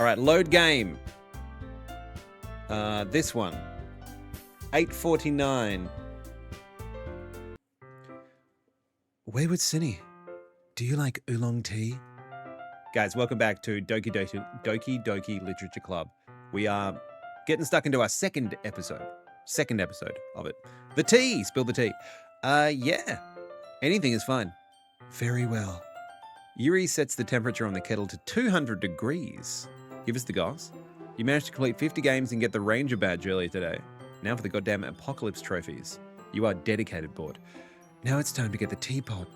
All right, load game. This one. 8:49. Wayward Cinny, do you like oolong tea? Guys, welcome back to Doki Doki Literature Club. We are getting stuck into our second episode of it. The tea, spill the tea. Yeah, anything is fine. Very well. Yuri sets the temperature on the kettle to 200 degrees. Give us the goss. You managed to complete 50 games and get the Ranger badge earlier today. Now for the goddamn Apocalypse trophies. You are dedicated, board. Now it's time to get the teapot.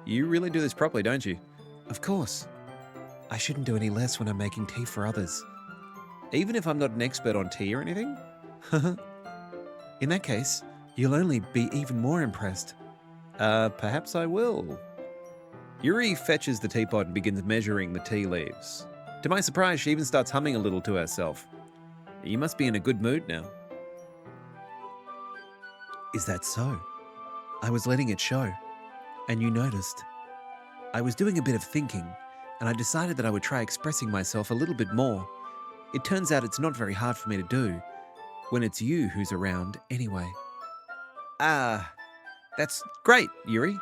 You really do this properly, don't you? Of course. I shouldn't do any less when I'm making tea for others. Even if I'm not an expert on tea or anything? In that case, you'll only be even more impressed. Perhaps I will. Yuri fetches the teapot and begins measuring the tea leaves. To my surprise, she even starts humming a little to herself. You must be in a good mood now. Is that so? I was letting it show, and you noticed. I was doing a bit of thinking, and I decided that I would try expressing myself a little bit more. It turns out it's not very hard for me to do, when it's you who's around anyway. That's great, Yuri.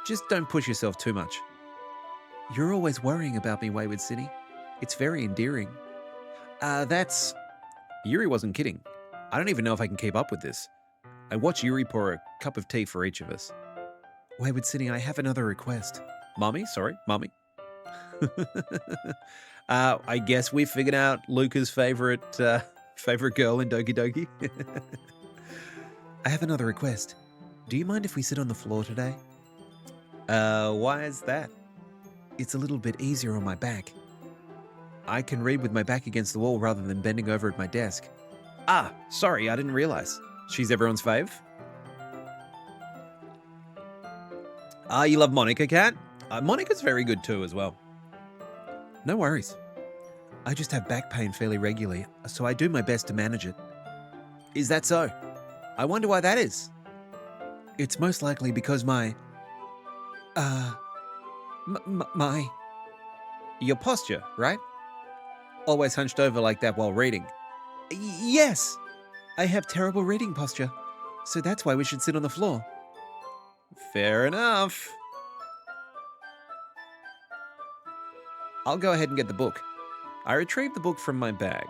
Just don't push yourself too much. You're always worrying about me, Wayward City. It's very endearing. Yuri wasn't kidding. I don't even know if I can keep up with this. I watch Yuri pour a cup of tea for each of us. Wayward City, I have another request. Mommy? I guess we figured out Luca's favorite girl in Doki Doki. I have another request. Do you mind if we sit on the floor today? Why is that? It's a little bit easier on my back. I can read with my back against the wall rather than bending over at my desk. Sorry, I didn't realize. She's everyone's fave? You love Monica, Cat? Monica's very good too as well. No worries. I just have back pain fairly regularly, so I do my best to manage it. Is that so? I wonder why that is. It's most likely because your posture, right? Always hunched over like that while reading. Yes, I have terrible reading posture, so that's why we should sit on the floor. Fair enough. I'll go ahead and get the book. I retrieved the book from my bag.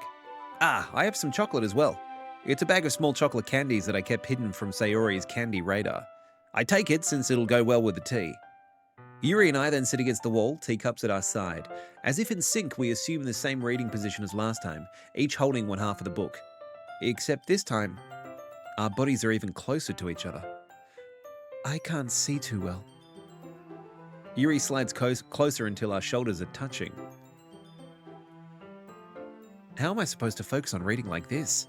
I have some chocolate as well. It's a bag of small chocolate candies that I kept hidden from Sayori's candy radar. I take it since it'll go well with the tea. Yuri and I then sit against the wall, teacups at our side. As if in sync, we assume the same reading position as last time, each holding one half of the book. Except this time, our bodies are even closer to each other. I can't see too well. Yuri slides closer until our shoulders are touching. How am I supposed to focus on reading like this?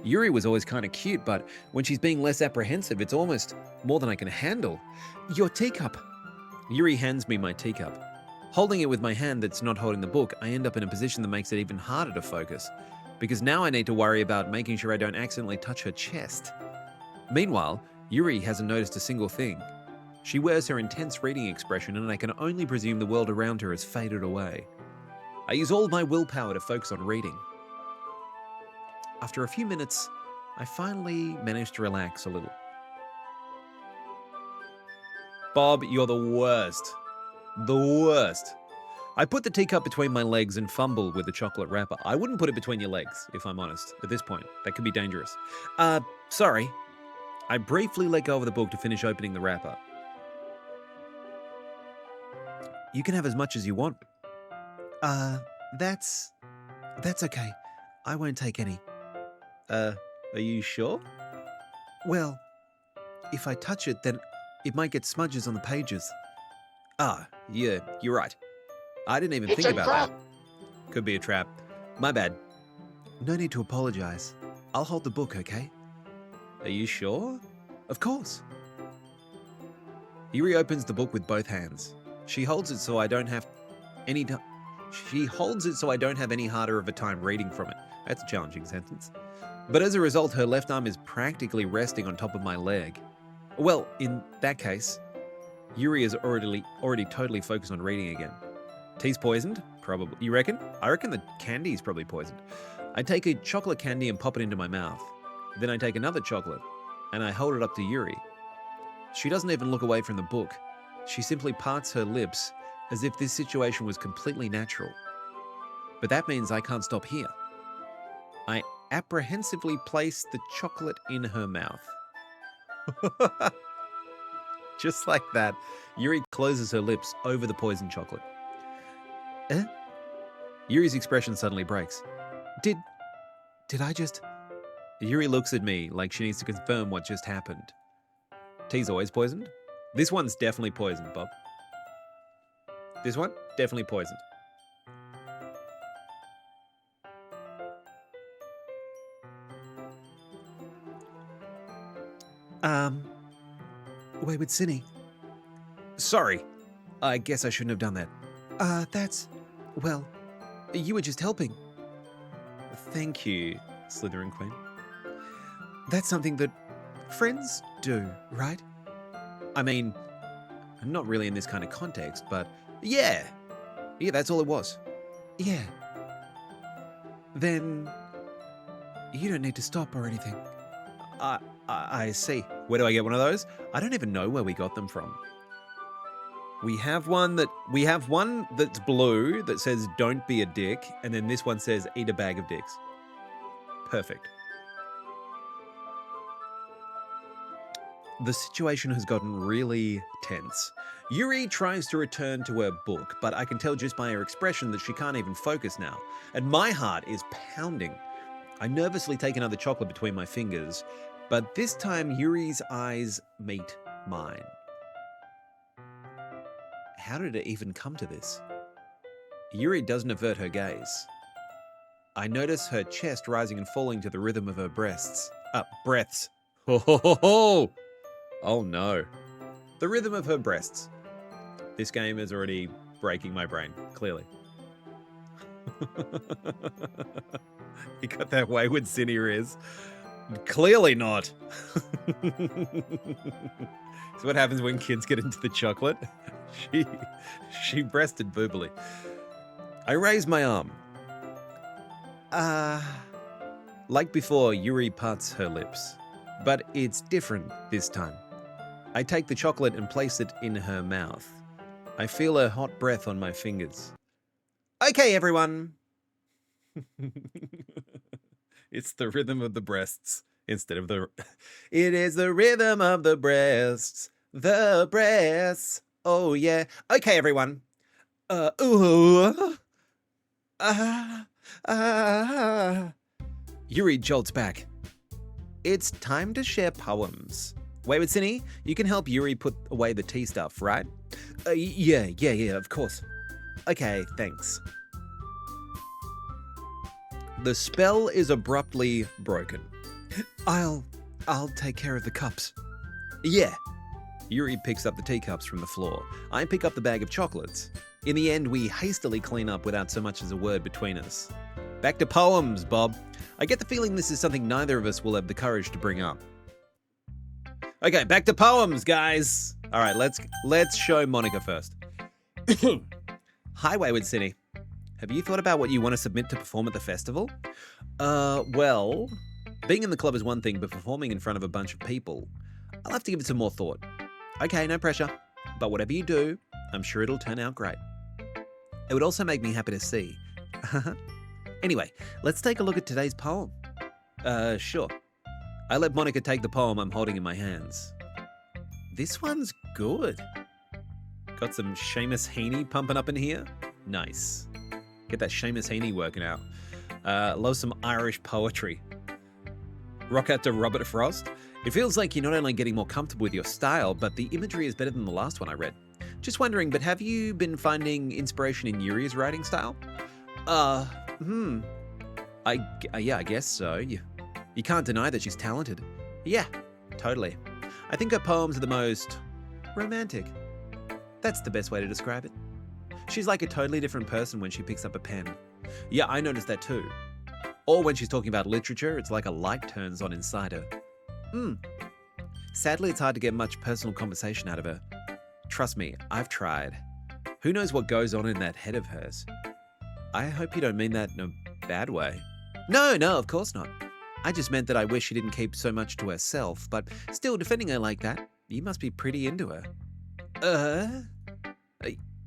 Yuri was always kind of cute, but when she's being less apprehensive, it's almost more than I can handle. Your teacup. Yuri hands me my teacup. Holding it with my hand that's not holding the book, I end up in a position that makes it even harder to focus, because now I need to worry about making sure I don't accidentally touch her chest. Meanwhile, Yuri hasn't noticed a single thing. She wears her intense reading expression, and I can only presume the world around her has faded away. I use all my willpower to focus on reading. After a few minutes, I finally manage to relax a little. Bob, you're the worst. The worst. I put the teacup between my legs and fumble with the chocolate wrapper. I wouldn't put it between your legs, if I'm honest, at this point. That could be dangerous. Sorry. I briefly let go of the book to finish opening the wrapper. You can have as much as you want. That's okay. I won't take any. Are you sure? Well, if I touch it, then it might get smudges on the pages. Yeah, you're right. I didn't even think about that. Could be a trap. My bad. No need to apologize. I'll hold the book, okay? Are you sure? Of course. Yuri opens the book with both hands. She holds it so I don't have any harder of a time reading from it. That's a challenging sentence. But as a result, her left arm is practically resting on top of my leg. Well, in that case, Yuri is already totally focused on reading again. Tea's poisoned? Probably. You reckon? I reckon the candy's probably poisoned. I take a chocolate candy and pop it into my mouth. Then I take another chocolate and I hold it up to Yuri. She doesn't even look away from the book. She simply parts her lips as if this situation was completely natural. But that means I can't stop here. I apprehensively place the chocolate in her mouth. Just like that, Yuri closes her lips over the poisoned chocolate. Eh? Yuri's expression suddenly breaks. Did I just... Yuri looks at me like she needs to confirm what just happened. Tea's always poisoned? This one's definitely poisoned, Bob. This one? Definitely poisoned. Wayward Cinny. Sorry. I guess I shouldn't have done that. Well, you were just helping. Thank you, Slytherin Queen. That's something that friends do, right? I mean, not really in this kind of context, but yeah. Yeah, that's all it was. Yeah. Then you don't need to stop or anything. I see. Where do I get one of those? I don't even know where we got them from. We have one that's blue that says "Don't be a dick," and then this one says "Eat a bag of dicks." Perfect. The situation has gotten really tense. Yuri tries to return to her book, but I can tell just by her expression that she can't even focus now, and my heart is pounding. I nervously take another chocolate between my fingers, but this time Yuri's eyes meet mine. How did it even come to this? Yuri doesn't avert her gaze. I notice her chest rising and falling to the rhythm of her breaths. Ho ho ho ho! Oh no. The rhythm of her breasts. This game is already breaking my brain, clearly. You got that wayward Cinny Riz? Clearly not. So what happens when kids get into the chocolate? She breasted boobily. I raise my arm. Like before, Yuri parts her lips. But it's different this time. I take the chocolate and place it in her mouth. I feel her hot breath on my fingers. Okay, everyone. It's the rhythm of the breasts instead of the... It is the rhythm of the breasts. The breasts. Oh, yeah. Okay, everyone. Yuri jolts back. It's time to share poems. Wayward Cinny, you can help Yuri put away the tea stuff, right? Yeah, of course. Okay, thanks. The spell is abruptly broken. I'll take care of the cups. Yeah. Yuri picks up the teacups from the floor. I pick up the bag of chocolates. In the end, we hastily clean up without so much as a word between us. Back to poems, Bob. I get the feeling this is something neither of us will have the courage to bring up. Okay, back to poems, guys. All right, let's show Monica first. Hi, Wayward Cinny. Have you thought about what you want to submit to perform at the festival? Well, being in the club is one thing, but performing in front of a bunch of people, I'll have to give it some more thought. Okay, no pressure. But whatever you do, I'm sure it'll turn out great. It would also make me happy to see. Anyway, let's take a look at today's poem. Sure. I let Monica take the poem I'm holding in my hands. This one's good. Got some Seamus Heaney pumping up in here. Nice. Get that Seamus Heaney working out. Love some Irish poetry. Rock out to Robert Frost. It feels like you're not only getting more comfortable with your style, but the imagery is better than the last one I read. Just wondering, but have you been finding inspiration in Yuri's writing style? I guess so. You can't deny that she's talented. Yeah, totally. I think her poems are the most romantic. That's the best way to describe it. She's like a totally different person when she picks up a pen. Yeah, I noticed that too. Or when she's talking about literature, it's like a light turns on inside her. Sadly, it's hard to get much personal conversation out of her. Trust me, I've tried. Who knows what goes on in that head of hers? I hope you don't mean that in a bad way. No, of course not. I just meant that I wish she didn't keep so much to herself, but still defending her like that, you must be pretty into her.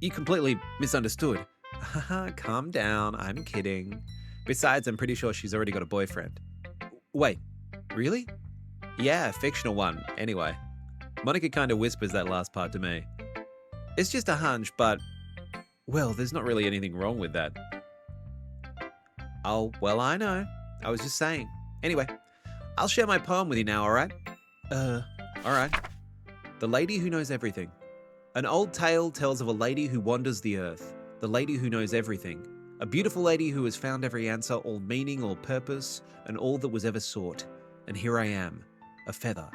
You completely misunderstood. Haha, calm down, I'm kidding. Besides, I'm pretty sure she's already got a boyfriend. Wait, really? Yeah, fictional one, anyway. Monica kind of whispers that last part to me. It's just a hunch, but, well, there's not really anything wrong with that. Oh, well, I know. I was just saying. Anyway, I'll share my poem with you now, alright? Alright. The Lady Who Knows Everything. An old tale tells of a lady who wanders the earth, the lady who knows everything, a beautiful lady who has found every answer, all meaning, all purpose, and all that was ever sought. And here I am, a feather.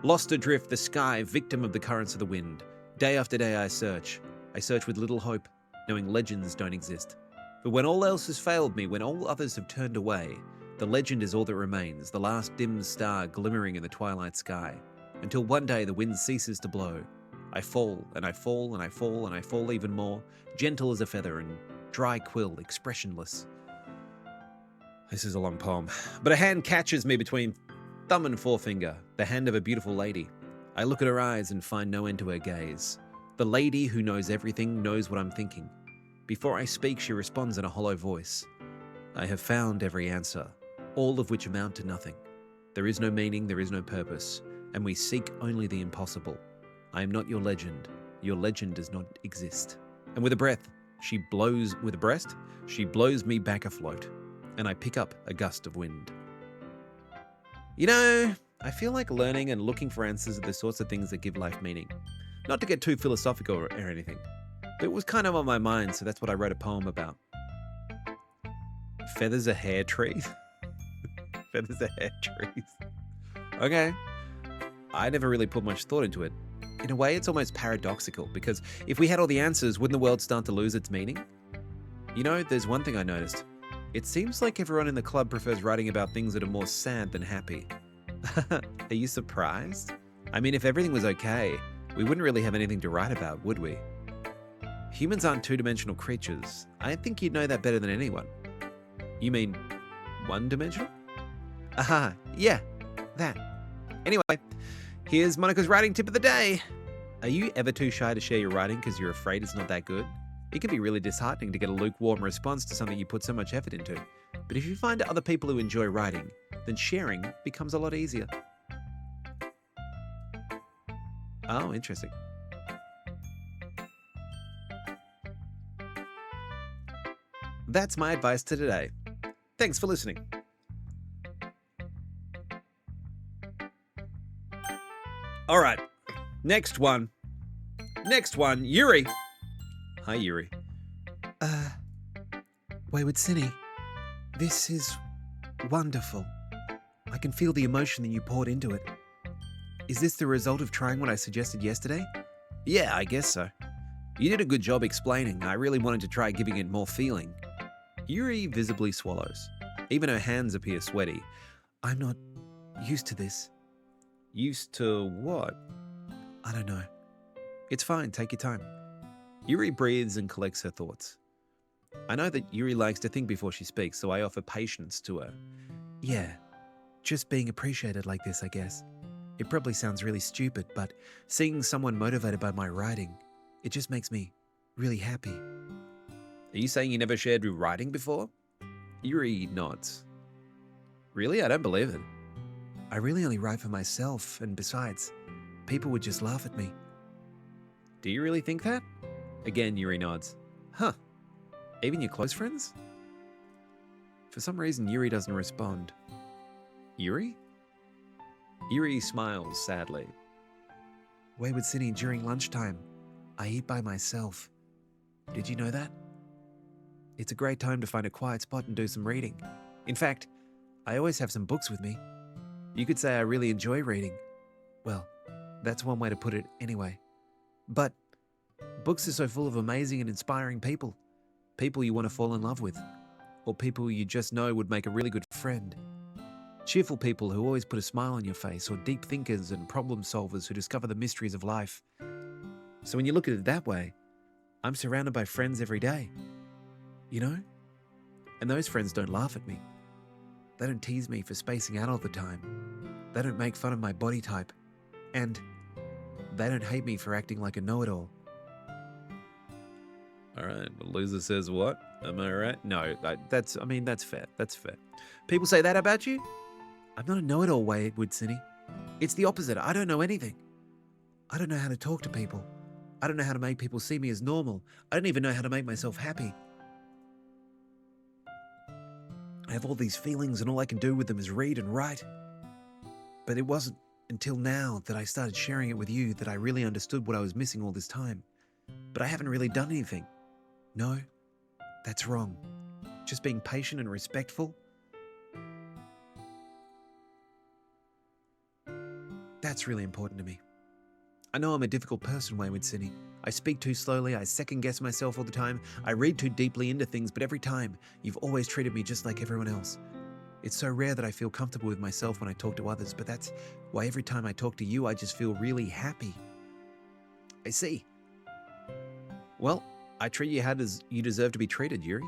Lost adrift the sky, victim of the currents of the wind. Day after day I search with little hope, knowing legends don't exist. But when all else has failed me, when all others have turned away, the legend is all that remains, the last dim star glimmering in the twilight sky, until one day the wind ceases to blow. I fall, and I fall, and I fall, and I fall even more, gentle as a feather and dry quill, expressionless. This is a long poem. But a hand catches me between thumb and forefinger, the hand of a beautiful lady. I look at her eyes and find no end to her gaze. The lady who knows everything knows what I'm thinking. Before I speak, she responds in a hollow voice. I have found every answer, all of which amount to nothing. There is no meaning, there is no purpose, and we seek only the impossible. I am not your legend. Your legend does not exist. And with a breath, she blows me back afloat, and I pick up a gust of wind. You know, I feel like learning and looking for answers are the sorts of things that give life meaning. Not to get too philosophical or anything, but it was kind of on my mind, so that's what I wrote a poem about. Feathers are hair trees? Feathers are hair trees. Okay. I never really put much thought into it. In a way, it's almost paradoxical, because if we had all the answers, wouldn't the world start to lose its meaning? You know, there's one thing I noticed. It seems like everyone in the club prefers writing about things that are more sad than happy. Are you surprised? I mean, if everything was okay, we wouldn't really have anything to write about, would we? Humans aren't two-dimensional creatures. I think you'd know that better than anyone. You mean one-dimensional? Aha, yeah, that. Anyway, here's Monica's writing tip of the day. Are you ever too shy to share your writing because you're afraid it's not that good? It can be really disheartening to get a lukewarm response to something you put so much effort into. But if you find other people who enjoy writing, then sharing becomes a lot easier. Oh, interesting. That's my advice to today. Thanks for listening. All right, next one, Yuri. Hi, Yuri. Wayward Cinny, this is wonderful. I can feel the emotion that you poured into it. Is this the result of trying what I suggested yesterday? Yeah, I guess so. You did a good job explaining. I really wanted to try giving it more feeling. Yuri visibly swallows. Even her hands appear sweaty. I'm not used to this. Used to what? I don't know. It's fine, take your time. Yuri breathes and collects her thoughts. I know that Yuri likes to think before she speaks, so I offer patience to her. Yeah, just being appreciated like this, I guess. It probably sounds really stupid, but seeing someone motivated by my writing, it just makes me really happy. Are you saying you never shared your writing before? Yuri nods. Really? I don't believe it. I really only write for myself, and besides, people would just laugh at me. Do you really think that? Again, Yuri nods. Huh. Even your close friends? For some reason, Yuri doesn't respond. Yuri? Yuri smiles sadly. Wayward City, during lunchtime, I eat by myself. Did you know that? It's a great time to find a quiet spot and do some reading. In fact, I always have some books with me. You could say I really enjoy reading. Well, that's one way to put it anyway. But books are so full of amazing and inspiring people. People you want to fall in love with. Or people you just know would make a really good friend. Cheerful people who always put a smile on your face, or deep thinkers and problem solvers who discover the mysteries of life. So when you look at it that way, I'm surrounded by friends every day, you know? And those friends don't laugh at me. They don't tease me for spacing out all the time. They don't make fun of my body type. And they don't hate me for acting like a know-it-all. All right, the loser says what? Am I right? No, that's fair. That's fair. People say that about you? I'm not a know-it-all, Cindy. It's the opposite. I don't know anything. I don't know how to talk to people. I don't know how to make people see me as normal. I don't even know how to make myself happy. I have all these feelings and all I can do with them is read and write. But it wasn't until now that I started sharing it with you that I really understood what I was missing all this time. But I haven't really done anything. No, that's wrong. Just being patient and respectful. That's really important to me. I know I'm a difficult person, Cindy. I speak too slowly, I second-guess myself all the time, I read too deeply into things, but every time, you've always treated me just like everyone else. It's so rare that I feel comfortable with myself when I talk to others, but that's why every time I talk to you, I just feel really happy. I see. Well, I treat you how you deserve to be treated, Yuri.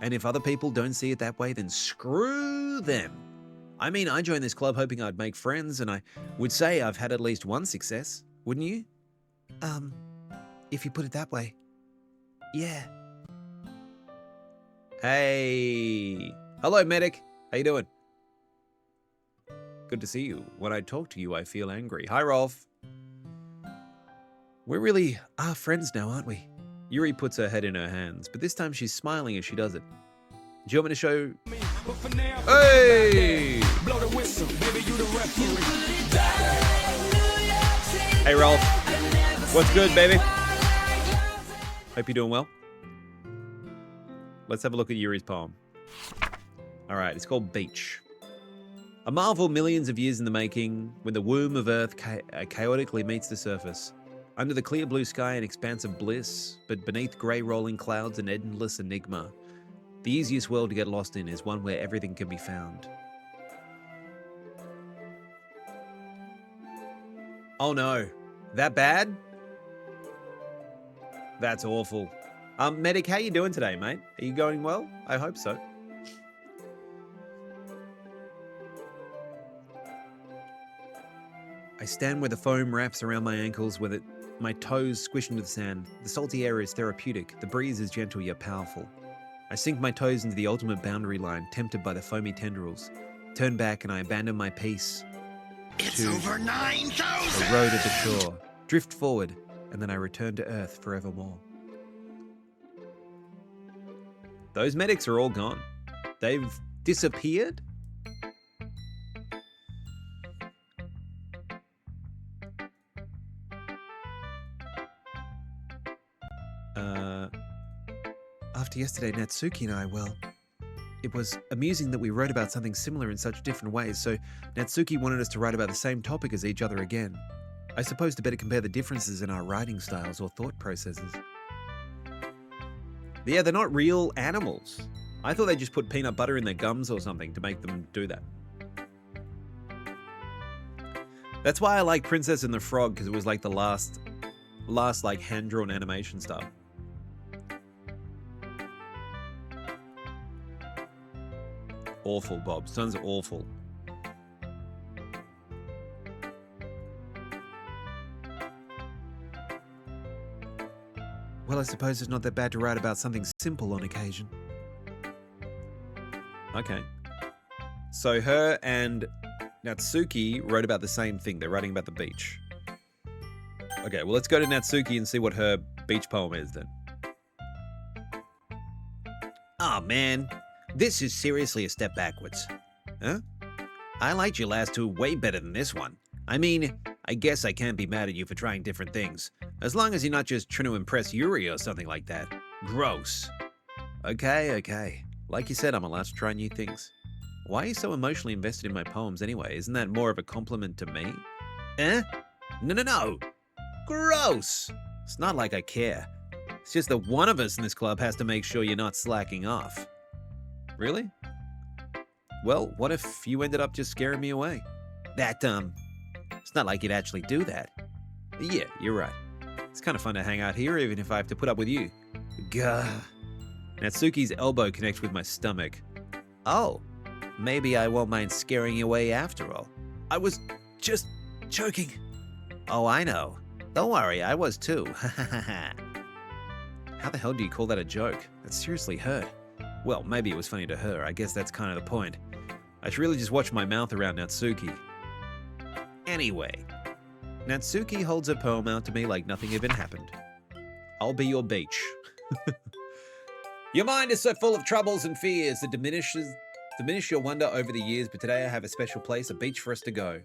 And if other people don't see it that way, then screw them. I mean, I joined this club hoping I'd make friends, and I would say I've had at least one success, wouldn't you? If you put it that way. Yeah. Hey. Hello, medic. How you doing? Good to see you. When I talk to you, I feel angry. Hi, Rolf. We really are friends now, aren't we? Yuri puts her head in her hands, but this time she's smiling as she does it. Do you want me to show... Hey! Blow the whistle, baby, you the referee. Hey, Rolf. What's good, baby? Hope you're doing well. Let's have a look at Yuri's poem. All right, it's called Beach. A marvel millions of years in the making, when the womb of Earth chaotically meets the surface. Under the clear blue sky, an expanse of bliss, but beneath grey rolling clouds, an endless enigma. The easiest world to get lost in is one where everything can be found. Oh no, that bad? That's awful. Medic, how you doing today, mate? Are you going well? I hope so. I stand where the foam wraps around my ankles, with my toes squish into the sand. The salty air is therapeutic. The breeze is gentle yet powerful. I sink my toes into the ultimate boundary line, tempted by the foamy tendrils. Turn back and I abandon my peace. It's over 9,000! A road at the shore. Drift forward, and then I return to Earth forevermore. Those medics are all gone. They've disappeared? After yesterday, Natsuki and I, it was amusing that we wrote about something similar in such different ways, so Natsuki wanted us to write about the same topic as each other again. I suppose to better compare the differences in our writing styles or thought processes. Yeah, they're not real animals. I thought they just put peanut butter in their gums or something to make them do that. That's why I like Princess and the Frog, because it was like the last like hand-drawn animation style. Awful, Bob. Sounds awful. Well, I suppose it's not that bad to write about something simple on occasion. Okay. So her and Natsuki wrote about the same thing. They're writing about the beach. Okay, well, let's go to Natsuki and see what her beach poem is then. Oh man, this is seriously a step backwards. Huh? I liked your last two way better than this one. I mean, I guess I can't be mad at you for trying different things. As long as you're not just trying to impress Yuri or something like that. Gross. Okay. Like you said, I'm allowed to try new things. Why are you so emotionally invested in my poems anyway? Isn't that more of a compliment to me? Eh? No. Gross. It's not like I care. It's just that one of us in this club has to make sure you're not slacking off. Really? Well, what if you ended up just scaring me away? It's not like you'd actually do that. Yeah, you're right. It's kind of fun to hang out here, even if I have to put up with you. Gah. Natsuki's elbow connects with my stomach. Oh, maybe I won't mind scaring you away after all. I was just joking. Oh, I know. Don't worry, I was too. How the hell do you call that a joke? That seriously hurt. Well, maybe it was funny to her. I guess that's kind of the point. I should really just watch my mouth around Natsuki. Anyway, Natsuki holds her poem out to me like nothing even happened. I'll be your beach. Your mind is so full of troubles and fears that diminish your wonder over the years, but today I have a special place, a beach for us to go.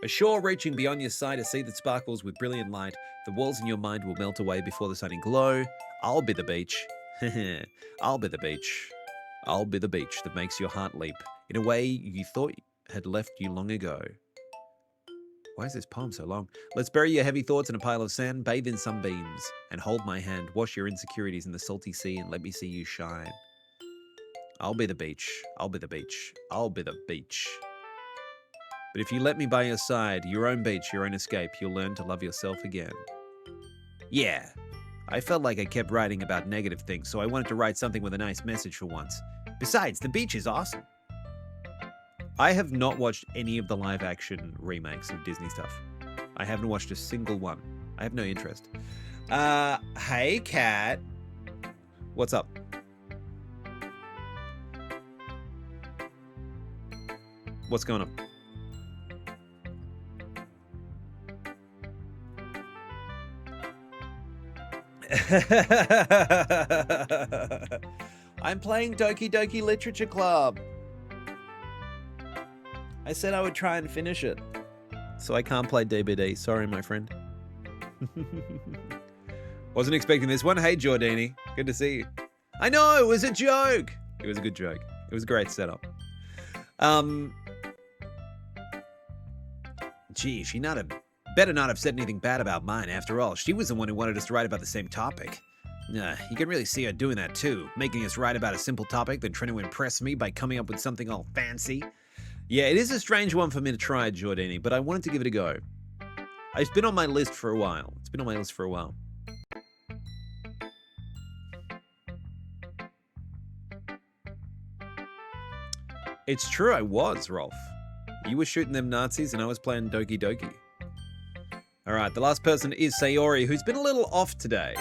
A shore reaching beyond your sight, a sea that sparkles with brilliant light. The walls in your mind will melt away before the sunny glow. I'll be the beach. I'll be the beach. I'll be the beach that makes your heart leap in a way you thought had left you long ago. Why is this poem so long? Let's bury your heavy thoughts in a pile of sand, bathe in sunbeams, and hold my hand. Wash your insecurities in the salty sea and let me see you shine. I'll be the beach. I'll be the beach. I'll be the beach. But if you let me by your side, your own beach, your own escape, you'll learn to love yourself again. Yeah, I felt like I kept writing about negative things, so I wanted to write something with a nice message for once. Besides, the beach is awesome. I have not watched any of the live-action remakes of Disney stuff. I haven't watched a single one. I have no interest. Hey, Kat. What's up? What's going on? I'm playing Doki Doki Literature Club. I said I would try and finish it. So I can't play DBD. Sorry, my friend. Wasn't expecting this one. Hey, Jordini. Good to see you. I know, it was a joke. It was a good joke. It was a great setup. Gee, she better not have said anything bad about mine. After all, she was the one who wanted us to write about the same topic. You can really see her doing that too, making us write about a simple topic, then trying to impress me by coming up with something all fancy. Yeah, it is a strange one for me to try, Jordini, but I wanted to give it a go. It's been on my list for a while. It's true, I was, Rolf. You were shooting them Nazis and I was playing Doki Doki. Alright, the last person is Sayori, who's been a little off today.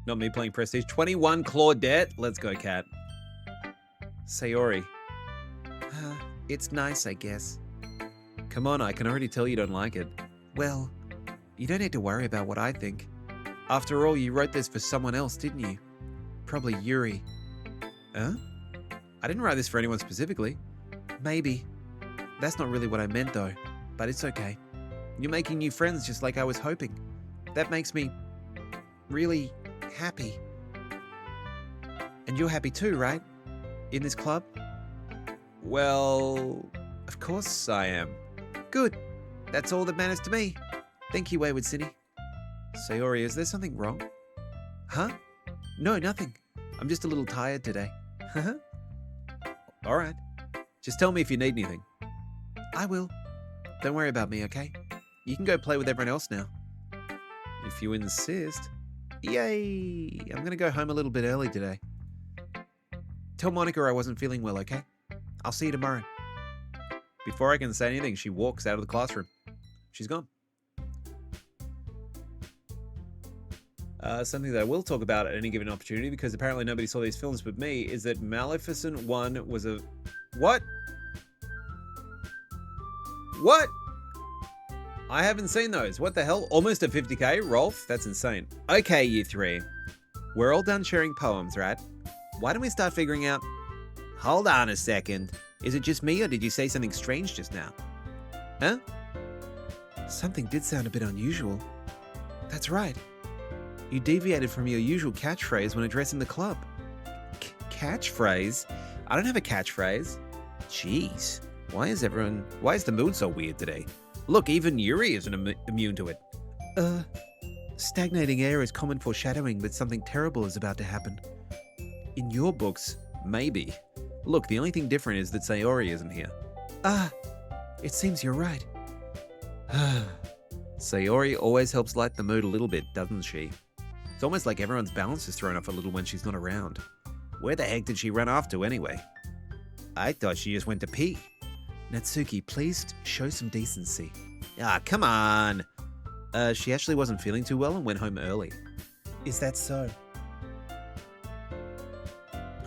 Not me playing Prestige. 21 Claudette. Let's go, Kat. Sayori. It's nice, I guess. Come on, I can already tell you don't like it. Well, you don't need to worry about what I think. After all, you wrote this for someone else, didn't you? Probably Yuri. Huh? I didn't write this for anyone specifically. Maybe. That's not really what I meant, though. But it's okay. You're making new friends just like I was hoping. That makes me really happy. And you're happy too, right? In this club? Well, of course I am. Good. That's all that matters to me. Thank you, Wayward Cindy. Sayori, is there something wrong? Huh? No, nothing. I'm just a little tired today. All right. Just tell me if you need anything. I will. Don't worry about me, okay? You can go play with everyone else now. If you insist. Yay! I'm gonna go home a little bit early today. Tell Monica I wasn't feeling well, okay? I'll see you tomorrow. Before I can say anything, she walks out of the classroom. She's gone. Something that I will talk about at any given opportunity, because apparently nobody saw these films but me, is that Maleficent 1 was a... What? What? I haven't seen those. What the hell? Almost at 50k? Rolf? That's insane. Okay, you three. We're all done sharing poems, right? Why don't we start figuring out... Hold on a second. Is it just me, or did you say something strange just now? Huh? Something did sound a bit unusual. That's right. You deviated from your usual catchphrase when addressing the club. Catchphrase? I don't have a catchphrase. Jeez. Why is the mood so weird today? Look, even Yuri isn't immune to it. Stagnating air is common foreshadowing that something terrible is about to happen. In your books, maybe. Look, the only thing different is that Sayori isn't here. It seems you're right. Sayori always helps lighten the mood a little bit, doesn't she? It's almost like everyone's balance is thrown off a little when she's not around. Where the heck did she run off to anyway? I thought she just went to pee. Natsuki, please show some decency. Ah, come on. She actually wasn't feeling too well and went home early. Is that so?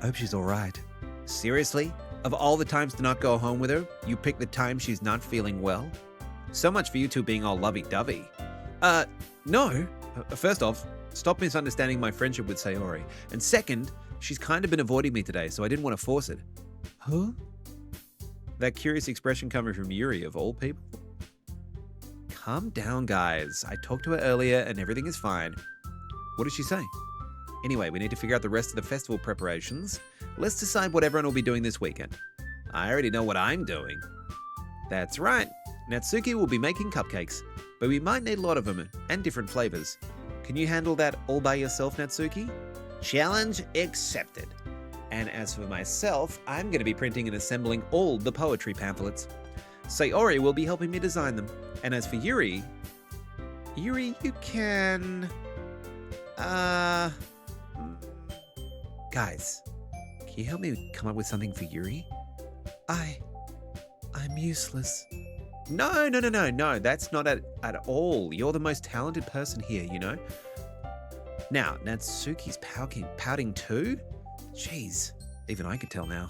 Hope she's all right. Seriously? Of all the times to not go home with her, you pick the time she's not feeling well? So much for you two being all lovey-dovey. No. First off, stop misunderstanding my friendship with Sayori. And second, she's kind of been avoiding me today, so I didn't want to force it. Huh? That curious expression coming from Yuri, of all people. Calm down, guys. I talked to her earlier and everything is fine. What did she say? Anyway, we need to figure out the rest of the festival preparations. Let's decide what everyone will be doing this weekend. I already know what I'm doing. That's right. Natsuki will be making cupcakes, but we might need a lot of them and different flavors. Can you handle that all by yourself, Natsuki? Challenge accepted. And as for myself, I'm going to be printing and assembling all the poetry pamphlets. Sayori will be helping me design them. And as for Yuri, you can... Guys, can you help me come up with something for Yuri? I'm useless. No, that's not at all. You're the most talented person here, you know? Now, Natsuki's pouting too? Jeez, even I could tell now.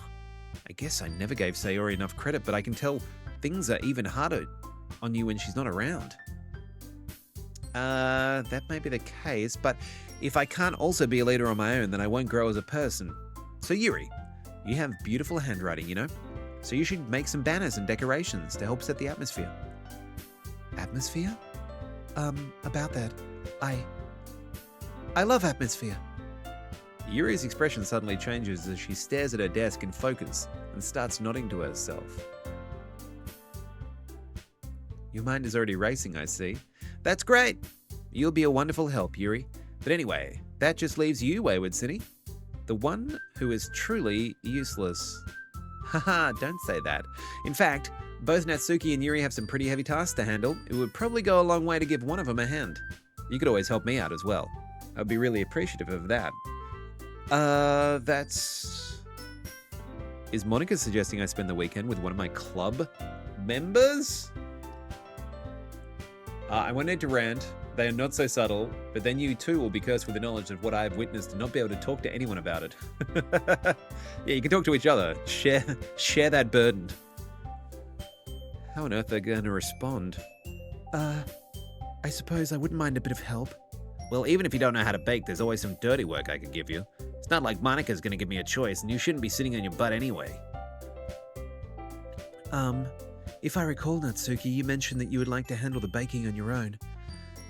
I guess I never gave Sayori enough credit, but I can tell things are even harder on you when she's not around. That may be the case, but if I can't also be a leader on my own, then I won't grow as a person. So Yuri, you have beautiful handwriting, you know? So you should make some banners and decorations to help set the atmosphere. Atmosphere? About that, I love atmosphere. Yuri's expression suddenly changes as she stares at her desk in focus and starts nodding to herself. Your mind is already racing, I see. That's great. You'll be a wonderful help, Yuri. But anyway, that just leaves you, Wayward City. The one who is truly useless. Haha, don't say that. In fact, both Natsuki and Yuri have some pretty heavy tasks to handle. It would probably go a long way to give one of them a hand. You could always help me out as well. I'd be really appreciative of that. Is Monica suggesting I spend the weekend with one of my club members? I won't need to rant. They are not so subtle, but then you too will be cursed with the knowledge of what I have witnessed and not be able to talk to anyone about it. Yeah, you can talk to each other. Share that burden. How on earth are they going to respond? I suppose I wouldn't mind a bit of help. Well, even if you don't know how to bake, there's always some dirty work I could give you. It's not like Monica's gonna give me a choice, and you shouldn't be sitting on your butt anyway. If I recall, Natsuki, you mentioned that you would like to handle the baking on your own.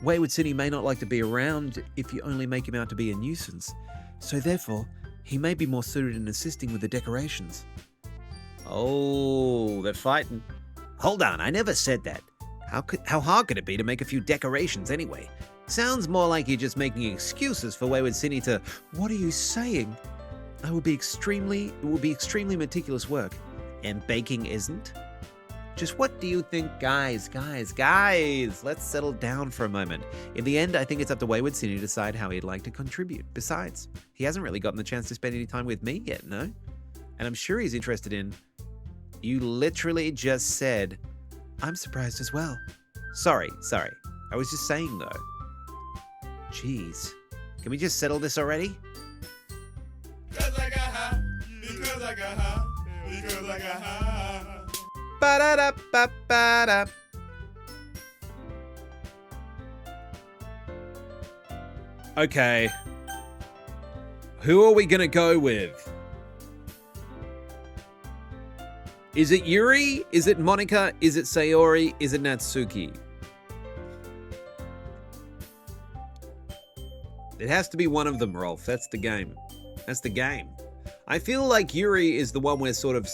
Wayward City may not like to be around if you only make him out to be a nuisance, so therefore, he may be more suited in assisting with the decorations. Oh, they're fighting. Hold on, I never said that. How hard could it be to make a few decorations anyway? Sounds more like you're just making excuses for Wayward City to... What are you saying? It will be extremely meticulous work. And baking isn't? Just what do you think, guys, let's settle down for a moment. In the end, I think it's up to Wayward City to decide how he'd like to contribute. Besides, he hasn't really gotten the chance to spend any time with me yet, no? And I'm sure he's interested in... You literally just said... I'm surprised as well. Sorry. I was just saying, though. Jeez. Can we just settle this already? Because I got high. Ba-da-da-ba-ba-da. Okay. Who are we gonna go with? Is it Yuri? Is it Monica? Is it Sayori? Is it Natsuki? It has to be one of them, Rolf. That's the game. I feel like Yuri is the one we're sort of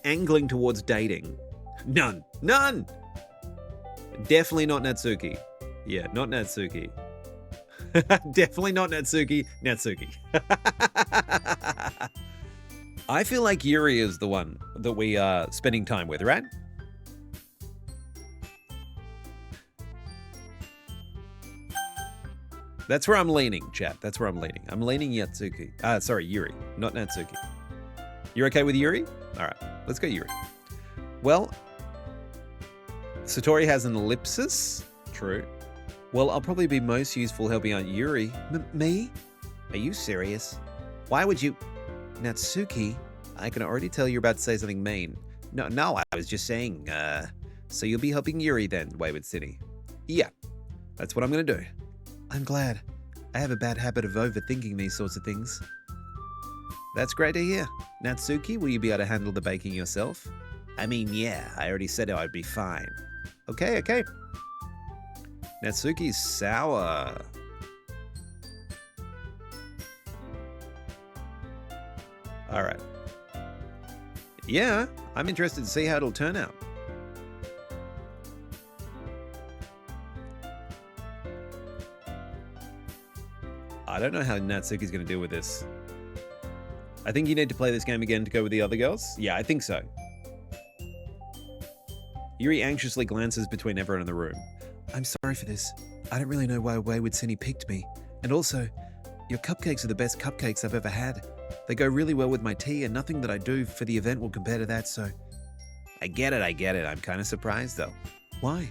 angling towards dating. None. Definitely not Natsuki. Yeah, not Natsuki. Definitely not Natsuki. I feel like Yuri is the one that we are spending time with, right? That's where I'm leaning, chat. That's where I'm leaning. I'm leaning Yatsuki. Sorry, Yuri, not Natsuki. You're okay with Yuri? All right, let's go Yuri. Well, Satori has an ellipsis. True. Well, I'll probably be most useful helping out Yuri. Me? Are you serious? Why would you? Natsuki, I can already tell you're about to say something mean. No, I was just saying, So you'll be helping Yuri then, Wayward City? Yeah, that's what I'm going to do. I'm glad. I have a bad habit of overthinking these sorts of things. That's great to hear. Natsuki, will you be able to handle the baking yourself? I mean, yeah, I already said I'd be fine. Okay. Natsuki's sour. All right. Yeah, I'm interested to see how it'll turn out. I don't know how Natsuki's going to deal with this. I think you need to play this game again to go with the other girls. Yeah, I think so. Yuri anxiously glances between everyone in the room. I'm sorry for this. I don't really know why Wayward City picked me. And also, your cupcakes are the best cupcakes I've ever had. They go really well with my tea, and nothing that I do for the event will compare to that, so... I get it. I'm kind of surprised, though. Why?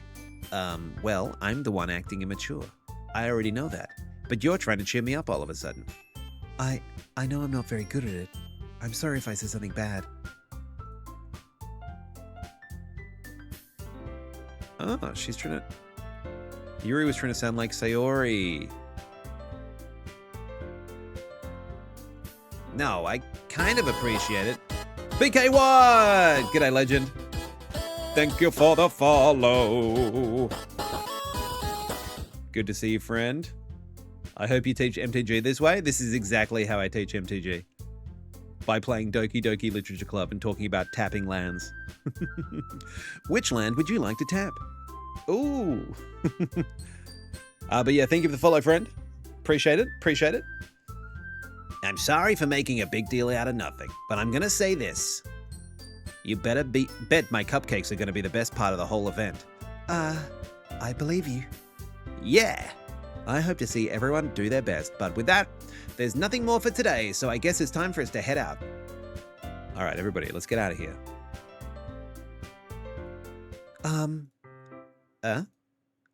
Well, I'm the one acting immature. I already know that. But you're trying to cheer me up all of a sudden. I know I'm not very good at it. I'm sorry if I said something bad. Oh, she's trying to... Yuri was trying to sound like Sayori. No, I kind of appreciate it. BK1! G'day, legend. Thank you for the follow. Good to see you, friend. I hope you teach MTG this way. This is exactly how I teach MTG. By playing Doki Doki Literature Club and talking about tapping lands. Which land would you like to tap? Ooh. But yeah, thank you for the follow, friend. Appreciate it. I'm sorry for making a big deal out of nothing, but I'm gonna say this. You better bet my cupcakes are gonna be the best part of the whole event. I believe you. Yeah! I hope to see everyone do their best, but with that, there's nothing more for today, so I guess it's time for us to head out. All right, everybody, let's get out of here.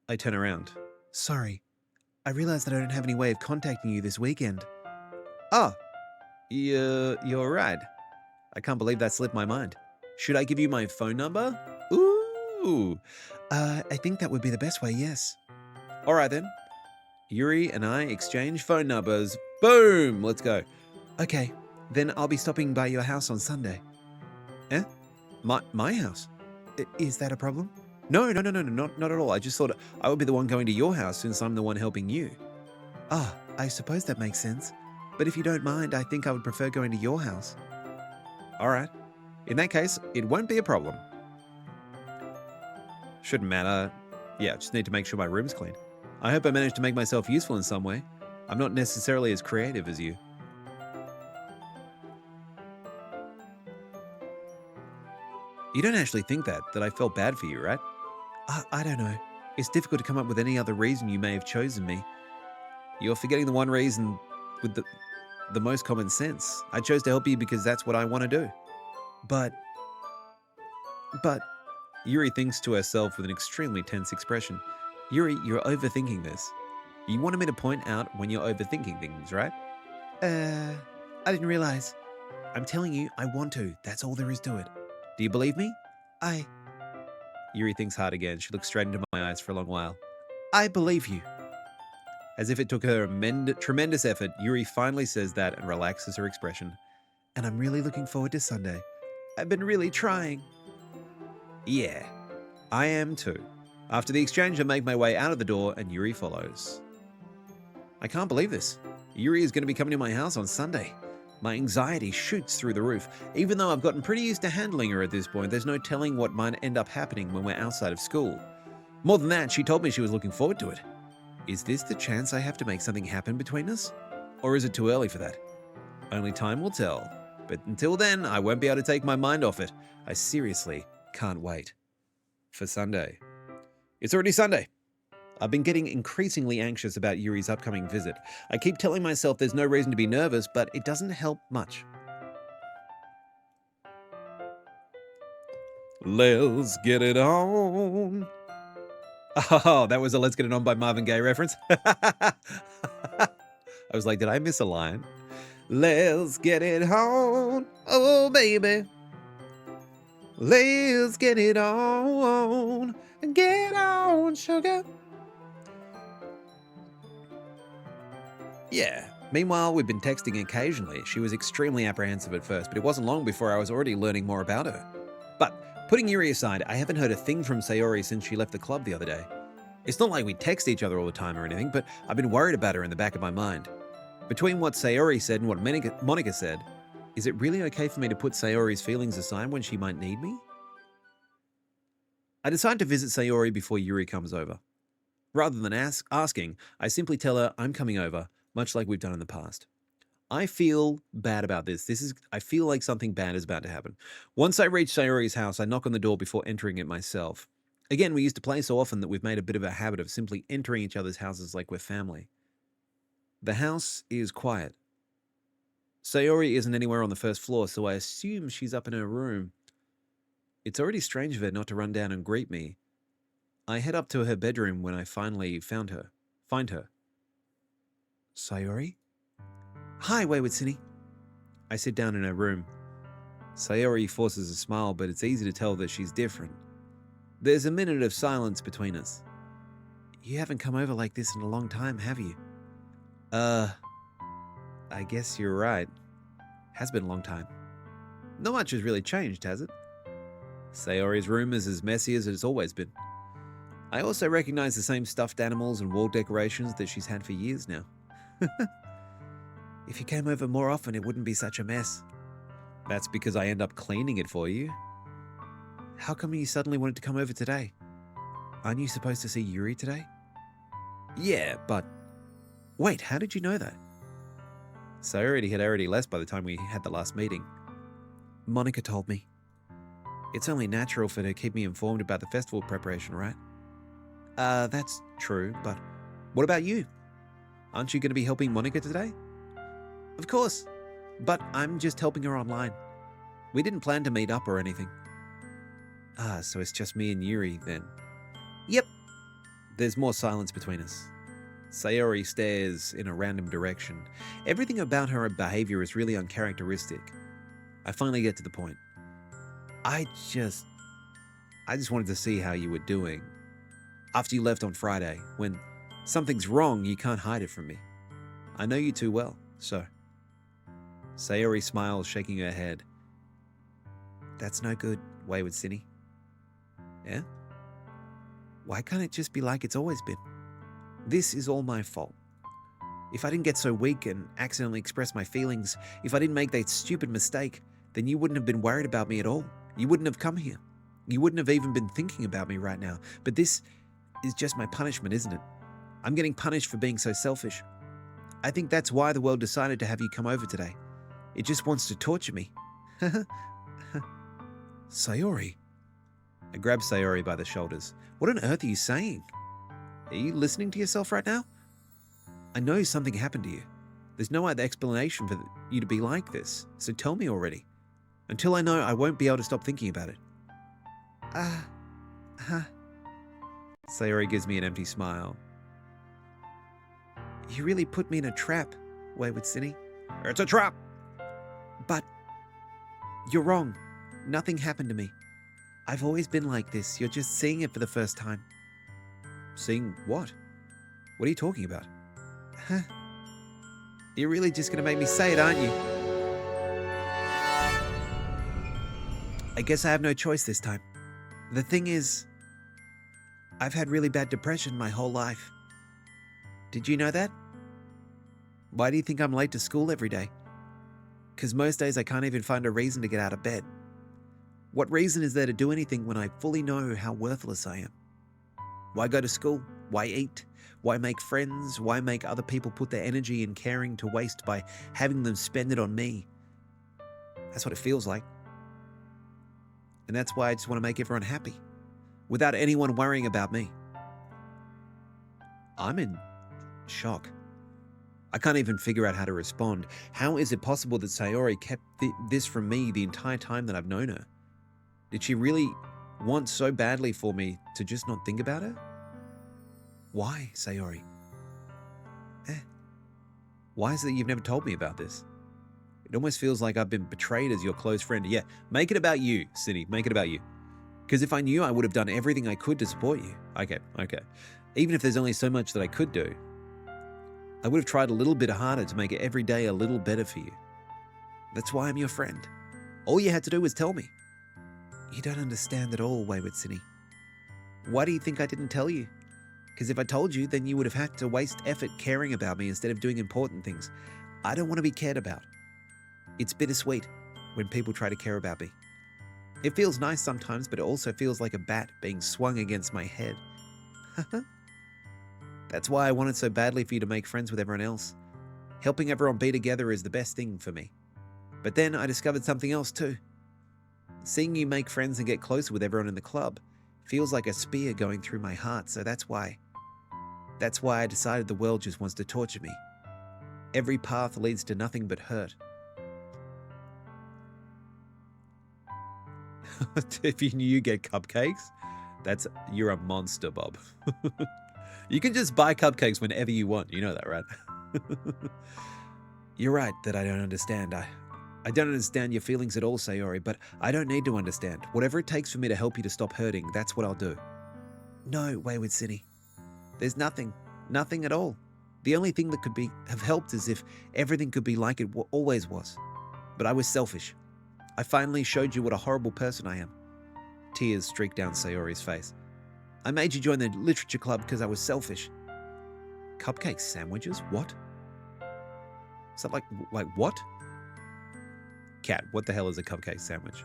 I turn around. Sorry. I realized that I don't have any way of contacting you this weekend. Oh, you're right. I can't believe that slipped my mind. Should I give you my phone number? Ooh. I think that would be the best way, yes. All right, then. Yuri and I exchange phone numbers. Boom! Let's go. Okay, then I'll be stopping by your house on Sunday. Eh? My house? Is that a problem? No, not at all. I just thought I would be the one going to your house since I'm the one helping you. Ah, I suppose that makes sense. But if you don't mind, I think I would prefer going to your house. All right. In that case, it won't be a problem. Shouldn't matter. Yeah, just need to make sure my room's clean. I hope I managed to make myself useful in some way. I'm not necessarily as creative as you. You don't actually think that I felt bad for you, right? I don't know. It's difficult to come up with any other reason you may have chosen me. You're forgetting the one reason with the most common sense. I chose to help you because that's what I want to do. But Yuri thinks to herself with an extremely tense expression. Yuri, you're overthinking this. You wanted me to point out when you're overthinking things, right? I didn't realize. I'm telling you, I want to. That's all there is to it. Do you believe me? I Yuri thinks hard again. She looks straight into my eyes for a long while. I believe you. As if it took her a tremendous effort, Yuri finally says that and relaxes her expression. And I'm really looking forward to Sunday. I've been really trying. Yeah, I am too. After the exchange, I make my way out of the door and Yuri follows. I can't believe this. Yuri is going to be coming to my house on Sunday. My anxiety shoots through the roof. Even though I've gotten pretty used to handling her at this point, there's no telling what might end up happening when we're outside of school. More than that, she told me she was looking forward to it. Is this the chance I have to make something happen between us? Or is it too early for that? Only time will tell. But until then, I won't be able to take my mind off it. I seriously can't wait for Sunday. It's already Sunday. I've been getting increasingly anxious about Yuri's upcoming visit. I keep telling myself there's no reason to be nervous, but it doesn't help much. Let's get it on. Oh, that was a Let's Get It On by Marvin Gaye reference. I was like, did I miss a line? Let's get it on. Oh, baby. Let's get it on. Get on, sugar. Yeah. Meanwhile, we've been texting occasionally. She was extremely apprehensive at first, but it wasn't long before I was already learning more about her. But putting Yuri aside, I haven't heard a thing from Sayori since she left the club the other day. It's not like we text each other all the time or anything, but I've been worried about her in the back of my mind. Between what Sayori said and what Monica said, is it really okay for me to put Sayori's feelings aside when she might need me? I decide to visit Sayori before Yuri comes over. Rather than asking, I simply tell her I'm coming over, much like we've done in the past. I feel bad about this. I feel like something bad is about to happen. Once I reach Sayori's house, I knock on the door before entering it myself. Again, we used to play so often that we've made a bit of a habit of simply entering each other's houses like we're family. The house is quiet. Sayori isn't anywhere on the first floor, so I assume she's up in her room. It's already strange of her not to run down and greet me. I head up to her bedroom when I finally find her. Sayori? Hi, Wayward Cindy. I sit down in her room. Sayori forces a smile, but it's easy to tell that she's different. There's a minute of silence between us. You haven't come over like this in a long time, have you? I guess you're right. Has been a long time. Not much has really changed, has it? Sayori's room is as messy as it's always been. I also recognize the same stuffed animals and wall decorations that she's had for years now. If you came over more often, it wouldn't be such a mess. That's because I end up cleaning it for you. How come you suddenly wanted to come over today? Aren't you supposed to see Yuri today? Yeah, but... Wait, how did you know that? Sayori had already left by the time we had the last meeting. Monica told me. It's only natural for her to keep me informed about the festival preparation, right? That's true, but what about you? Aren't you going to be helping Monica today? Of course, but I'm just helping her online. We didn't plan to meet up or anything. So it's just me and Yuri then. Yep. There's more silence between us. Sayori stares in a random direction. Everything about her behavior is really uncharacteristic. I finally get to the point. I just wanted to see how you were doing. After you left on Friday, when something's wrong, you can't hide it from me. I know you too well, so. Sayori smiles, shaking her head. That's no good, Wayward Cindy. Yeah? Why can't it just be like it's always been? This is all my fault. If I didn't get so weak and accidentally express my feelings, if I didn't make that stupid mistake, then you wouldn't have been worried about me at all. You wouldn't have come here. You wouldn't have even been thinking about me right now. But this is just my punishment, isn't it? I'm getting punished for being so selfish. I think that's why the world decided to have you come over today. It just wants to torture me. Sayori. I grab Sayori by the shoulders. What on earth are you saying? Are you listening to yourself right now? I know something happened to you. There's no other explanation for you to be like this, so tell me already. Until I know, I won't be able to stop thinking about it. Sayori gives me an empty smile. You really put me in a trap, Wayward Cindy. It's a trap! But you're wrong. Nothing happened to me. I've always been like this. You're just seeing it for the first time. Seeing what? What are you talking about? You're really just going to make me say it, aren't you? I guess I have no choice this time. The thing is, I've had really bad depression my whole life. Did you know that? Why do you think I'm late to school every day? Because most days I can't even find a reason to get out of bed. What reason is there to do anything when I fully know how worthless I am? Why go to school? Why eat? Why make friends? Why make other people put their energy and caring to waste by having them spend it on me? That's what it feels like. And that's why I just want to make everyone happy, without anyone worrying about me. I'm in shock. I can't even figure out how to respond. How is it possible that Sayori kept this from me the entire time that I've known her? Did she really want so badly for me to just not think about her? Why, Sayori? Why is it that you've never told me about this? It almost feels like I've been betrayed as your close friend. Yeah, make it about you, Cindy. Make it about you. Because if I knew, I would have done everything I could to support you. Okay. Even if there's only so much that I could do, I would have tried a little bit harder to make it every day a little better for you. That's why I'm your friend. All you had to do was tell me. You don't understand at all, Wayward Cindy. Why do you think I didn't tell you? Because if I told you, then you would have had to waste effort caring about me instead of doing important things. I don't want to be cared about. It's bittersweet when people try to care about me. It feels nice sometimes, but it also feels like a bat being swung against my head. That's why I wanted so badly for you to make friends with everyone else. Helping everyone be together is the best thing for me. But then I discovered something else too. Seeing you make friends and get closer with everyone in the club feels like a spear going through my heart, so that's why I decided the world just wants to torture me. Every path leads to nothing but hurt. If you knew you get cupcakes, you're a monster, Bob. You can just buy cupcakes whenever you want. You know that, right? You're right that I don't understand. I don't understand your feelings at all, Sayori, but I don't need to understand. Whatever it takes for me to help you to stop hurting, that's what I'll do. No, Wayward City. There's nothing at all. The only thing that could have helped is if everything could be like it always was. But I was selfish. I finally showed you what a horrible person I am. Tears streaked down Sayori's face. I made you join the literature club because I was selfish. Cupcake sandwiches? What? Is that like what? Cat, what the hell is a cupcake sandwich?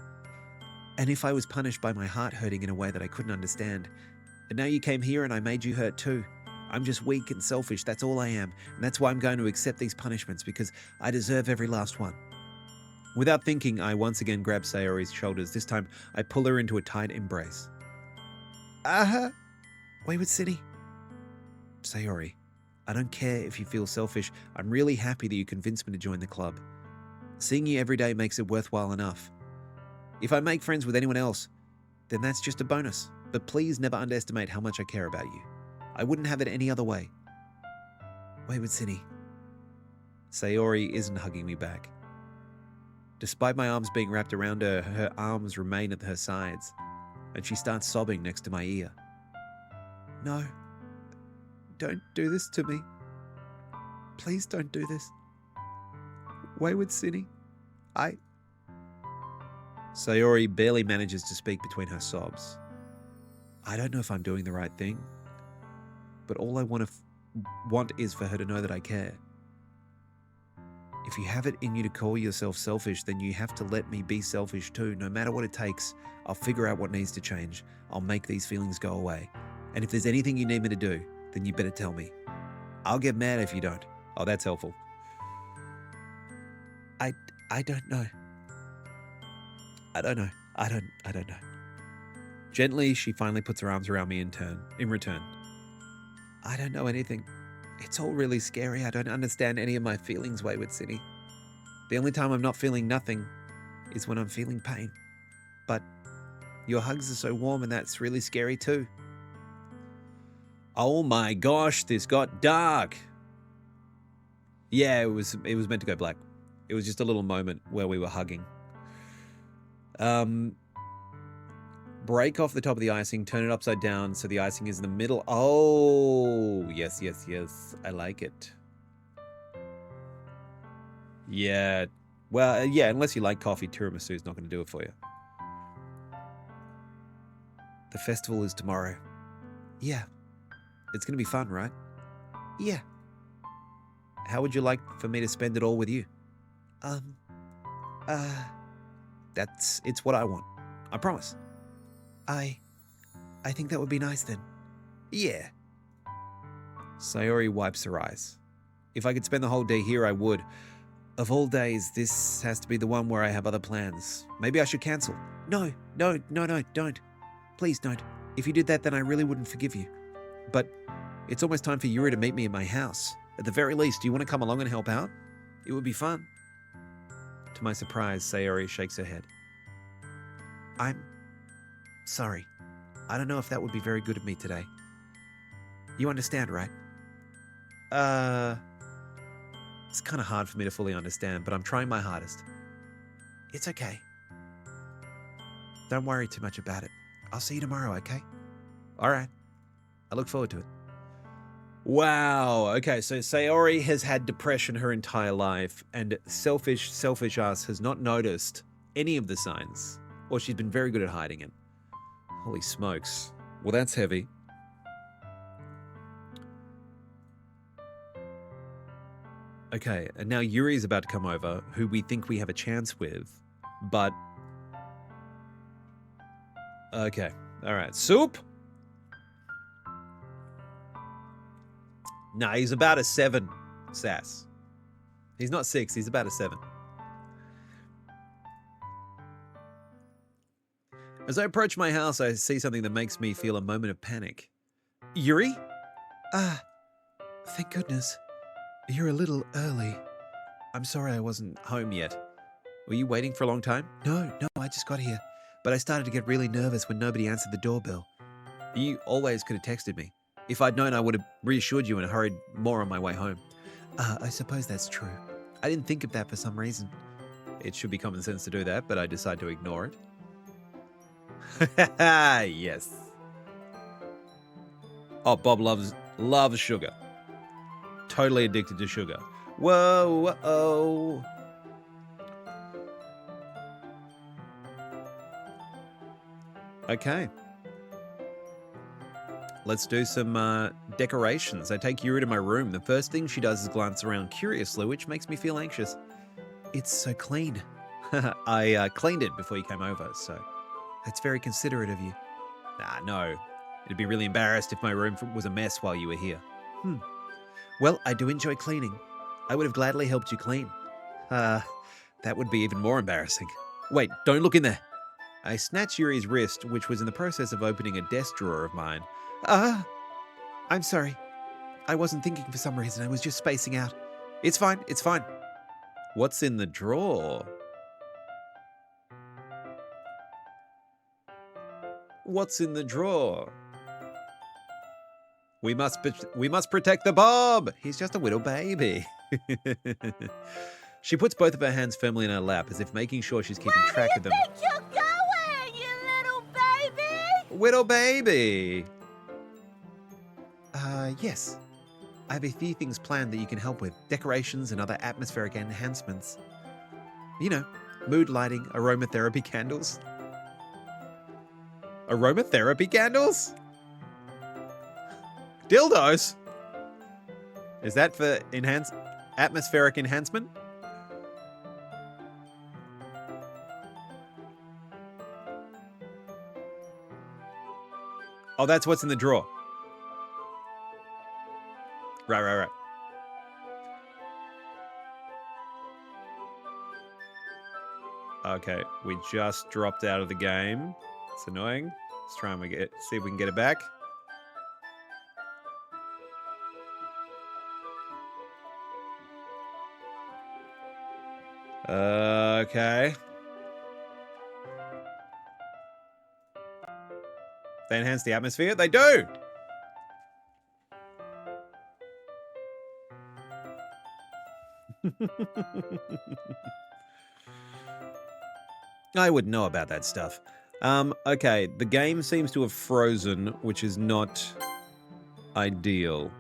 And if I was punished by my heart hurting in a way that I couldn't understand, and now you came here and I made you hurt too. I'm just weak and selfish, that's all I am, and that's why I'm going to accept these punishments because I deserve every last one. Without thinking, I once again grab Sayori's shoulders. This time, I pull her into a tight embrace. Wayward City. Sayori, I don't care if you feel selfish. I'm really happy that you convinced me to join the club. Seeing you every day makes it worthwhile enough. If I make friends with anyone else, then that's just a bonus. But please never underestimate how much I care about you. I wouldn't have it any other way. Wayward City. Sayori isn't hugging me back. Despite my arms being wrapped around her, her arms remain at her sides, and she starts sobbing next to my ear. No, don't do this to me. Please don't do this. Wayward City, Sayori barely manages to speak between her sobs. I don't know if I'm doing the right thing, but all I want is for her to know that I care. If you have it in you to call yourself selfish, then you have to let me be selfish too. No matter what it takes, I'll figure out what needs to change. I'll make these feelings go away. And if there's anything you need me to do, then you better tell me. I'll get mad if you don't. Oh, that's helpful. I don't know. I don't know. I don't know. Gently, she finally puts her arms around me in return. I don't know anything. It's all really scary. I don't understand any of my feelings, Wayward City. The only time I'm not feeling nothing is when I'm feeling pain. But your hugs are so warm and that's really scary too. Oh my gosh, this got dark. Yeah, it was meant to go black. It was just a little moment where we were hugging. Break off the top of the icing, turn it upside down so the icing is in the middle. Oh, yes. I like it. Yeah. Well, yeah, unless you like coffee, tiramisu is not going to do it for you. The festival is tomorrow. Yeah. It's going to be fun, right? Yeah. How would you like for me to spend it all with you? It's what I want. I promise. I think that would be nice then. Yeah. Sayori wipes her eyes. If I could spend the whole day here, I would. Of all days, this has to be the one where I have other plans. Maybe I should cancel. No, don't. Please don't. If you did that, then I really wouldn't forgive you. But It's almost time for Yuri to meet me at my house. At the very least, do you want to come along and help out? It would be fun. To my surprise, Sayori shakes her head. I'm sorry. I don't know if that would be very good of me today. You understand, right? It's kind of hard for me to fully understand, but I'm trying my hardest. It's okay. Don't worry too much about it. I'll see you tomorrow, okay? All right. I look forward to it. Wow. Okay, so Sayori has had depression her entire life, and selfish us has not noticed any of the signs, or she's been very good at hiding it. Holy smokes. Well, that's heavy. Okay, and now Yuri's about to come over, who we think we have a chance with, but... Okay, alright. Soup? Nah, he's about a 7, Sass. He's not 6, he's about a 7. As I approach my house, I see something that makes me feel a moment of panic. Yuri? Thank goodness. You're a little early. I'm sorry I wasn't home yet. Were you waiting for a long time? No, I just got here. But I started to get really nervous when nobody answered the doorbell. You always could have texted me. If I'd known, I would have reassured you and hurried more on my way home. I suppose that's true. I didn't think of that for some reason. It should be common sense to do that, but I decide to ignore it. Yes. Oh, Bob loves sugar. Totally addicted to sugar. Whoa, whoa. Okay. Let's do some decorations. I take Yuri to my room. The first thing she does is glance around curiously, which makes me feel anxious. It's so clean. I cleaned it before you came over, so that's very considerate of you. Nah, no. It'd be really embarrassed if my room was a mess while you were here. Well, I do enjoy cleaning. I would have gladly helped you clean. That would be even more embarrassing. Wait, don't look in there. I snatch Yuri's wrist, which was in the process of opening a desk drawer of mine. I'm sorry. I wasn't thinking for some reason. I was just spacing out. It's fine. What's in the drawer? What's in the drawer? We must protect the Bob. He's just a little baby. She puts both of her hands firmly in her lap, as if making sure she's keeping track of them. Where do you think you're going, you little baby? Little baby. Yes. I have a few things planned that you can help with. Decorations and other atmospheric enhancements. You know, mood lighting, aromatherapy candles. Aromatherapy candles? Dildos? Is that for atmospheric enhancement? Oh, that's what's in the drawer. Right. Okay, we just dropped out of the game. It's annoying. Let's try and see if we can get it back. Okay. They enhance the atmosphere? They do! I wouldn't know about that stuff. Okay, the game seems to have frozen, which is not ideal.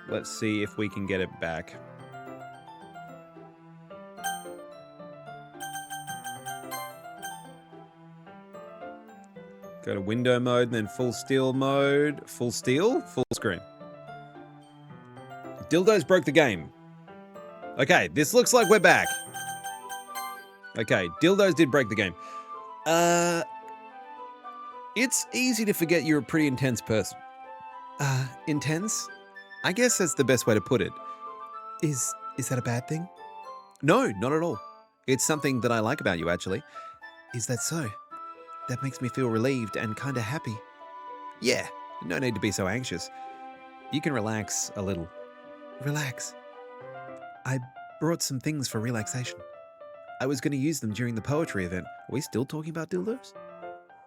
Let's see if we can get it back. Go to window mode and then full steel mode. Full steel? Full screen. Dildos broke the game. Okay, this looks like we're back. Okay, dildos did break the game. It's easy to forget you're a pretty intense person. Intense? I guess that's the best way to put it. Is that a bad thing? No, not at all. It's something that I like about you, actually. Is that so? That makes me feel relieved and kind of happy. Yeah, no need to be so anxious. You can relax a little. Relax. I brought some things for relaxation. I was going to use them during the poetry event. Are we still talking about dildos?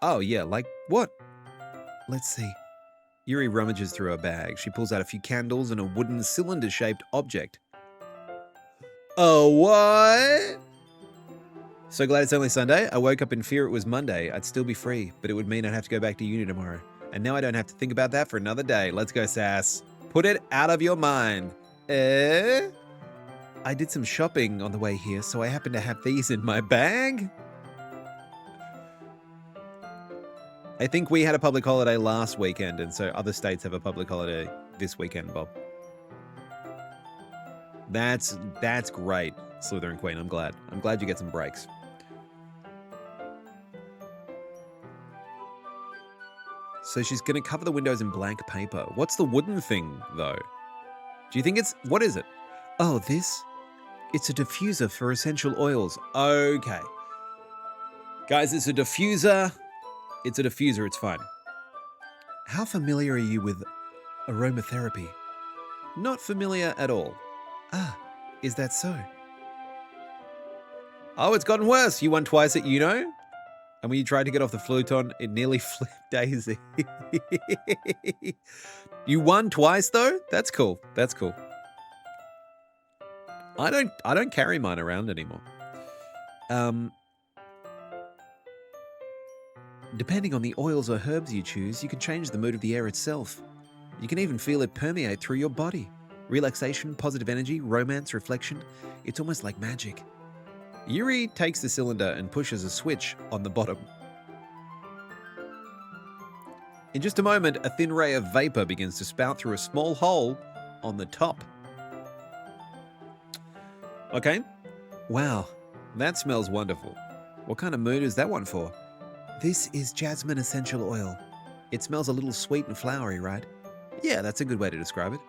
Oh, yeah, like what? Let's see. Yuri rummages through her bag. She pulls out a few candles and a wooden cylinder-shaped object. Oh, what? So glad it's only Sunday. I woke up in fear it was Monday. I'd still be free, but it would mean I'd have to go back to uni tomorrow. And now I don't have to think about that for another day. Let's go, Sass. Put it out of your mind. Eh? I did some shopping on the way here, so I happen to have these in my bag. I think we had a public holiday last weekend, and so other states have a public holiday this weekend, Bob. That's great, Slytherin Queen. I'm glad. I'm glad you get some breaks. So she's going to cover the windows in blank paper. What's the wooden thing, though? Do you think it's... What is it? Oh, this? It's a diffuser for essential oils. Okay. Guys, it's a diffuser. It's a diffuser. It's fine. How familiar are you with aromatherapy? Not familiar at all. Ah, is that so? Oh, it's gotten worse. You won twice at Uno? And when you tried to get off the fluton, it nearly flipped Daisy. You won twice, though? That's cool. That's cool. I don't carry mine around anymore. Depending on the oils or herbs you choose, you can change the mood of the air itself. You can even feel it permeate through your body. Relaxation, positive energy, romance, reflection. It's almost like magic. Yuri takes the cylinder and pushes a switch on the bottom. In just a moment, a thin ray of vapor begins to spout through a small hole on the top. Okay. Wow, That smells wonderful. What kind of mood is that one for? this is jasmine essential oil. It smells a little sweet and flowery, right? Yeah, that's a good way to describe it.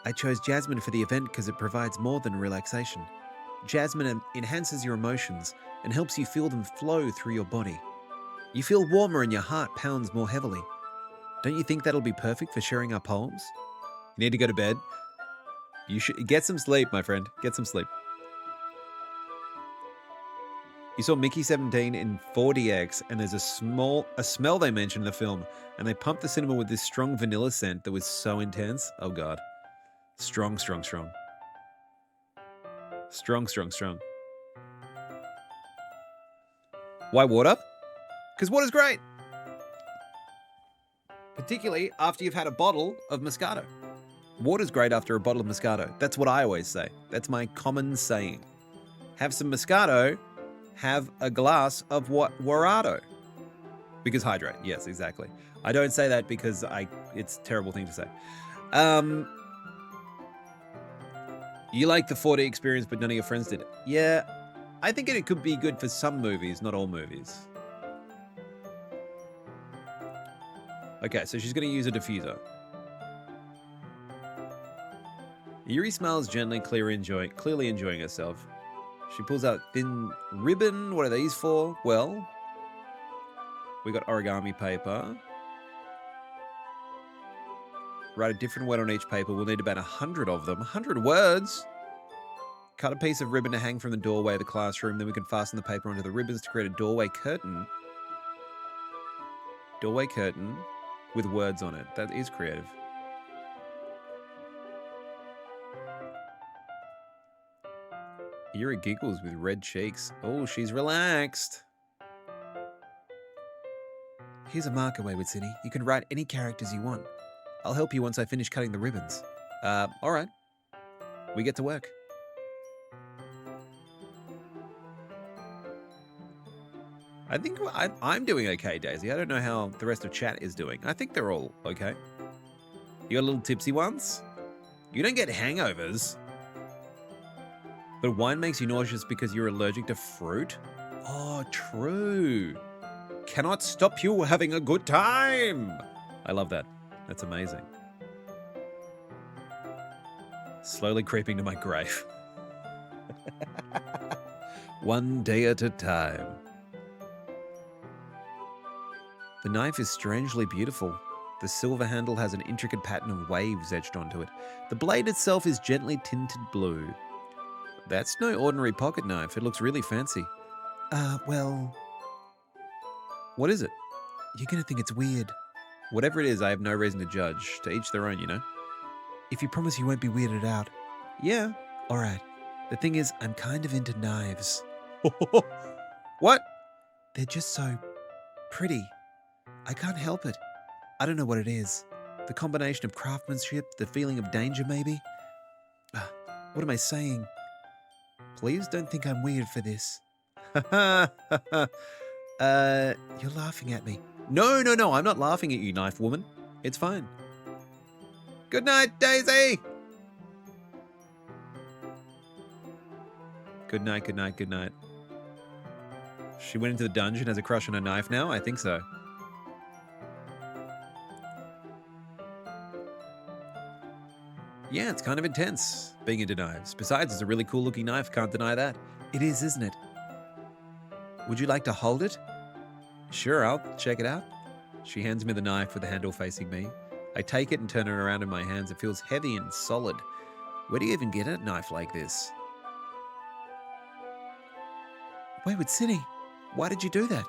I chose jasmine for the event because it provides more than relaxation. Jasmine enhances your emotions and helps you feel them flow through your body. You feel warmer and your heart pounds more heavily. Don't you think that'll be perfect for sharing our poems? You need to go to bed. You should get some sleep, my friend. Get some sleep. You saw Mickey 17 in 4DX, and there's a smell they mentioned in the film, and they pumped the cinema with this strong vanilla scent that was so intense. Oh god. Strong, strong, strong. Strong, strong, strong. Why water? Because water's great. Particularly after you've had a bottle of Moscato. Water's great after a bottle of Moscato. That's what I always say. That's my common saying. Have some Moscato, have a glass of what? Warado. Because hydrate. Yes, exactly. I don't say that because it's a terrible thing to say. You like the 4D experience, but none of your friends did. Yeah, I think it could be good for some movies, not all movies. Okay, so she's going to use a diffuser. Yuri smiles gently, clearly enjoying herself. She pulls out thin ribbon. What are these for? Well, we got origami paper. Write a different word on each paper. We'll need about 100 of them. 100 words. Cut a piece of ribbon to hang from the doorway of the classroom. Then we can fasten the paper onto the ribbons to create a doorway curtain. Doorway curtain with words on it. That is creative. Yuri giggles with red cheeks. Oh, she's relaxed. Here's a marker, Wayward City. You can write any characters you want. I'll help you once I finish cutting the ribbons. All right. We get to work. I think I'm doing okay, Daisy. I don't know how the rest of chat is doing. I think they're all okay. You got little tipsy ones? You don't get hangovers. But wine makes you nauseous because you're allergic to fruit? Oh, true. Cannot stop you having a good time. I love that. That's amazing. Slowly creeping to my grave. One day at a time. The knife is strangely beautiful. The silver handle has an intricate pattern of waves etched onto it. The blade itself is gently tinted blue. That's no ordinary pocket knife. It looks really fancy. Well, What is it? you're gonna think it's weird. Whatever it is, I have no reason to judge. To each their own, you know? If you promise you won't be weirded out. Yeah. Alright. The thing is, I'm kind of into knives. What? They're just so pretty. I can't help it. I don't know what it is. The combination of craftsmanship, the feeling of danger, maybe. What am I saying? Please don't think I'm weird for this. You're laughing at me. No, I'm not laughing at you, knife woman. It's fine. Good night, Daisy! Good night, good night, good night. She went into the dungeon, has a crush on a knife now? I think so. Yeah, it's kind of intense being into knives. Besides, it's a really cool looking knife, can't deny that. It is, isn't it? Would you like to hold it? Sure, I'll check it out. She hands me the knife with the handle facing me. I take it and turn it around in my hands. It feels heavy and solid. Where do you even get a knife like this? Wayward City, why did you do that?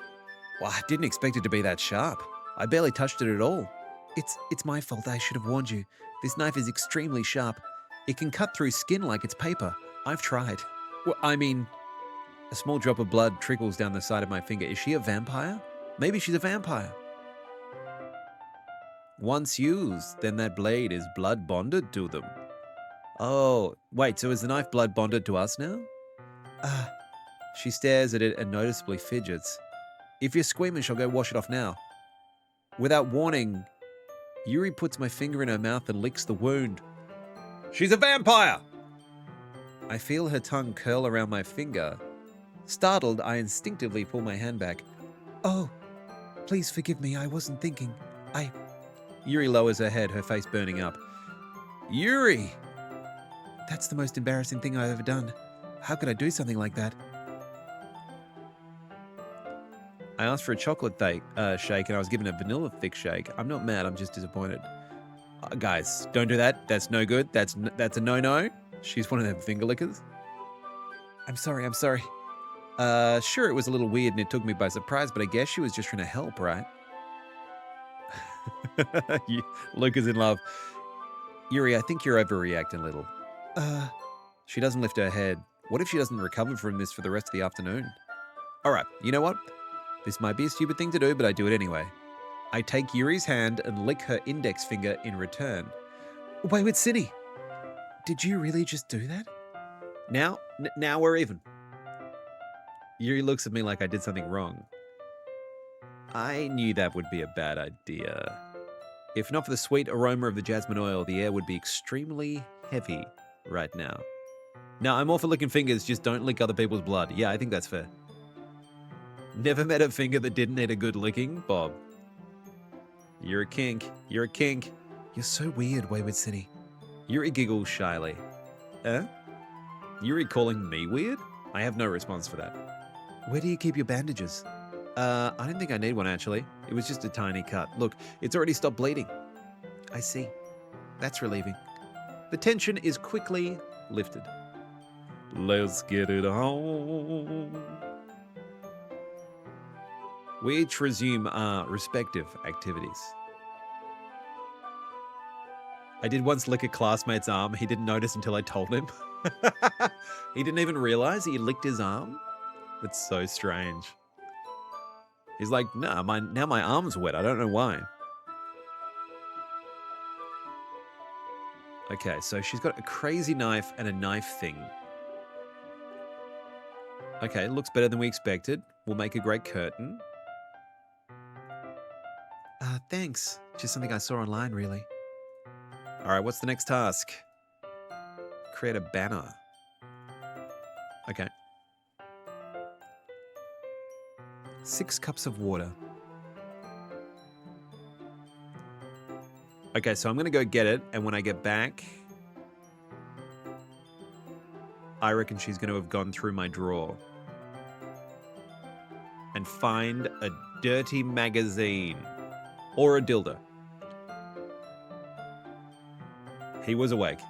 Well, I didn't expect it to be that sharp. I barely touched it at all. It's my fault. I should have warned you. This knife is extremely sharp. It can cut through skin like it's paper. I've tried. Well, I mean, a small drop of blood trickles down the side of my finger. Is she a vampire? Maybe she's a vampire. Once used, then that blade is blood bonded to them. Oh, wait, so is the knife blood bonded to us now? She stares at it and noticeably fidgets. If you're squeamish, I'll go wash it off now. Without warning, Yuri puts my finger in her mouth and licks the wound. She's a vampire! I feel her tongue curl around my finger. Startled, I instinctively pull my hand back. Oh, please forgive me. I wasn't thinking. Yuri lowers her head, her face burning up. Yuri! That's the most embarrassing thing I've ever done. How could I do something like that? I asked for a chocolate shake and I was given a vanilla thick shake. I'm not mad, I'm just disappointed. Guys, don't do that. That's no good. That's a no-no. She's one of them finger lickers. I'm sorry. Sure, it was a little weird and it took me by surprise, but I guess she was just trying to help, right? Luke is in love. Yuri, I think you're overreacting a little. She doesn't lift her head. What if she doesn't recover from this for the rest of the afternoon? All right, you know what? This might be a stupid thing to do, but I do it anyway. I take Yuri's hand and lick her index finger in return. Wayward City, did you really just do that? Now we're even. Yuri looks at me like I did something wrong. I knew that would be a bad idea. If not for the sweet aroma of the jasmine oil, the air would be extremely heavy right now. Now, I'm all for licking fingers, just don't lick other people's blood. Yeah, I think that's fair. Never met a finger that didn't need a good licking, Bob. You're a kink. You're a kink. You're so weird, Wayward City. Yuri giggles shyly. Yuri calling me weird? I have no response for that. Where do you keep your bandages? I don't think I need one, actually. It was just a tiny cut. Look, it's already stopped bleeding. I see. That's relieving. The tension is quickly lifted. Let's get it on. We each resume our respective activities. I did once lick a classmate's arm. He didn't notice until I told him. He didn't even realize he licked his arm. That's so strange. He's like, nah, now my arm's wet. I don't know why. Okay, so she's got a crazy knife and a knife thing. Okay, looks better than we expected. We'll make a great curtain. Thanks. Just something I saw online, really. All right, what's the next task? Create a banner. Okay. 6 cups of water. Okay, so I'm going to go get it, and when I get back, I reckon she's going to have gone through my drawer. and find a dirty magazine. Or a dildo. He was awake.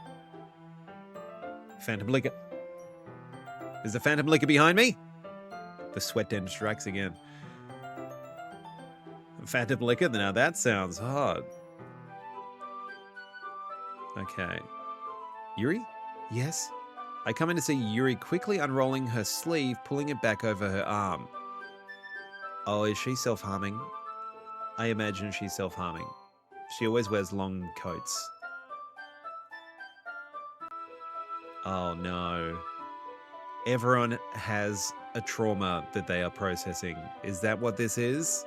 Phantom liquor. Is the phantom liquor behind me? The sweat den strikes again. Phantom liquor? Now that sounds hard. Okay. Yuri? Yes? I come in to see Yuri quickly unrolling her sleeve, pulling it back over her arm. Oh, is she self-harming? I imagine she's self-harming. She always wears long coats. Oh no. Everyone has a trauma that they are processing. Is that what this is?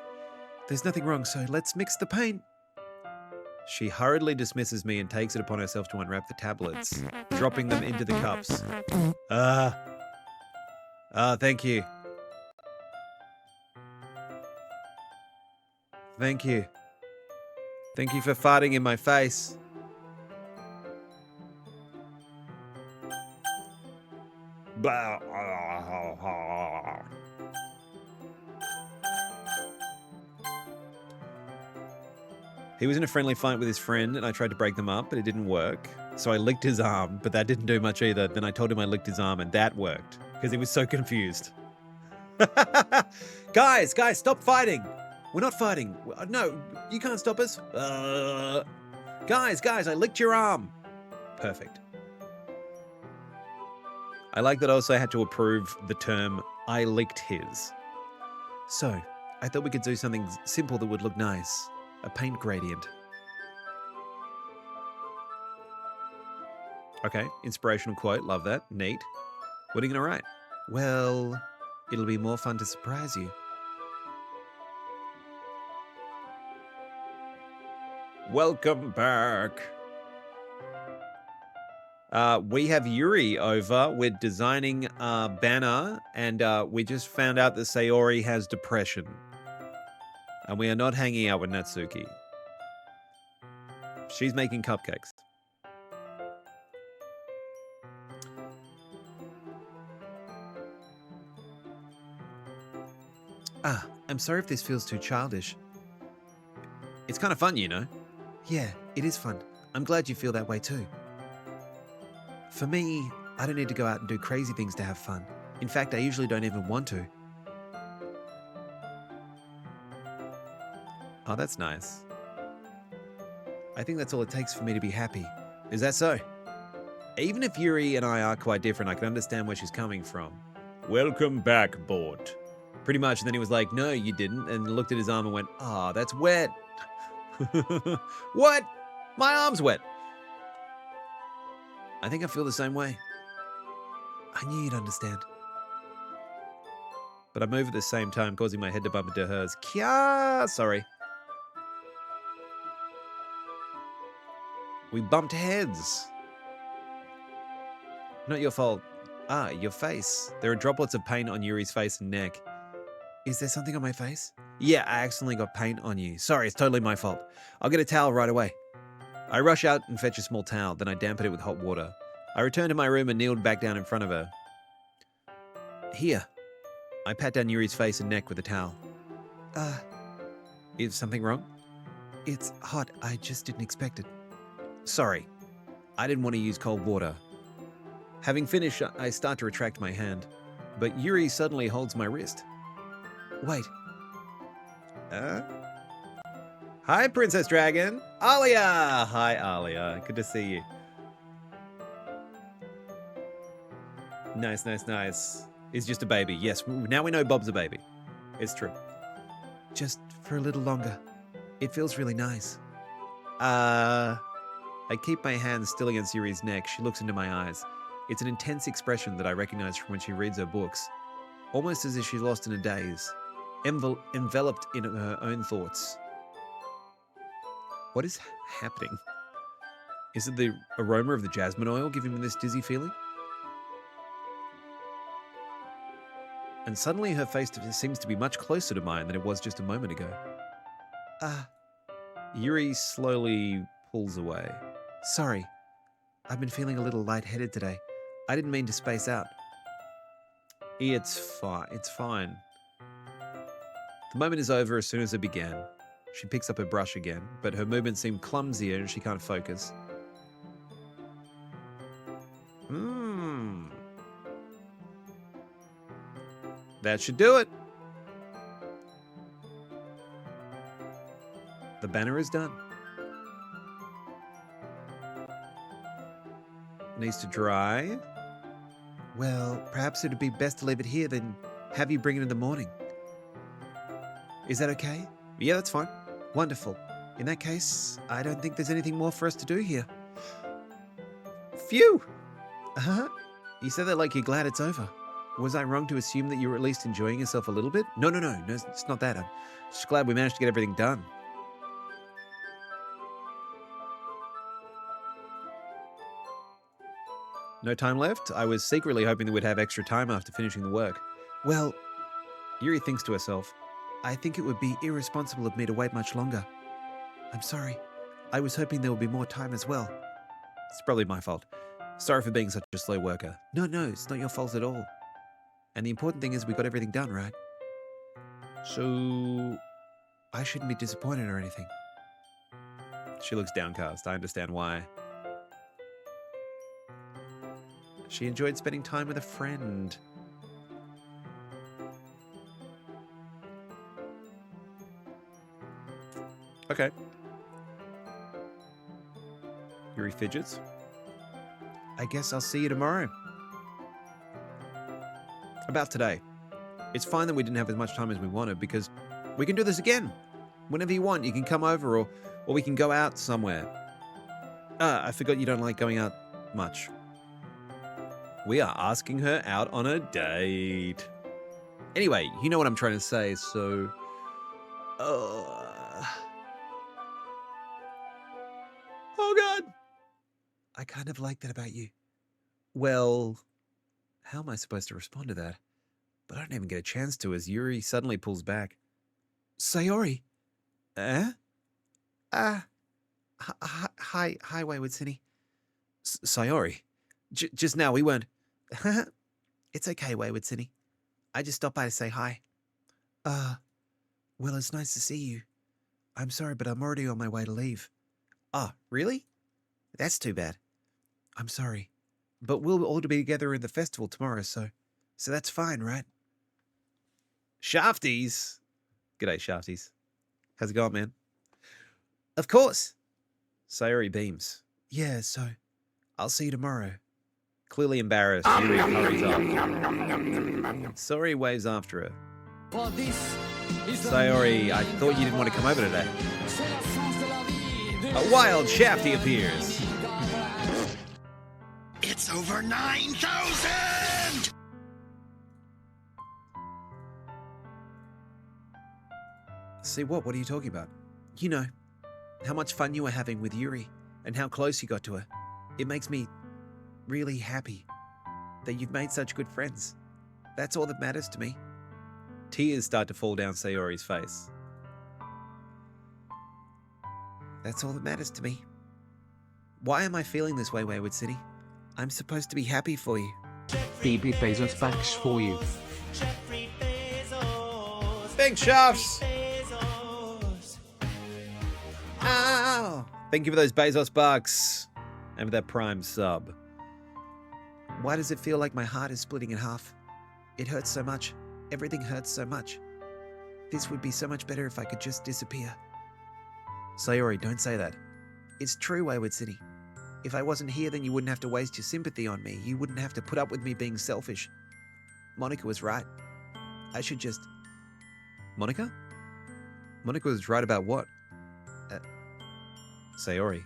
There's nothing wrong, so let's mix the paint. She hurriedly dismisses me and takes it upon herself to unwrap the tablets, dropping them into the cups. Thank you. Thank you. Thank you for farting in my face. He was in a friendly fight with his friend, and I tried to break them up, but it didn't work. So I licked his arm, but that didn't do much either. Then I told him I licked his arm, and that worked, because he was so confused. Guys, stop fighting. We're not fighting. No, you can't stop us. Guys, I licked your arm. Perfect. I like that also I had to approve the term, I licked his. So, I thought we could do something simple that would look nice. A paint gradient. Okay, inspirational quote, love that, neat. What are you going to write? Well, it'll be more fun to surprise you. Welcome back. We have Yuri over. We're designing a banner, and we just found out that Sayori has depression. And we are not hanging out with Natsuki. She's making cupcakes. I'm sorry if this feels too childish. It's kind of fun, you know. Yeah, it is fun. I'm glad you feel that way too. For me, I don't need to go out and do crazy things to have fun. In fact, I usually don't even want to. Oh, that's nice. I think that's all it takes for me to be happy. Is that so? Even if Yuri and I are quite different, I can understand where she's coming from. Welcome back, Bort. Pretty much, and then he was like, no, you didn't, and looked at his arm and went, that's wet. What? My arm's wet. I think I feel the same way. I knew you'd understand. But I move at the same time, causing my head to bump into hers. Kya! Sorry. We bumped heads. Not your fault. Your face. There are droplets of paint on Yuri's face and neck. Is there something on my face? Yeah, I accidentally got paint on you. Sorry, it's totally my fault. I'll get a towel right away. I rush out and fetch a small towel, then I dampen it with hot water. I return to my room and kneeled back down in front of her. Here. I pat down Yuri's face and neck with the towel. Is something wrong? It's hot. I just didn't expect it. Sorry. I didn't want to use cold water. Having finished, I start to retract my hand, but Yuri suddenly holds my wrist. Wait. Hi, Princess Dragon. Alia! Hi, Alia. Good to see you. Nice. He's just a baby. Yes, now we know Bob's a baby. It's true. Just for a little longer. It feels really nice. I keep my hands still against Yuri's neck. She looks into my eyes. It's an intense expression that I recognize from when she reads her books. Almost as if she's lost in a daze. Enveloped in her own thoughts. What is happening? Is it the aroma of the jasmine oil giving me this dizzy feeling? And suddenly her face seems to be much closer to mine than it was just a moment ago. Yuri slowly pulls away. Sorry. I've been feeling a little lightheaded today. I didn't mean to space out. It's fine. The moment is over as soon as it began. She picks up her brush again, but her movements seem clumsier and she can't focus. That should do it. The banner is done. Needs to dry. Well, perhaps it'd be best to leave it here than have you bring it in the morning. Is that okay? Yeah, that's fine. Wonderful. In that case, I don't think there's anything more for us to do here. Phew! Uh-huh. You said that like you're glad it's over. Was I wrong to assume that you were at least enjoying yourself a little bit? No, it's not that. I'm just glad we managed to get everything done. No time left? I was secretly hoping that we'd have extra time after finishing the work. Well, Yuri thinks to herself, I think it would be irresponsible of me to wait much longer. I'm sorry. I was hoping there would be more time as well. It's probably my fault. Sorry for being such a slow worker. No, it's not your fault at all. And the important thing is we got everything done, right? So I shouldn't be disappointed or anything. She looks downcast. I understand why. She enjoyed spending time with a friend. Okay. Yuri fidgets. I guess I'll see you tomorrow. About today. It's fine that we didn't have as much time as we wanted because we can do this again. Whenever you want, you can come over or we can go out somewhere. I forgot you don't like going out much. We are asking her out on a date. Anyway, you know what I'm trying to say, so... Oh, God. I kind of like that about you. Well, how am I supposed to respond to that? But I don't even get a chance to as Yuri suddenly pulls back. Sayori? Eh? Hi, Wayward Cine. Sayori? Just now, we weren't... It's okay, Wayward Cine. I just stopped by to say hi. Well, it's nice to see you. I'm sorry, but I'm already on my way to leave. Oh, really? That's too bad. I'm sorry. But we'll all be together in the festival tomorrow, so that's fine, right? Shafties! G'day, Shafties. How's it going, man? Of course! Sayori beams. Yeah, so I'll see you tomorrow. Clearly embarrassed, Yuri hurries off. Sayori waves after her. Sayori, I thought you didn't want to come over today. A wild Shafty appears. It's over 9,000! See what? What are you talking about? You know, how much fun you were having with Yuri and how close you got to her. It makes me really happy that you've made such good friends. That's all that matters to me. Tears start to fall down Sayori's face. That's all that matters to me. Why am I feeling this way, Wayward City? I'm supposed to be happy for you. Phoebe Bezos backs for you. Big shafts! Ow! Thank you for those Bezos bucks. And for that Prime sub. Why does it feel like my heart is splitting in half? It hurts so much. Everything hurts so much. This would be so much better if I could just disappear. Sayori, don't say that. It's true, Wayward City. If I wasn't here, then you wouldn't have to waste your sympathy on me. You wouldn't have to put up with me being selfish. Monica was right. I should just... Monica? Monica was right about what? Sayori.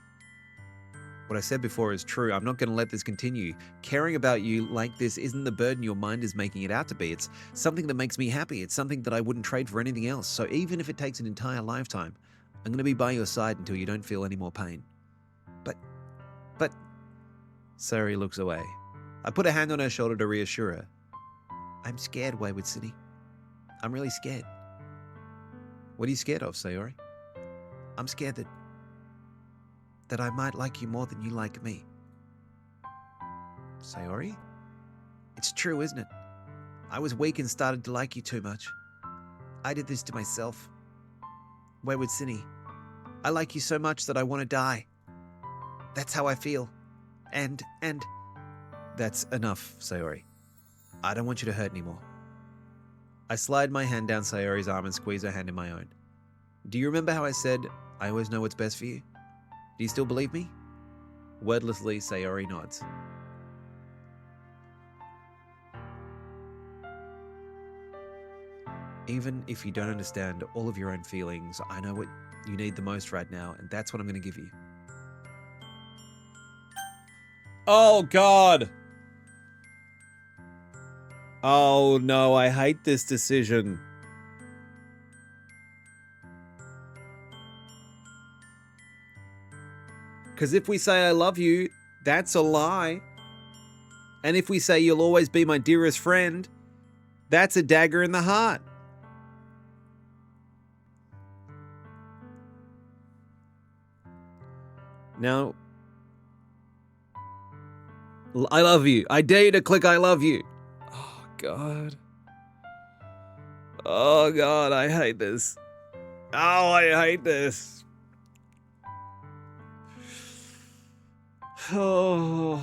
What I said before is true. I'm not going to let this continue. Caring about you like this isn't the burden your mind is making it out to be. It's something that makes me happy. It's something that I wouldn't trade for anything else. So even if it takes an entire lifetime, I'm going to be by your side until you don't feel any more pain. But... Sayori looks away. I put a hand on her shoulder to reassure her. I'm scared, Wayward City. I'm really scared. What are you scared of, Sayori? I'm scared that I might like you more than you like me. Sayori? It's true, isn't it? I was weak and started to like you too much. I did this to myself. Wayward Cinny, I like you so much that I want to die. That's how I feel. And... That's enough, Sayori. I don't want you to hurt anymore. I slide my hand down Sayori's arm and squeeze her hand in my own. Do you remember how I said, I always know what's best for you? Do you still believe me? Wordlessly, Sayori nods. Even if you don't understand all of your own feelings, I know what you need the most right now, and that's what I'm going to give you. Oh, God! Oh, no, I hate this decision. Because if we say I love you, that's a lie. And if we say you'll always be my dearest friend, that's a dagger in the heart. Now, I love you. I dare you to click I love you. Oh, God. Oh, God, I hate this. Oh, I hate this. Oh.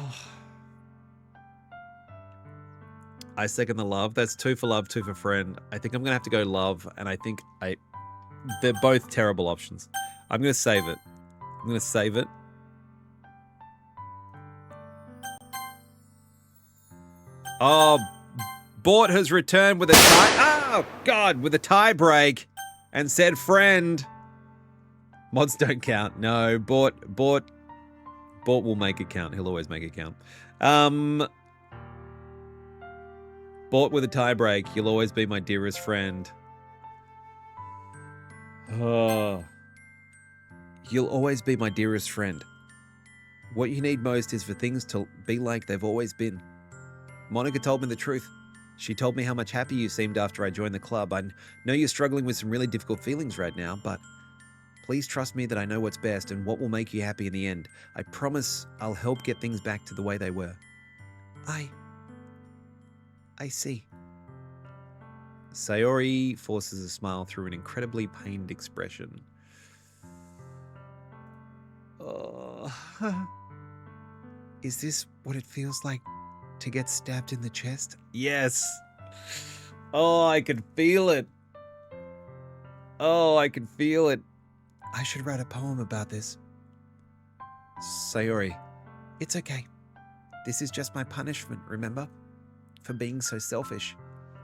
I second the love. That's 2 for love, 2 for friend. I think I'm going to have to go love, and I think they're both terrible options. I'm going to save it. I'm going to save it. Oh, Bort has returned with a tie break and said friend. Mods don't count. No, Bort will make it count. He'll always make it count. Bort with a tie break. You'll always be my dearest friend. Oh. You'll always be my dearest friend. What you need most is for things to be like they've always been. Monica told me the truth. She told me how much happier you seemed after I joined the club. I know you're struggling with some really difficult feelings right now, but please trust me that I know what's best and what will make you happy in the end. I promise I'll help get things back to the way they were. I see. Sayori forces a smile through an incredibly pained expression. Oh. Is this what it feels like to get stabbed in the chest? Yes. Oh, I can feel it. Oh, I can feel it. I should write a poem about this. Sayori. It's okay. This is just my punishment, remember? For being so selfish.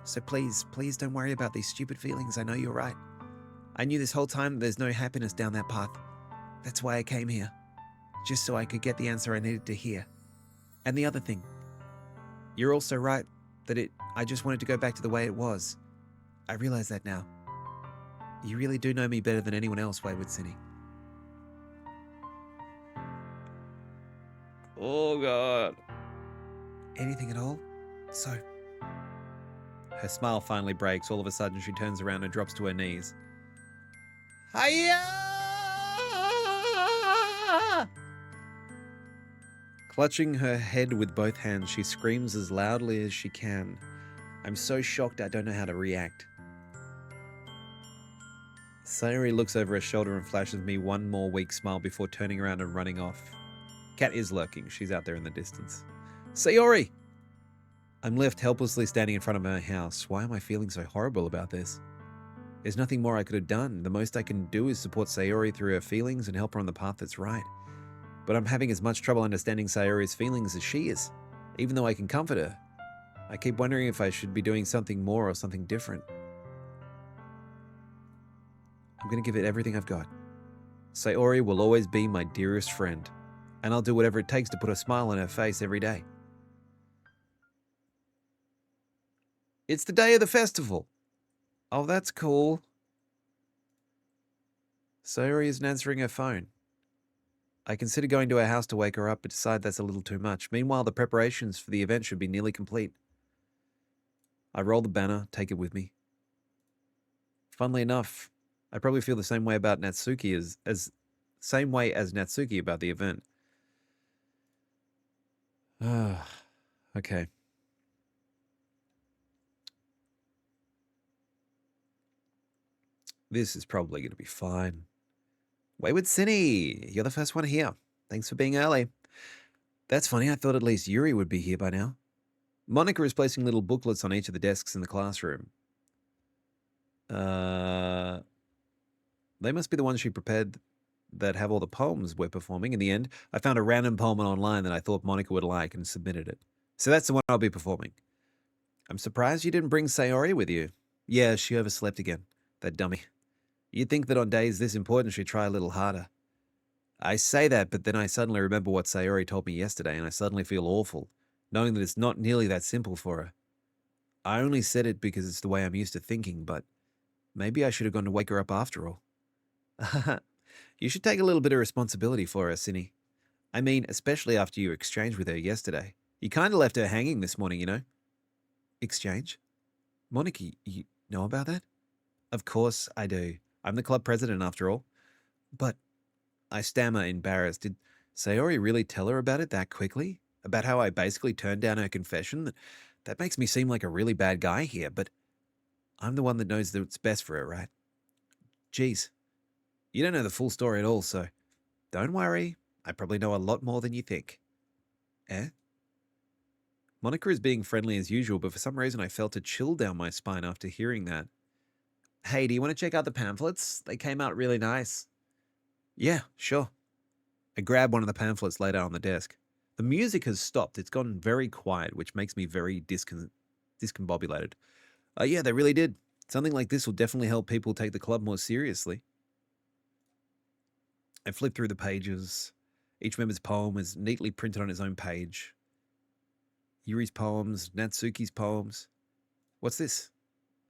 So please don't worry about these stupid feelings. I know you're right. I knew this whole time there's no happiness down that path. That's why I came here. Just so I could get the answer I needed to hear. And the other thing. You're also right that I just wanted to go back to the way it was. I realize that now. You really do know me better than anyone else, Wayward Cinny. Oh, God. Anything at all? So, Her smile finally breaks. All of a sudden, she turns around and drops to her knees. Hiya! Clutching her head with both hands, she screams as loudly as she can. I'm so shocked I don't know how to react. Sayori looks over her shoulder and flashes me one more weak smile before turning around and running off. Cat is lurking. She's out there in the distance. Sayori! I'm left helplessly standing in front of her house. Why am I feeling so horrible about this? There's nothing more I could have done. The most I can do is support Sayori through her feelings and help her on the path that's right. But I'm having as much trouble understanding Sayori's feelings as she is, even though I can comfort her. I keep wondering if I should be doing something more or something different. I'm going to give it everything I've got. Sayori will always be my dearest friend, and I'll do whatever it takes to put a smile on her face every day. It's the day of the festival. Oh, that's cool. Sayori isn't answering her phone. I consider going to her house to wake her up, but decide that's a little too much. Meanwhile, the preparations for the event should be nearly complete. I roll the banner, take it with me. Funnily enough, I probably feel the same way about Natsuki as same way as Natsuki about the event. Okay. This is probably going to be fine. Wayward Cinny, you're the first one here. Thanks for being early. That's funny. I thought at least Yuri would be here by now. Monica is placing little booklets on each of the desks in the classroom. They must be the ones she prepared that have all the poems we're performing. In the end, I found a random poem online that I thought Monica would like and submitted it. So that's the one I'll be performing. I'm surprised you didn't bring Sayori with you. Yeah, she overslept again. That dummy. You'd think that on days this important she'd try a little harder. I say that, but then I suddenly remember what Sayori told me yesterday, and I suddenly feel awful, knowing that it's not nearly that simple for her. I only said it because it's the way I'm used to thinking, but maybe I should have gone to wake her up after all. You should take a little bit of responsibility for her, Cinny. I mean, especially after you exchanged with her yesterday. You kind of left her hanging this morning, you know? Exchange? Monica, you know about that? Of course I do. I'm the club president after all. But I stammer, embarrassed. Did Sayori really tell her about it that quickly? About how I basically turned down her confession? That makes me seem like a really bad guy here, but I'm the one that knows that it's best for her, right? Geez, you don't know the full story at all, so don't worry. I probably know a lot more than you think. Eh? Monica is being friendly as usual, but for some reason I felt a chill down my spine after hearing that. Hey, do you want to check out the pamphlets? They came out really nice. Yeah, sure. I grab one of the pamphlets laid out on the desk. The music has stopped. It's gone very quiet, which makes me very discombobulated. Yeah, they really did. Something like this will definitely help people take the club more seriously. I flip through the pages. Each member's poem is neatly printed on its own page. Yuri's poems, Natsuki's poems. What's this?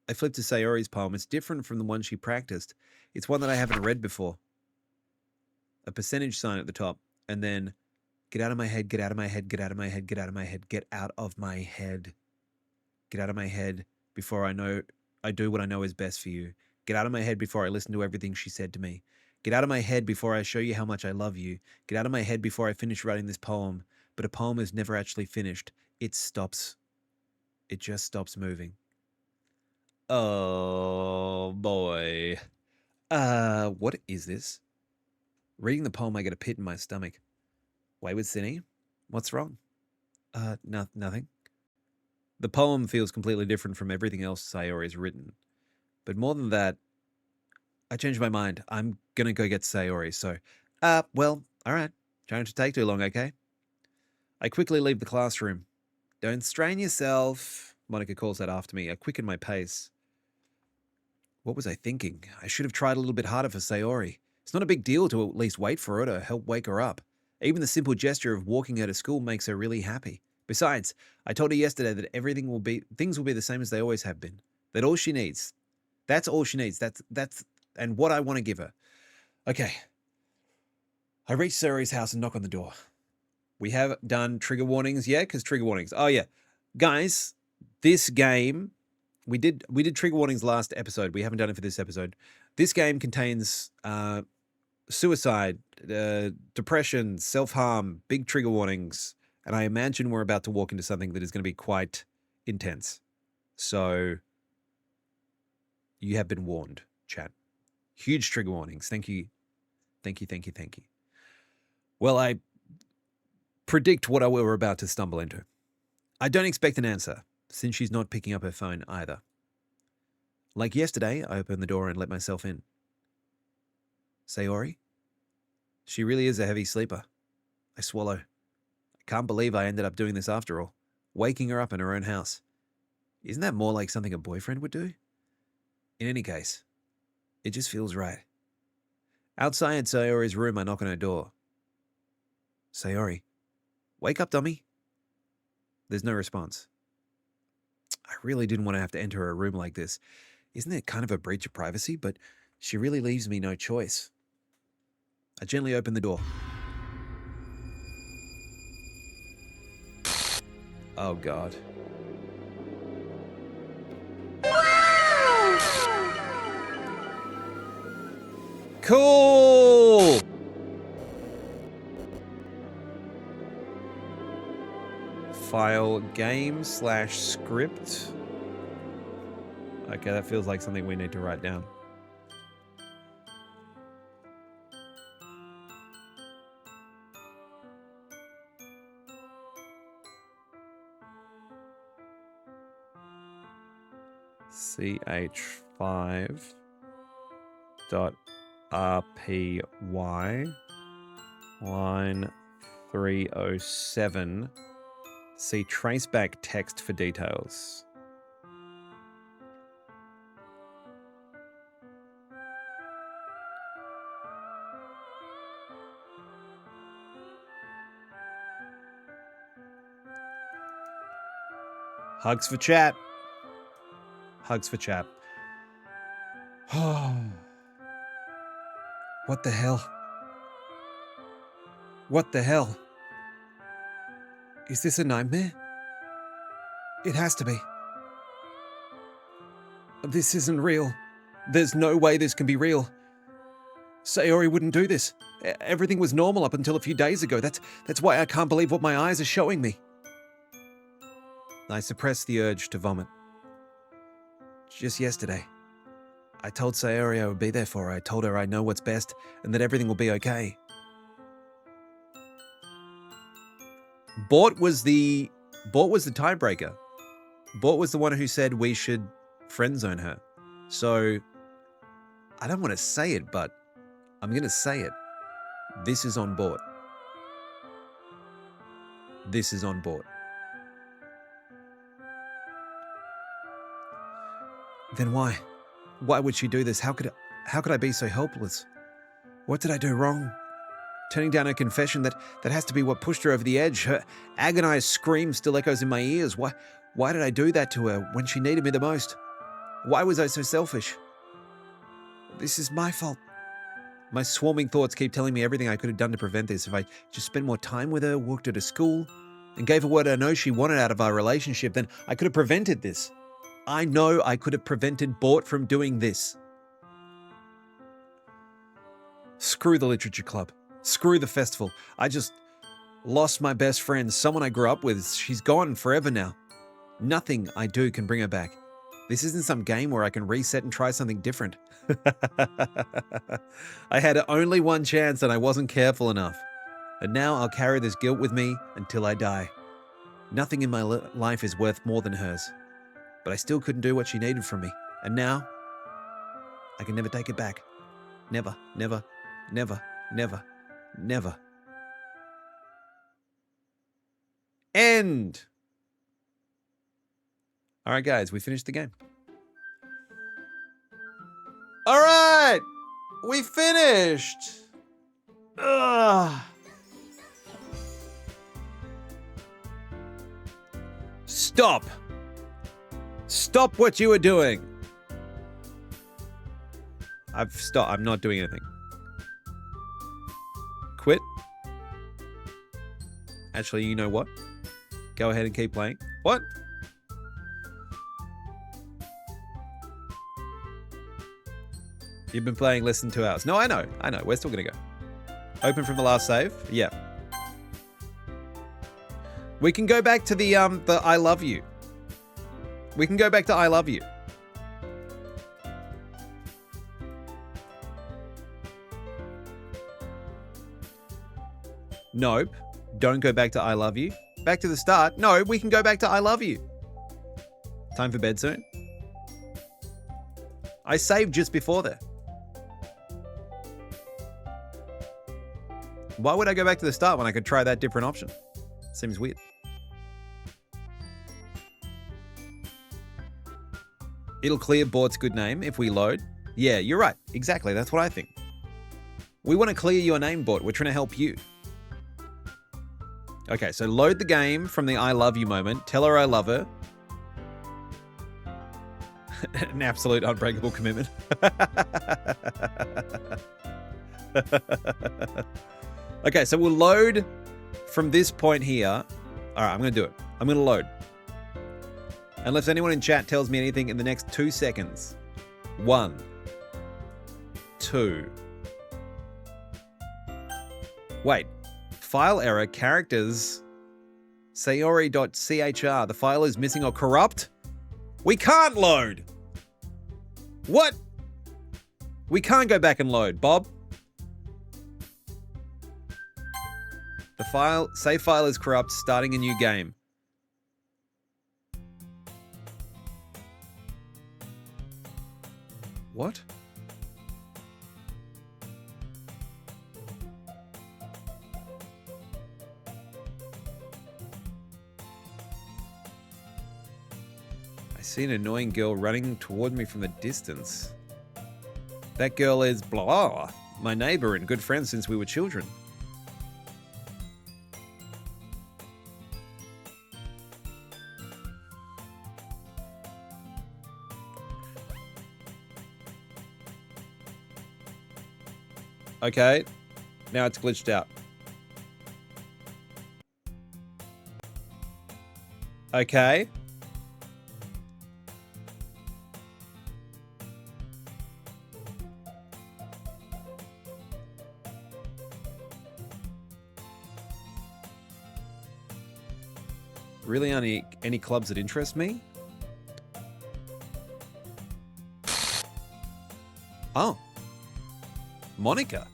I flip to Sayori's poem. It's different from the one she practiced. It's one that I haven't read before. A percentage sign at the top, and then get out of my head, get out of my head, get out of my head, get out of my head, get out of my head. Get out of my head before I do what I know is best for you. Get out of my head before I listen to everything she said to me. Get out of my head before I show you how much I love you. Get out of my head before I finish writing this poem. But a poem is never actually finished. It stops. It just stops moving. Oh, boy. What is this? Reading the poem, I get a pit in my stomach. Wayward Cinny? What's wrong? Nothing. The poem feels completely different from everything else Sayori's written. But more than that, I changed my mind. I'm gonna go get Sayori, so... well, alright. Trying to take too long, okay? I quickly leave the classroom. Don't strain yourself, Monica calls out after me. I quicken my pace. What was I thinking? I should have tried a little bit harder for Sayori. It's not a big deal to at least wait for her to help wake her up. Even the simple gesture of walking her to school makes her really happy. Besides, I told her yesterday that things will be the same as they always have been. That's all she needs. And what I want to give her. Okay. I reach Sayori's house and knock on the door. We have done trigger warnings, yeah? Because trigger warnings. Oh, yeah. Guys, this game, we did trigger warnings last episode. We haven't done it for this episode. This game contains suicide, depression, self-harm, big trigger warnings. And I imagine we're about to walk into something that is going to be quite intense. So you have been warned, chat. Huge trigger warnings. Thank you. Well, I predict what we're about to stumble into. I don't expect an answer, since she's not picking up her phone either. Like yesterday, I opened the door and let myself in. Sayori? She really is a heavy sleeper. I swallow. I can't believe I ended up doing this after all, waking her up in her own house. Isn't that more like something a boyfriend would do? In any case, it just feels right. Outside Sayori's room, I knock on her door. Sayori, wake up, dummy. There's no response. I really didn't want to have to enter her room like this. Isn't it kind of a breach of privacy? But she really leaves me no choice. I gently open the door. Oh, God. Cool! File game/script. Okay, that feels like something we need to write down. ch5.rpy line 307. See traceback text for details. Hugs for chat. Hugs for chat. What the hell? What the hell? Is this a nightmare? It has to be. This isn't real. There's no way this can be real. Sayori wouldn't do this. Everything was normal up until a few days ago. That's why I can't believe what my eyes are showing me. I suppressed the urge to vomit. Just yesterday, I told Sayori I would be there for her. I told her I know what's best and that everything will be okay. Bort was the tiebreaker. Bort was the one who said we should friend zone her. So I don't want to say it, but I'm going to say it. This is on Bort. This is on Bort. Then why? Why would she do this? How could I be so helpless? What did I do wrong? Turning down her confession, that has to be what pushed her over the edge. Her agonized scream still echoes in my ears. Why did I do that to her when she needed me the most? Why was I so selfish? This is my fault. My swarming thoughts keep telling me everything I could have done to prevent this. If I just spent more time with her, walked her to school, and gave her what I know she wanted out of our relationship, then I could have prevented this. I know I could have prevented Bort from doing this. Screw the literature club. Screw the festival. I just lost my best friend, someone I grew up with. She's gone forever now. Nothing I do can bring her back. This isn't some game where I can reset and try something different. I had only one chance and I wasn't careful enough. And now I'll carry this guilt with me until I die. Nothing in my life is worth more than hers. But I still couldn't do what she needed from me. And now, I can never take it back. Never, never, never, never, never. End. All right, guys, we finished the game. All right, we finished. Ugh. Stop. Stop what you were doing. I've stopped. I'm not doing anything. Quit. Actually, you know what? Go ahead and keep playing. What? You've been playing less than 2 hours. No, I know. We're still going to go. Open from the last save? Yeah. We can go back to the I love you. We can go back to I love you. Nope. Don't go back to I love you. Back to the start. No, we can go back to I love you. Time for bed soon. I saved just before there. Why would I go back to the start when I could try that different option? Seems weird. It'll clear Bort's good name if we load. Yeah, you're right. Exactly. That's what I think. We want to clear your name, Bort. We're trying to help you. Okay, so load the game from the I love you moment. Tell her I love her. An absolute unbreakable commitment. Okay, so we'll load from this point here. All right, I'm going to do it. I'm going to load. Unless anyone in chat tells me anything in the next 2 seconds. 1, 2. Wait. File error, characters, sayori.chr. The file is missing or corrupt? We can't load. What? We can't go back and load, Bob. The save file is corrupt, starting a new game. What? I see an annoying girl running toward me from a distance. That girl is blah, my neighbor and good friend since we were children. Okay, now it's glitched out. Okay. Really only any clubs that interest me? Oh. Monica.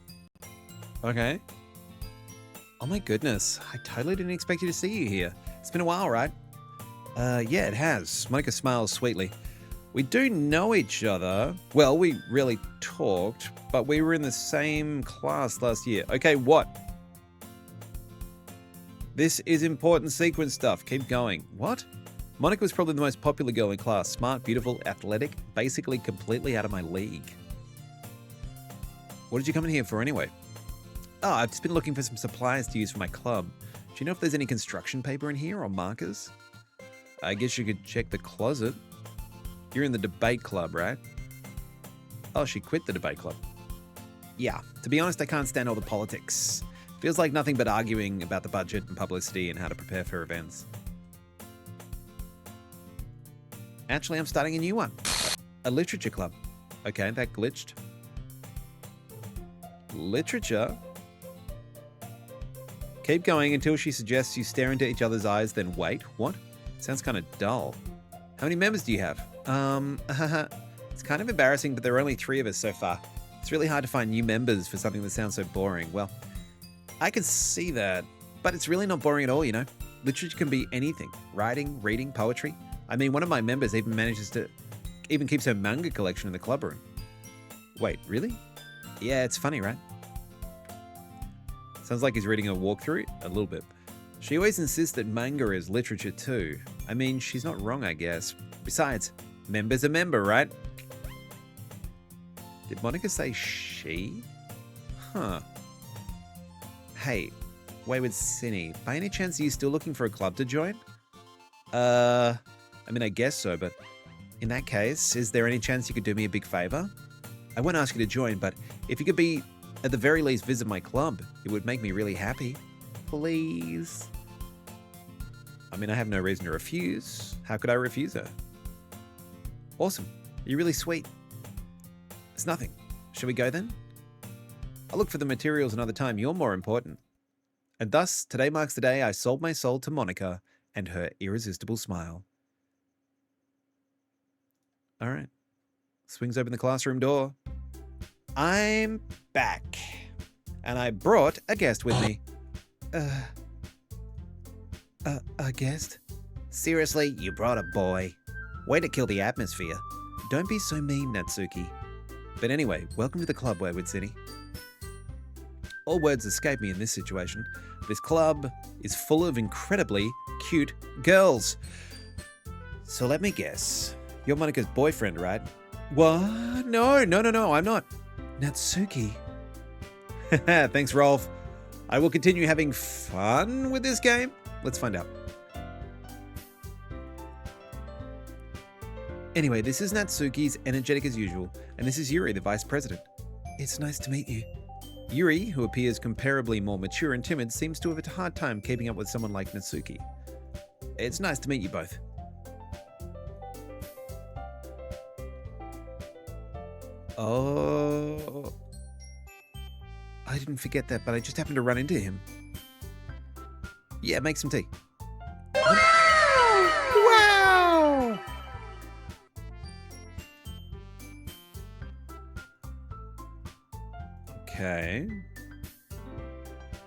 Okay. Oh my goodness. I totally didn't expect you to see you here. It's been a while, right? Yeah, it has. Monica smiles sweetly. We do know each other. Well, we really talked, but we were in the same class last year. Okay, what? This is important sequence stuff. Keep going. What? Monica was probably the most popular girl in class. Smart, beautiful, athletic, basically completely out of my league. What did you come in here for anyway? Oh, I've just been looking for some supplies to use for my club. Do you know if there's any construction paper in here or markers? I guess you could check the closet. You're in the debate club, right? Oh, she quit the debate club. Yeah, to be honest, I can't stand all the politics. Feels like nothing but arguing about the budget and publicity and how to prepare for events. Actually, I'm starting a new one. A literature club. Okay, that glitched. Literature? Keep going until she suggests you stare into each other's eyes, then wait. What? Sounds kind of dull. How many members do you have? It's kind of embarrassing, but there are only 3 of us so far. It's really hard to find new members for something that sounds so boring. Well, I can see that, but it's really not boring at all, you know? Literature can be anything. Writing, reading, poetry. I mean, one of my members even keeps her manga collection in the club room. Wait, really? Yeah, it's funny, right? Sounds like he's reading a walkthrough. A little bit. She always insists that manga is literature too. I mean, she's not wrong, I guess. Besides, member's a member, right? Did Monica say she? Huh. Hey, Wayward Cinny, by any chance are you still looking for a club to join? I mean, I guess so, but in that case, is there any chance you could do me a big favor? I won't ask you to join, but if you could at the very least visit my club, it would make me really happy. Please. I mean, I have no reason to refuse. How could I refuse her? Awesome. You're really sweet. It's nothing. Shall we go then? I'll look for the materials another time. You're more important. And thus, today marks the day I sold my soul to Monica and her irresistible smile. All right. Swings open the classroom door. I'm back. And I brought a guest with me. A guest? Seriously, you brought a boy. Way to kill the atmosphere. Don't be so mean, Natsuki. But anyway, welcome to the club, Wayward City. All words escape me in this situation. This club is full of incredibly cute girls. So let me guess. You're Monica's boyfriend, right? What? No, I'm not. Natsuki. Thanks, Rolf. I will continue having fun with this game. Let's find out. Anyway, this is Natsuki's energetic as usual, and this is Yuri, the vice president. It's nice to meet you. Yuri, who appears comparably more mature and timid, seems to have a hard time keeping up with someone like Natsuki. It's nice to meet you both. Oh, I didn't forget that, but I just happened to run into him. Yeah, make some tea. Wow! Okay.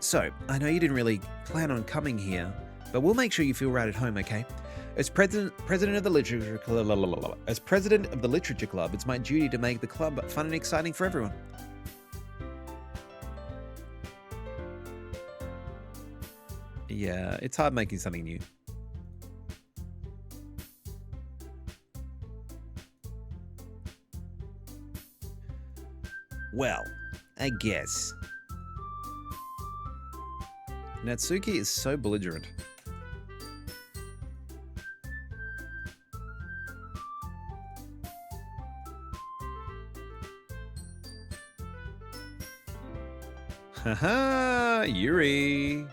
So, I know you didn't really plan on coming here, but we'll make sure you feel right at home, okay? As president of the literature club, it's my duty to make the club fun and exciting for everyone. Yeah, it's hard making something new. Well, I guess. Natsuki is so belligerent. Haha, Yuri.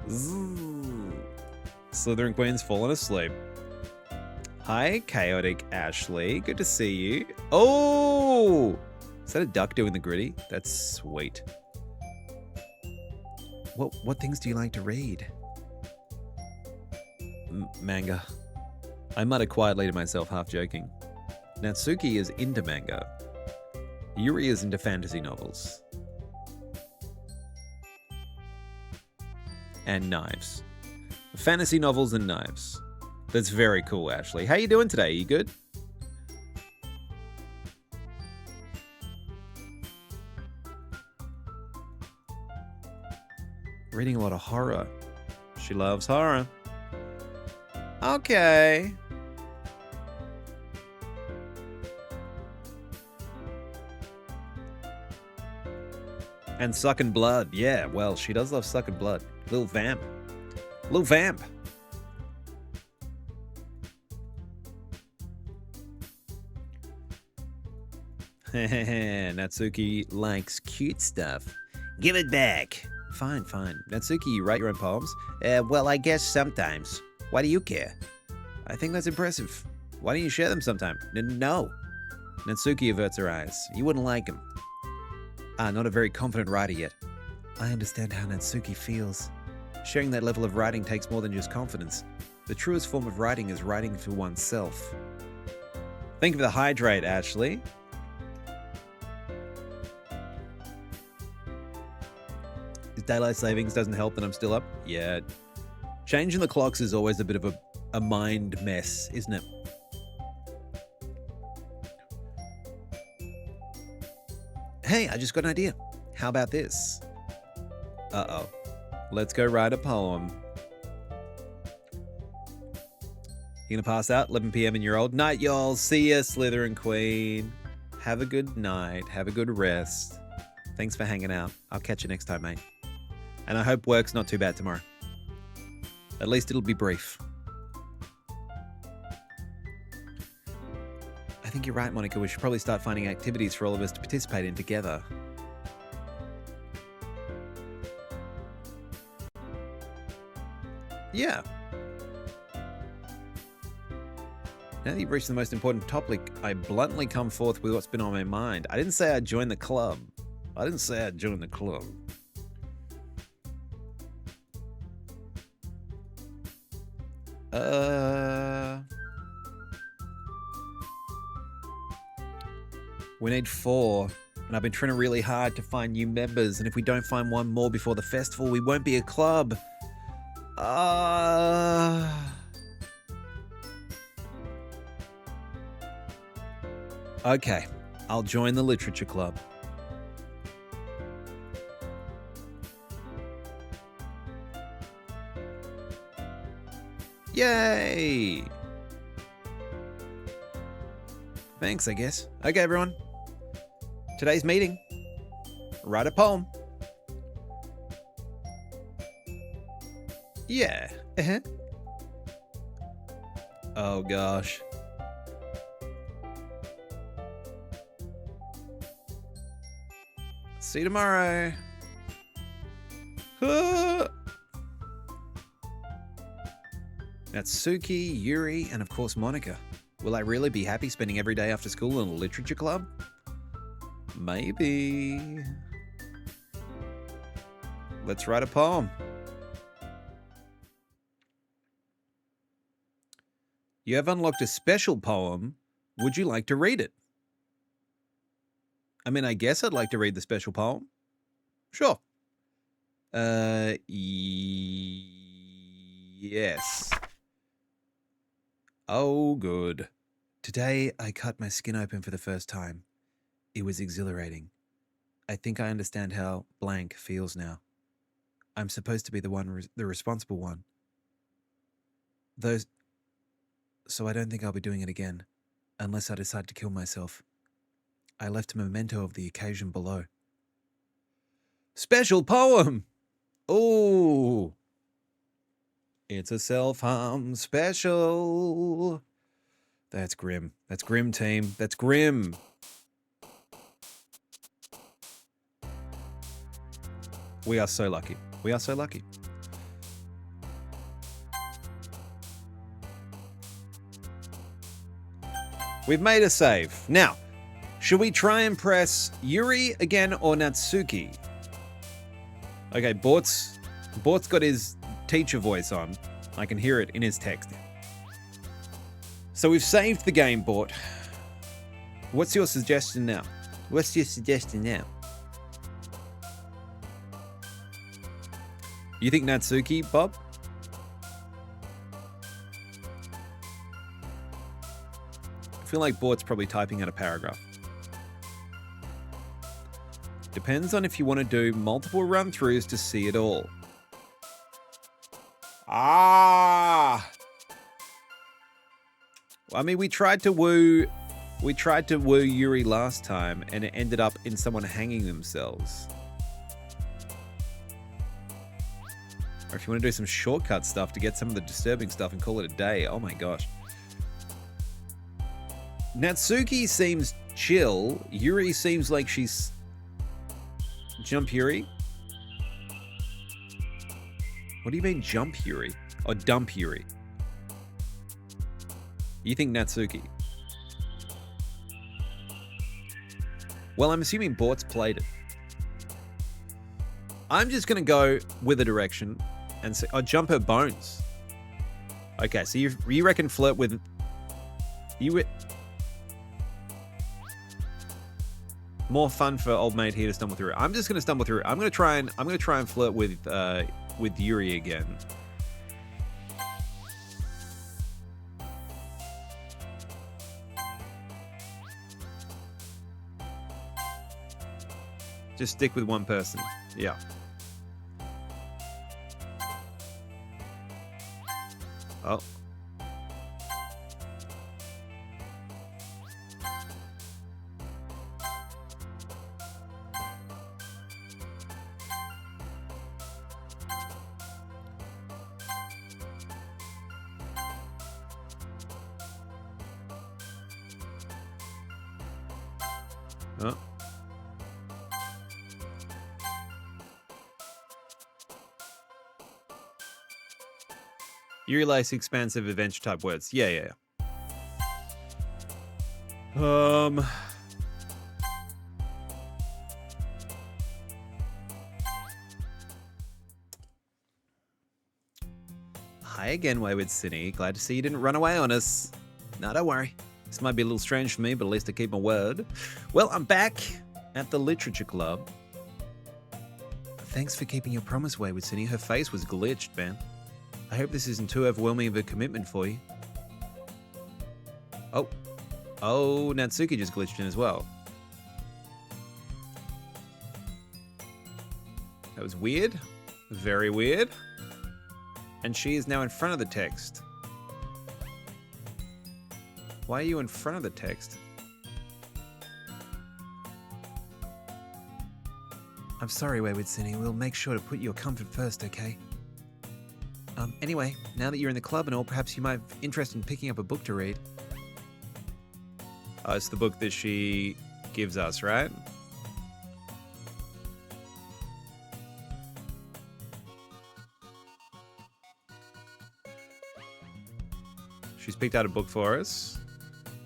Zzz. Slytherin Queen's fallen asleep. Hi, Chaotic Ashley. Good to see you. Oh! Is that a duck doing the gritty? That's sweet. What things do you like to read? Manga. I muttered quietly to myself, half joking. Natsuki is into manga. Yuri is into fantasy novels. And knives. Fantasy novels and knives. That's very cool, Ashley. How you doing today? You good? Reading a lot of horror. She loves horror. Okay. And sucking blood. Yeah, well, she does love sucking blood. Little vamp. Little vamp. Natsuki likes cute stuff. Give it back. Fine. Natsuki, you write your own poems? Well, I guess sometimes. Why do you care? I think that's impressive. Why don't you share them sometime? No. Natsuki averts her eyes. You wouldn't like him. Not a very confident writer yet. I understand how Natsuki feels. Sharing that level of writing takes more than just confidence. The truest form of writing is writing for oneself. Think of the hydrate, Ashley. If daylight savings doesn't help, then I'm still up. Yeah. Changing the clocks is always a bit of a mind mess, isn't it? Hey, I just got an idea. How about this? Uh-oh. Let's go write a poem. You gonna pass out? 11 p.m. and you're old? Night, y'all. See ya, Slytherin Queen. Have a good night. Have a good rest. Thanks for hanging out. I'll catch you next time, mate. And I hope work's not too bad tomorrow. At least it'll be brief. I think you're right, Monica. We should probably start finding activities for all of us to participate in together. Yeah. Now that you've reached the most important topic, I bluntly come forth with what's been on my mind. I didn't say I'd join the club. We need 4, and I've been trying really hard to find new members, and if we don't find one more before the festival, we won't be a club. Okay, I'll join the literature club. Yay! Thanks, I guess. Okay, everyone. Today's meeting. Write a poem. Yeah. Oh, gosh. See you tomorrow. Natsuki, Yuri, and of course Monica. Will I really be happy spending every day after school in a literature club? Maybe. Let's write a poem. You have unlocked a special poem. Would you like to read it? I mean, I guess I'd like to read the special poem. Sure. Yes. Oh, good. Today, I cut my skin open for the first time. It was exhilarating. I think I understand how blank feels now. I'm supposed to be the responsible one. Those, so I don't think I'll be doing it again, unless I decide to kill myself. I left a memento of the occasion below. Special poem. Oh. It's a self-harm special. That's grim. That's grim, team. That's grim. We are so lucky. We are so lucky. We've made a save. Now, should we try and press Yuri again or Natsuki? Okay, Bort's got his teacher voice on. I can hear it in his text. So we've saved the game, Bort. What's your suggestion now? What's your suggestion now? You think Natsuki, Bob? I feel like Bort's probably typing out a paragraph. Depends on if you want to do multiple run-throughs to see it all. Ah! I mean, we tried to woo Yuri last time, and it ended up in someone hanging themselves. Or if you want to do some shortcut stuff to get some of the disturbing stuff and call it a day, oh my gosh. Natsuki seems chill. Yuri seems like she's... Jump Yuri? What do you mean jump Yuri? Or dump Yuri? You think Natsuki? Well, I'm assuming Bort's played it. I'm just going to go with a direction and say, oh, jump her bones. Okay, so you reckon flirt with... More fun for old mate here to stumble through. I'm just going to stumble through. I'm going to try and flirt with Yuri again. Just stick with one person. Yeah. Oh. Oh. Yuri likes expansive adventure type words. Yeah. Hi again, Wayward Cine. Glad to see you didn't run away on us. No, don't worry. This might be a little strange for me, but at least I keep my word. Well, I'm back at the Literature Club. Thanks for keeping your promise, Wayward Cine. Her face was glitched, man. I hope this isn't too overwhelming of a commitment for you. Oh, Natsuki just glitched in as well. That was weird. Very weird. And she is now in front of the text. Why are you in front of the text? I'm sorry, Wayward Cine. We'll make sure to put your comfort first, okay? Anyway, now that you're in the club and all, perhaps you might be interested in picking up a book to read. Oh, it's the book that she gives us, right? She's picked out a book for us.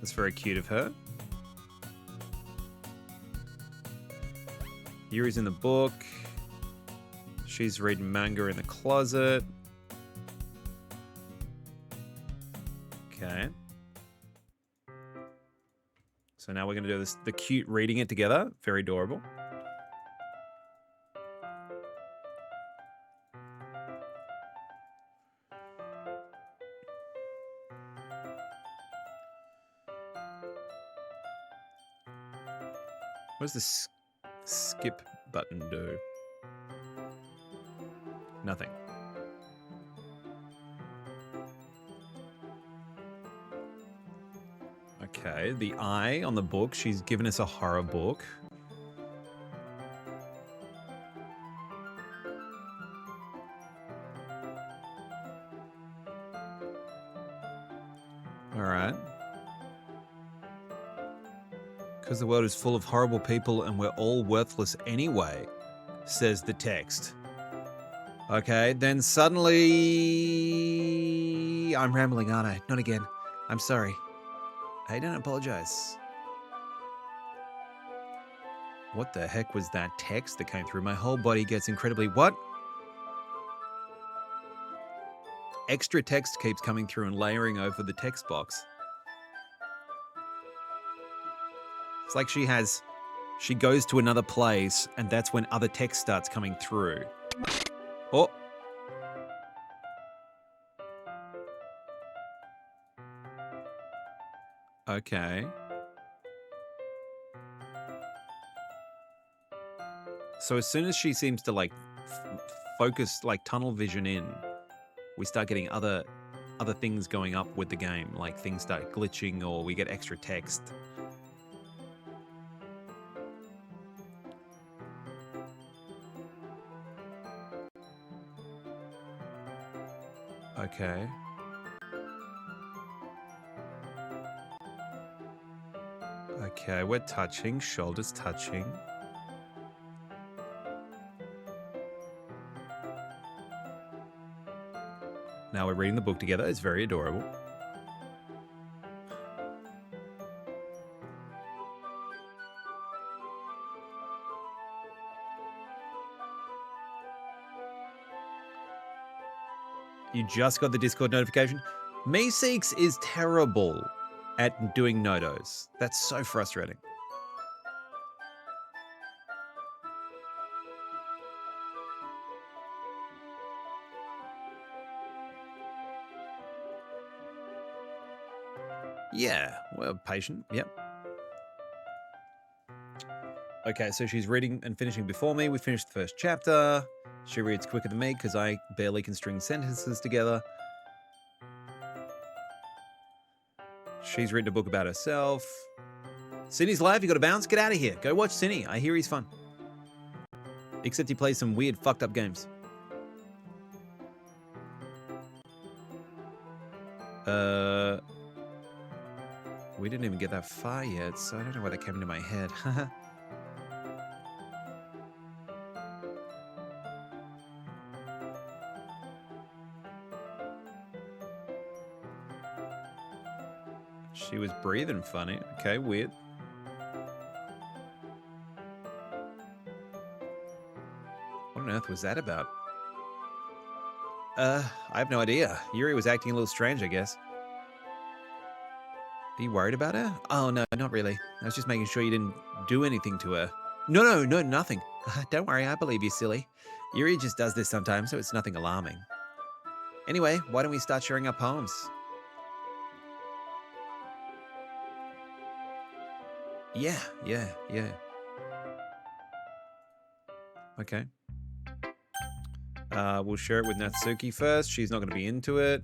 That's very cute of her. Yuri's in the book. She's reading manga in the closet. Okay. So now we're going to do this, the cute reading it together. Very adorable. What does this skip button do? Nothing. Okay, the eye on the book. She's given us a horror book. All right. Because the world is full of horrible people and we're all worthless anyway, says the text. Okay, then suddenly... I'm rambling, aren't I? Not again. I'm sorry. I don't apologize. What the heck was that text that came through? My whole body gets incredibly... What? Extra text keeps coming through and layering over the text box. It's like she goes to another place and that's when other text starts coming through. Oh. Okay. So as soon as she seems to like focus, like tunnel vision in, we start getting other things going up with the game. Like things start glitching or we get extra text. Okay. Okay, we're touching, shoulders touching. Now we're reading the book together. It's very adorable. You just got the Discord notification? Meeseeks is terrible at doing notos. That's so frustrating. Yeah, well, patient. Yep. Okay, so she's reading and finishing before me. We finished the first chapter. She reads quicker than me because I barely can string sentences together. She's written a book about herself. Cindy's live. You got to bounce. Get out of here. Go watch Cindy. I hear he's fun. Except he plays some weird, fucked up games. We didn't even get that far yet, so I don't know why that came into my head. She was breathing funny. Okay, weird. What on earth was that about? I have no idea. Yuri was acting a little strange, I guess. Are you worried about her? Oh, no, not really. I was just making sure you didn't do anything to her. No, nothing. Don't worry, I believe you, silly. Yuri just does this sometimes, so it's nothing alarming. Anyway, why don't we start sharing our poems? Yeah. Okay. We'll share it with Natsuki first. She's not going to be into it.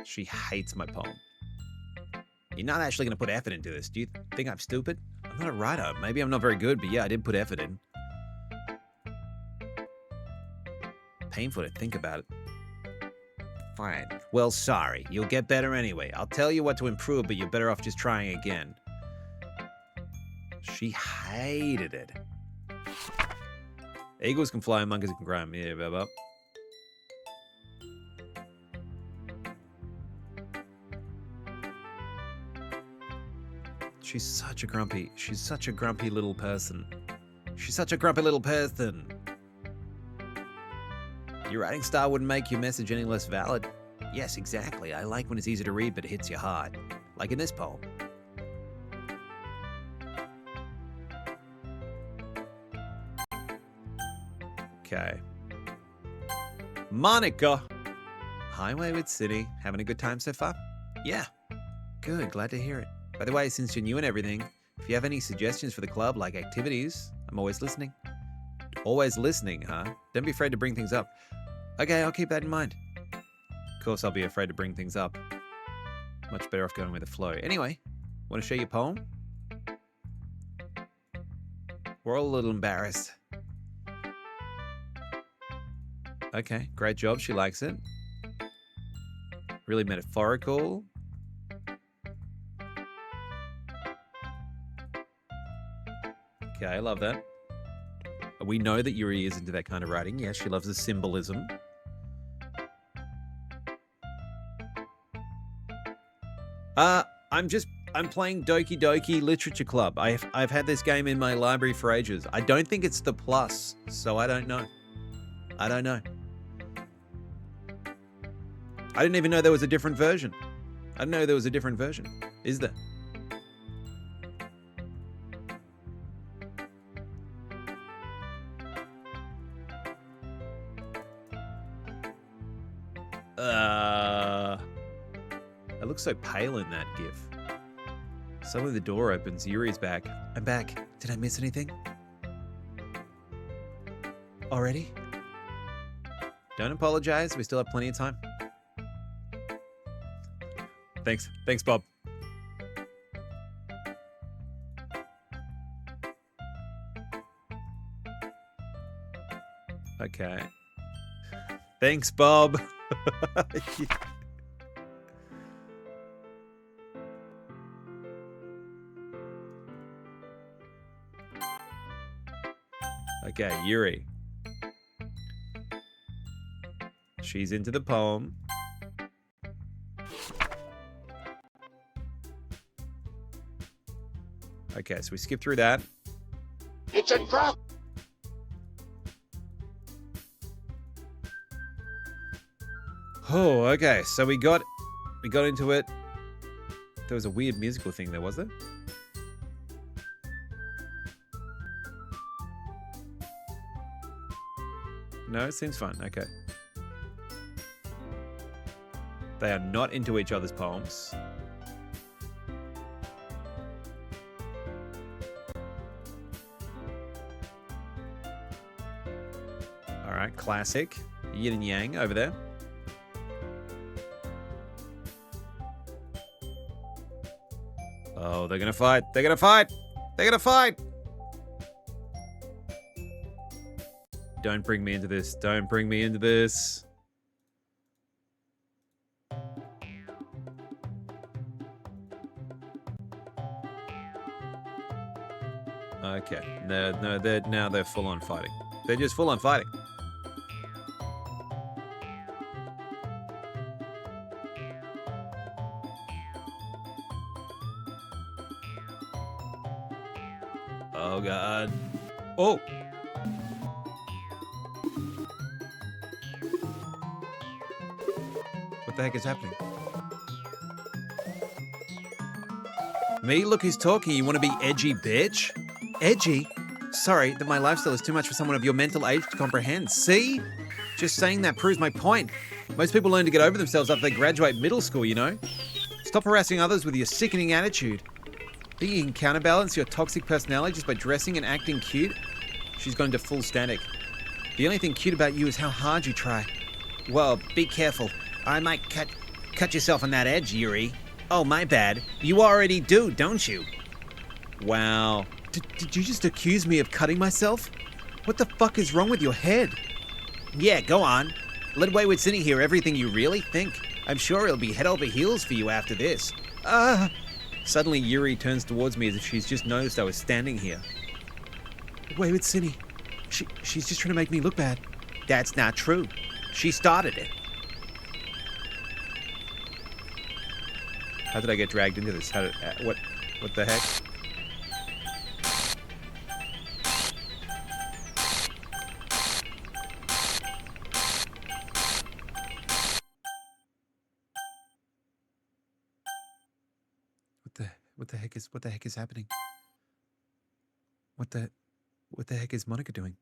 She hates my poem. You're not actually going to put effort into this. Do you think I'm stupid? I'm not a writer. Maybe I'm not very good, but yeah, I did put effort in. Painful to think about it. Fine. Well, sorry. You'll get better anyway. I'll tell you what to improve, but you're better off just trying again. She hated it. Eagles can fly, monkeys can cry. Yeah, blah, blah. She's such a grumpy little person. She's such a grumpy little person. Your writing style wouldn't make your message any less valid. Yes, exactly. I like when it's easy to read, but it hits you hard. Like in this poem. Okay. Monica! Hi, Wayward City. Having a good time so far? Yeah. Good, glad to hear it. By the way, since you're new and everything, if you have any suggestions for the club, like activities, I'm always listening. Always listening, huh? Don't be afraid to bring things up. Okay, I'll keep that in mind. Of course, I'll be afraid to bring things up. Much better off going with the flow. Anyway, want to share your poem? We're all a little embarrassed. Okay, great job. She likes it. Really metaphorical. Okay, I love that. We know that Yuri is into that kind of writing. Yes, she loves the symbolism. I'm playing Doki Doki Literature Club. I've had this game in my library for ages. I don't think it's the plus, so I don't know. I don't know. I didn't even know there was a different version. I didn't know there was a different version. Is there? I look so pale in that gif. Suddenly the door opens. Yuri's back. I'm back. Did I miss anything? Already? Don't apologize. We still have plenty of time. Thanks. Thanks, Bob. Okay. Thanks, Bob. Okay, Yuri. She's into the poem. Okay, so we skip through that. It's a trap! Oh, okay. So we got into it. There was a weird musical thing there, was there? No, it seems fun. Okay. They are not into each other's poems. All right, classic. Yin and yang over there. Oh, they're gonna fight. They're gonna fight. They're gonna fight. Don't bring me into this. Don't bring me into this. Okay. No, they're full on fighting. They're just full on fighting. Oh god. Oh. What the heck is happening? Me? Look who's talking. You want to be edgy, bitch? Edgy? Sorry, that my lifestyle is too much for someone of your mental age to comprehend. See? Just saying that proves my point. Most people learn to get over themselves after they graduate middle school, you know? Stop harassing others with your sickening attitude. Think you can counterbalance your toxic personality just by dressing and acting cute? She's gone to full static. The only thing cute about you is how hard you try. Whoa, be careful. I might cut yourself on that edge, Yuri. Oh, my bad. You already do, don't you? Wow. Did you just accuse me of cutting myself? What the fuck is wrong with your head? Yeah, go on. Let Wayward City hear everything you really think. I'm sure it'll be head over heels for you after this. Suddenly Yuri turns towards me as if she's just noticed I was standing here. Wayward City. She's just trying to make me look bad. That's not true. She started it. How did I get dragged into this? What the heck? What the heck is happening? What the heck is Monica doing?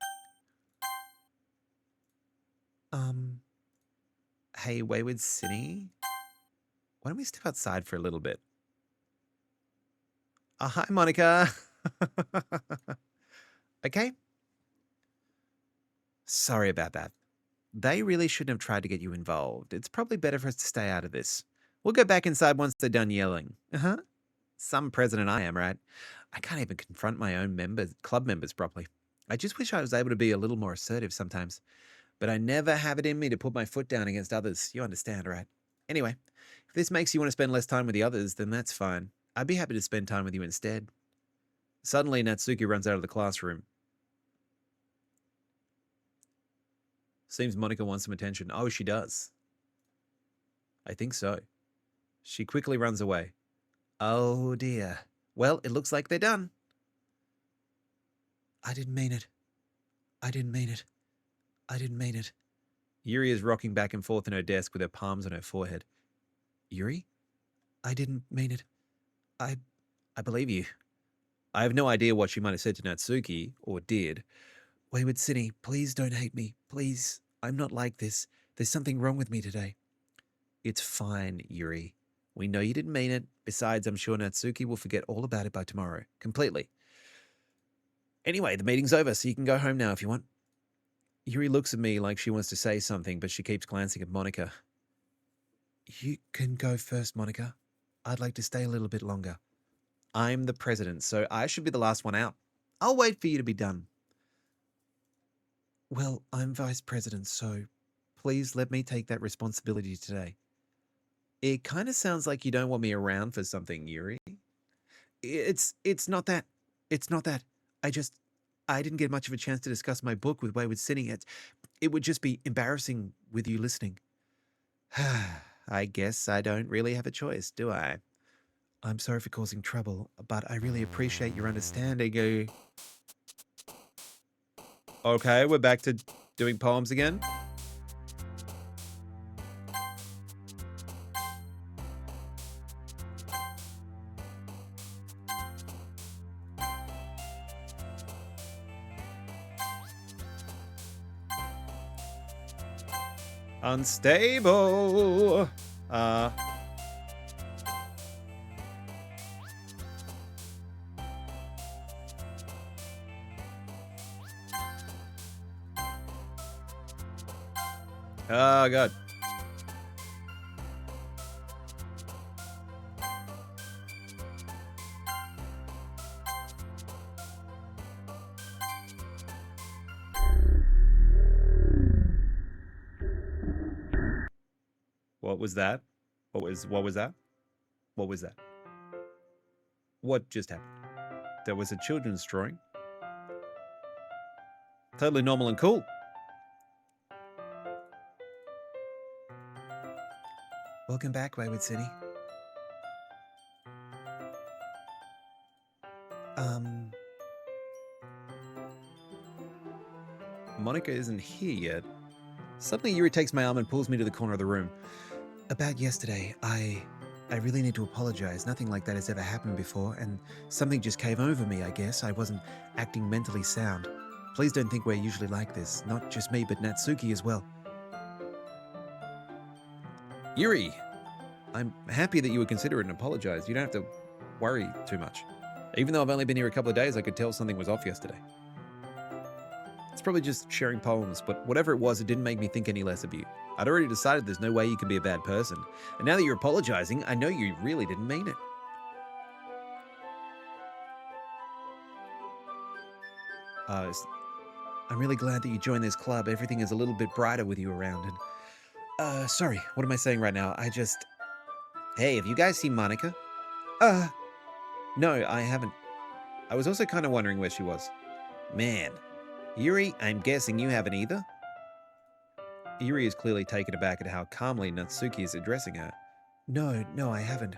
Hey, Wayward City. Why don't we step outside for a little bit? Oh, hi, Monica. Okay. Sorry about that. They really shouldn't have tried to get you involved. It's probably better for us to stay out of this. We'll go back inside once they're done yelling. Uh-huh. Some president I am, right? I can't even confront my own club members properly. I just wish I was able to be a little more assertive sometimes. But I never have it in me to put my foot down against others. You understand, right? Anyway, if this makes you want to spend less time with the others, then that's fine. I'd be happy to spend time with you instead. Suddenly, Natsuki runs out of the classroom. Seems Monica wants some attention. Oh, she does. I think so. She quickly runs away. Oh dear. Well, it looks like they're done. I didn't mean it. I didn't mean it. I didn't mean it. Yuri is rocking back and forth in her desk with her palms on her forehead. Yuri? I didn't mean it. I believe you. I have no idea what she might have said to Natsuki, or did. Wayward City, please don't hate me. Please, I'm not like this. There's something wrong with me today. It's fine, Yuri. We know you didn't mean it. Besides, I'm sure Natsuki will forget all about it by tomorrow. Completely. Anyway, the meeting's over, so you can go home now if you want. Yuri looks at me like she wants to say something, but she keeps glancing at Monica. You can go first, Monica. I'd like to stay a little bit longer. I'm the president, so I should be the last one out. I'll wait for you to be done. Well, I'm vice president, so please let me take that responsibility today. It kind of sounds like you don't want me around for something, Yuri. It's not that. It's not that. I didn't get much of a chance to discuss my book with Wayward City. It would just be embarrassing with you listening. I guess I don't really have a choice, do I? I'm sorry for causing trouble, but I really appreciate your understanding. Okay, we're back to doing poems again. Unstable. Oh, God. What was that? What was that? What was that? What just happened? There was a children's drawing. Totally normal and cool. Welcome back, Wayward City. Monica isn't here yet. Suddenly, Yuri takes my arm and pulls me to the corner of the room. About yesterday, I really need to apologize. Nothing like that has ever happened before, and something just came over me, I guess. I wasn't acting mentally sound. Please don't think we're usually like this. Not just me, but Natsuki as well. Yuri, I'm happy that you would consider it and apologize. You don't have to worry too much. Even though I've only been here a couple of days, I could tell something was off yesterday. It's probably just sharing poems, but whatever it was, it didn't make me think any less of you. I'd already decided there's no way you can be a bad person. And now that you're apologizing, I know you really didn't mean it. I'm really glad that you joined this club. Everything is a little bit brighter with you around. And sorry, what am I saying right now? Hey, have you guys seen Monica? No, I haven't. I was also kind of wondering where she was. Man. Yuri, I'm guessing you haven't either? Yuri is clearly taken aback at how calmly Natsuki is addressing her. No, I haven't.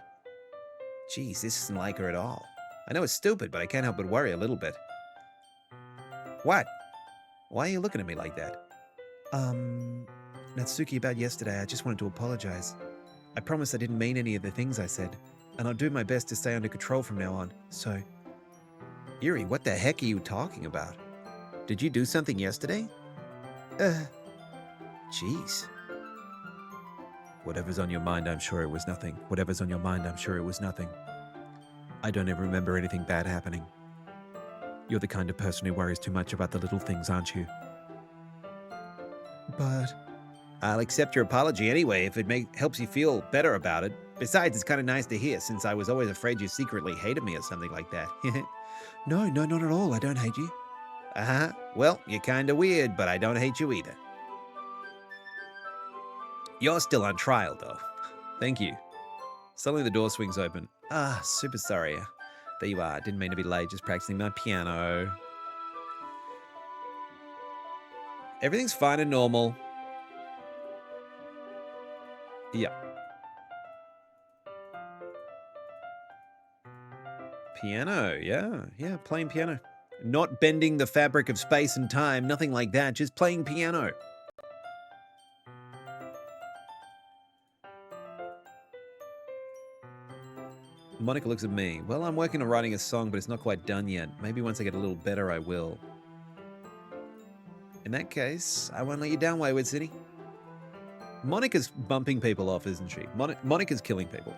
Geez, this isn't like her at all. I know it's stupid, but I can't help but worry a little bit. What? Why are you looking at me like that? Natsuki, about yesterday, I just wanted to apologize. I promise I didn't mean any of the things I said, and I'll do my best to stay under control from now on, so... Yuri, what the heck are you talking about? Did you do something yesterday? Jeez. Whatever's on your mind, I'm sure it was nothing. Whatever's on your mind, I'm sure it was nothing. I don't ever remember anything bad happening. You're the kind of person who worries too much about the little things, aren't you? But I'll accept your apology anyway if it helps you feel better about it. Besides, it's kind of nice to hear since I was always afraid you secretly hated me or something like that. no, not at all. I don't hate you. Uh-huh. Well, you're kind of weird, but I don't hate you either. You're still on trial, though. Thank you. Suddenly the door swings open. Ah, super sorry. There you are. Didn't mean to be late, just practicing my piano. Everything's fine and normal. Yeah. Piano, yeah, playing piano. Not bending the fabric of space and time, nothing like that, just playing piano. Monica looks at me. Well, I'm working on writing a song, but it's not quite done yet. Maybe once I get a little better, I will. In that case, I won't let you down, Wayward City. Monica's bumping people off, isn't she? Monica's killing people.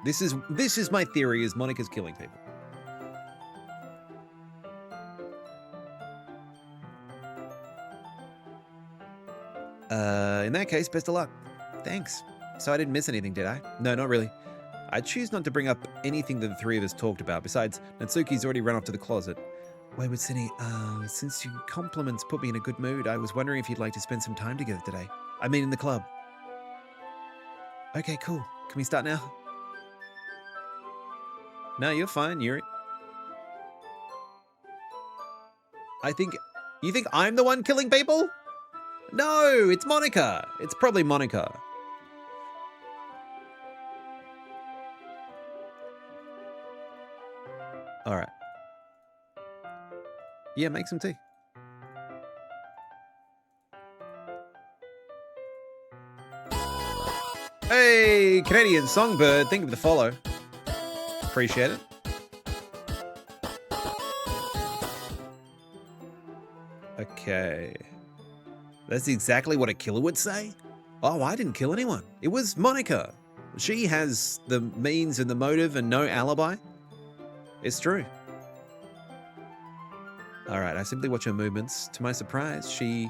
This is my theory, is Monica's killing people. In that case, best of luck. Thanks. So I didn't miss anything, did I? No, not really. I choose not to bring up anything that the three of us talked about. Besides, Natsuki's already run off to the closet. Wayward City, since your compliments put me in a good mood, I was wondering if you'd like to spend some time together today. I mean, in the club. Okay, cool. Can we start now? No, you're fine, Yuri. You think I'm the one killing people? No, it's Monica. It's probably Monica. All right. Yeah, make some tea. Hey, Canadian Songbird, thank you for the follow. Appreciate it. Okay. That's exactly what a killer would say? Oh, I didn't kill anyone. It was Monica. She has the means and the motive and no alibi. It's true. All right, I simply watch her movements. To my surprise, she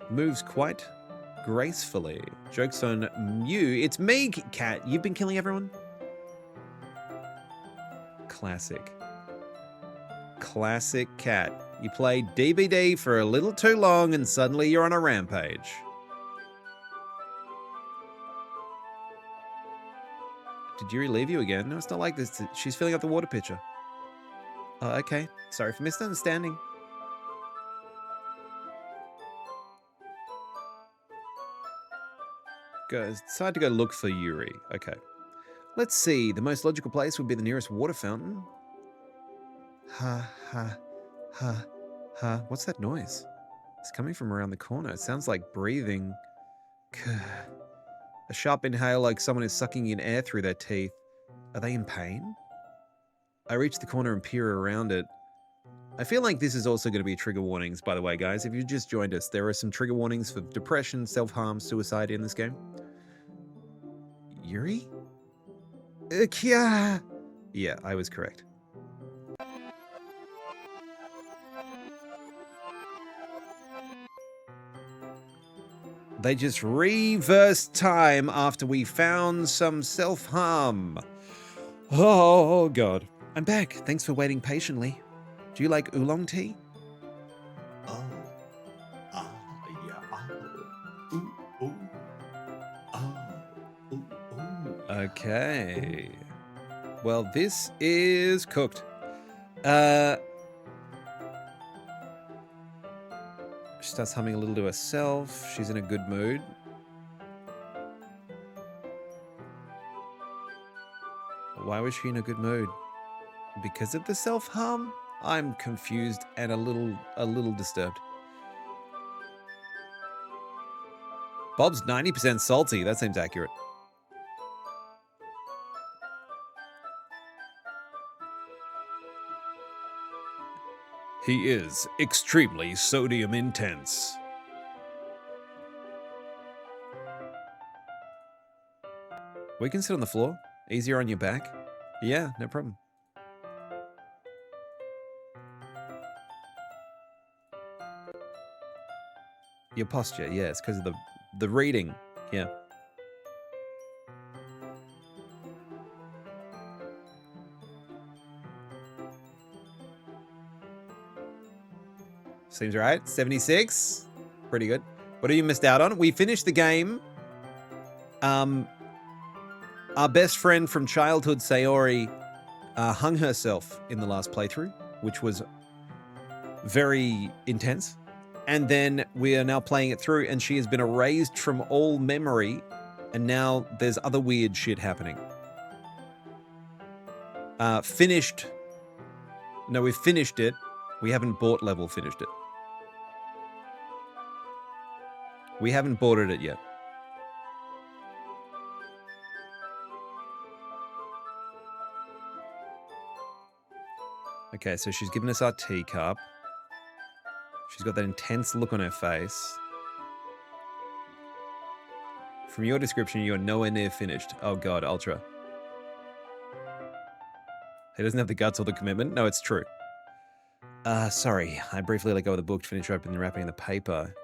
moves quite gracefully. Joke's on you. It's me, Cat. You've been killing everyone? Classic. Classic Cat. You played DBD for a little too long and suddenly you're on a rampage. Did Yuri leave you again? No, it's not like this. She's filling up the water pitcher. Oh, okay. Sorry for misunderstanding. Decide to go look for Yuri. Okay. Let's see. The most logical place would be the nearest water fountain. Ha, ha, ha, ha. What's that noise? It's coming from around the corner. It sounds like breathing. A sharp inhale like someone is sucking in air through their teeth. Are they in pain? I reach the corner and peer around it. I feel like this is also going to be trigger warnings, by the way, guys. If you just joined us, there are some trigger warnings for depression, self-harm, suicide in this game. Yuri? Kia! Yeah, I was correct. They just reversed time after we found some self-harm. Oh, God. I'm back. Thanks for waiting patiently. Do you like oolong tea? Okay. Well, this is cooked. She starts humming a little to herself. She's in a good mood. Why was she in a good mood? Because of the self-harm? I'm confused and a little disturbed. Bob's 90% salty. That seems accurate. He is extremely sodium intense. We can sit on the floor. Easier on your back. Yeah, no problem. Your posture, yeah, it's because of the reading. Yeah. Seems right. 76. Pretty good. What have you missed out on? We finished the game. Our best friend from childhood, Sayori, hung herself in the last playthrough, which was very intense. And then we are now playing it through, and she has been erased from all memory, and now there's other weird shit happening. Finished. No, we've finished it. We haven't bought level finished it. We haven't boarded it yet. Okay, so she's given us our teacup. She's got that intense look on her face. From your description, you are nowhere near finished. Oh god, Ultra. He doesn't have the guts or the commitment. No, it's true. Sorry. I briefly let go of the book to finish opening and wrapping the paper.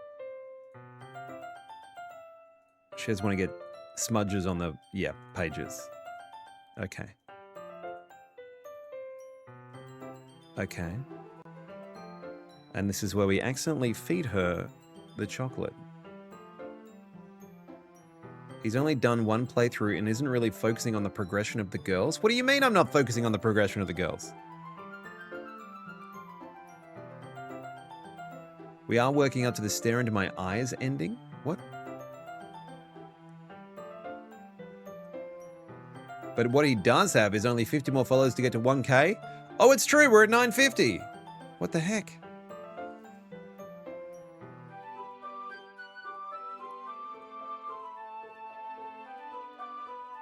She doesn't want to get smudges on the, pages. Okay. Okay. And this is where we accidentally feed her the chocolate. He's only done one playthrough and isn't really focusing on the progression of the girls. What do you mean I'm not focusing on the progression of the girls? We are working up to the stare into my eyes ending. What? But what he does have is only 50 more followers to get to 1K. Oh, it's true. We're at 950. What the heck?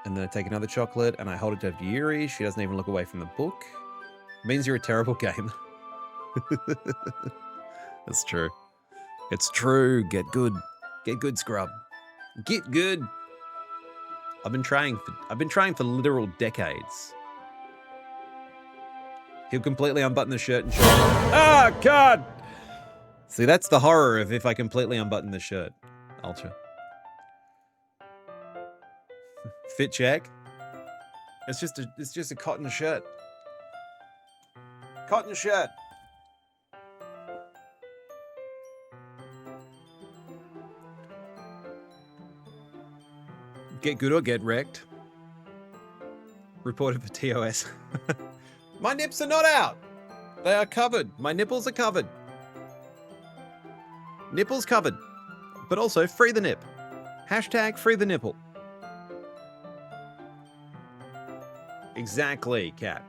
And then I take another chocolate and I hold it to Yuri. She doesn't even look away from the book. It means you're a terrible gamer. That's true. It's true. Get good. Get good, scrub. Get good. I've been trying for literal decades. He'll completely unbutton the shirt and show me. Ah, God! See, that's the horror of if I completely unbutton the shirt. Ultra. Fit check. It's just a cotton shirt. Cotton shirt. Get good or get wrecked. Reported for TOS. My nips are not out. They are covered. My nipples are covered. Nipples covered. But also free the nip. Hashtag free the nipple. Exactly, cat.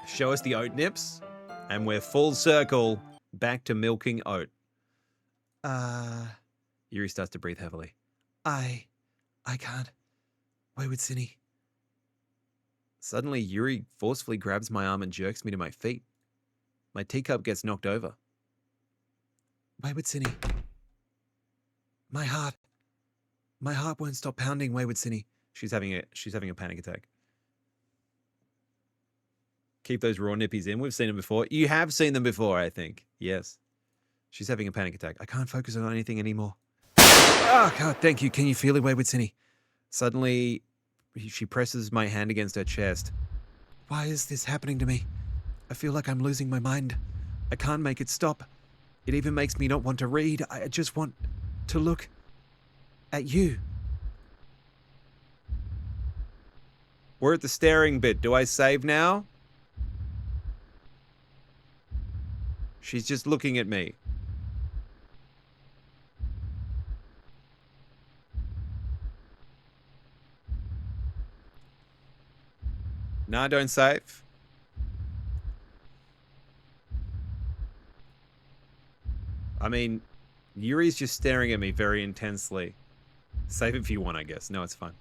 Show us the oat nips, and we're full circle back to milking oat. Yuri starts to breathe heavily. I can't. Wayward Cinny. Suddenly, Yuri forcefully grabs my arm and jerks me to my feet. My teacup gets knocked over. Wayward Cinny. My heart won't stop pounding, Wayward Cinny. She's having a panic attack. Keep those raw nippies in. We've seen them before. You have seen them before, I think. Yes. She's having a panic attack. I can't focus on anything anymore. Oh, God, thank you. Can you feel it, Wayward Cinny? Suddenly, she presses my hand against her chest. Why is this happening to me? I feel like I'm losing my mind. I can't make it stop. It even makes me not want to read. I just want to look at you. We're at the staring bit. Do I save now? She's just looking at me. Nah, don't save. I mean, Yuri's just staring at me very intensely. Save if you want, I guess. No, it's fine.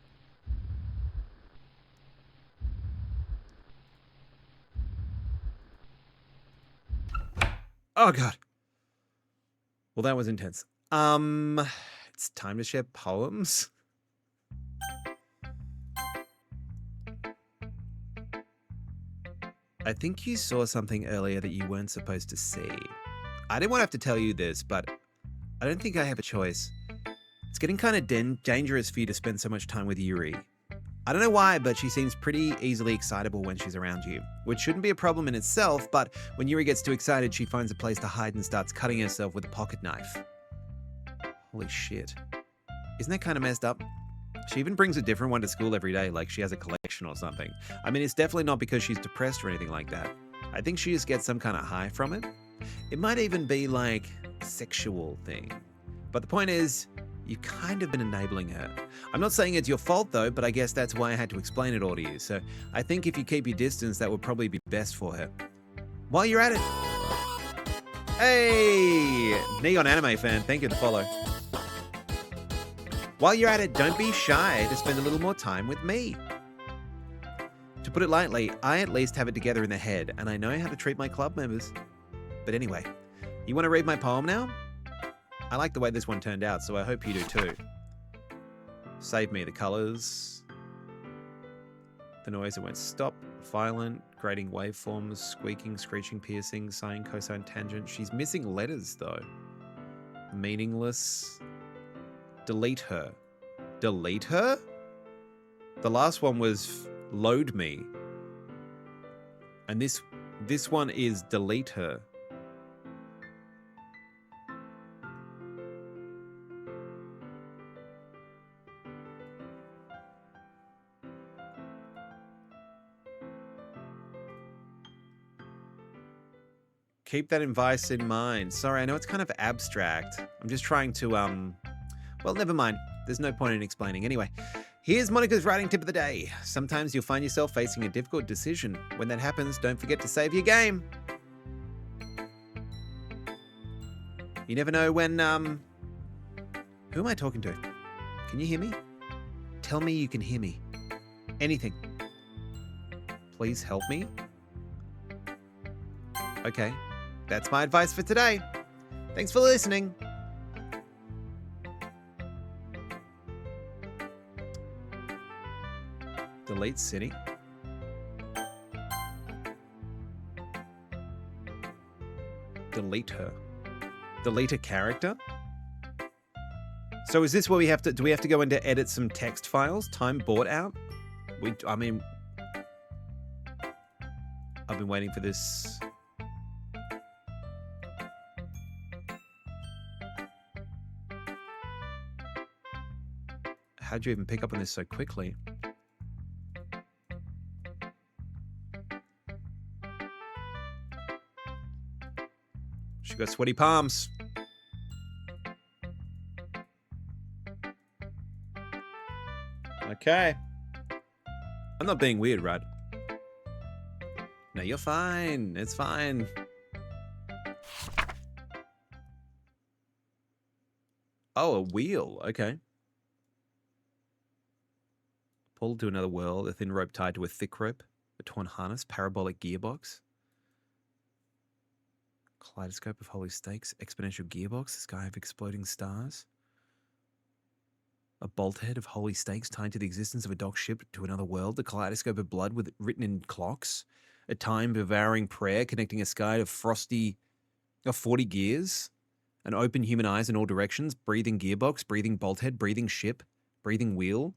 Oh, God. Well, that was intense. It's time to share poems. I think you saw something earlier that you weren't supposed to see. I didn't want to have to tell you this, but I don't think I have a choice. It's getting kind of dangerous for you to spend so much time with Yuri. I don't know why, but she seems pretty easily excitable when she's around you, which shouldn't be a problem in itself, but when Yuri gets too excited, she finds a place to hide and starts cutting herself with a pocket knife. Holy shit. Isn't that kind of messed up? She even brings a different one to school every day, like she has a collection or something. I mean, it's definitely not because she's depressed or anything like that. I think she just gets some kind of high from it. It might even be like a sexual thing. But the point is, you've kind of been enabling her. I'm not saying it's your fault though, but I guess that's why I had to explain it all to you. So I think if you keep your distance, that would probably be best for her. While you're at it. Hey, Neon Anime fan, thank you for the follow. While you're at it, don't be shy to spend a little more time with me. To put it lightly, I at least have it together in the head, and I know how to treat my club members. But anyway, you want to read my poem now? I like the way this one turned out, so I hope you do too. Save me the colors. The noise that won't stop. Violent, grating waveforms, squeaking, screeching, piercing, sine, cosine, tangent. She's missing letters though. Meaningless. Delete her. Delete her? The last one was load me. And this one is delete her. Keep that advice in mind. Sorry, I know it's kind of abstract. I'm just trying to, well, never mind. There's no point in explaining. Anyway, here's Monica's writing tip of the day. Sometimes you'll find yourself facing a difficult decision. When that happens, don't forget to save your game. You never know when, who am I talking to? Can you hear me? Tell me you can hear me. Anything. Please help me. Okay. That's my advice for today. Thanks for listening. Delete city. Delete her. Delete a character. So is this where we have to, do we have to go in to edit some text files? Time bought out? I mean, I've been waiting for this. How'd you even pick up on this so quickly? She got sweaty palms. Okay. I'm not being weird, right? No, you're fine. It's fine. Oh, a wheel. Okay. Pulled to another world, a thin rope tied to a thick rope, a torn harness, parabolic gearbox. Kaleidoscope of holy stakes, exponential gearbox, the sky of exploding stars. A bolt head of holy stakes tied to the existence of a docked ship to another world, the kaleidoscope of blood with written in clocks, a time-devouring prayer connecting a sky of 40 gears, an open human eyes in all directions, breathing gearbox, breathing bolt head, breathing ship, breathing wheel.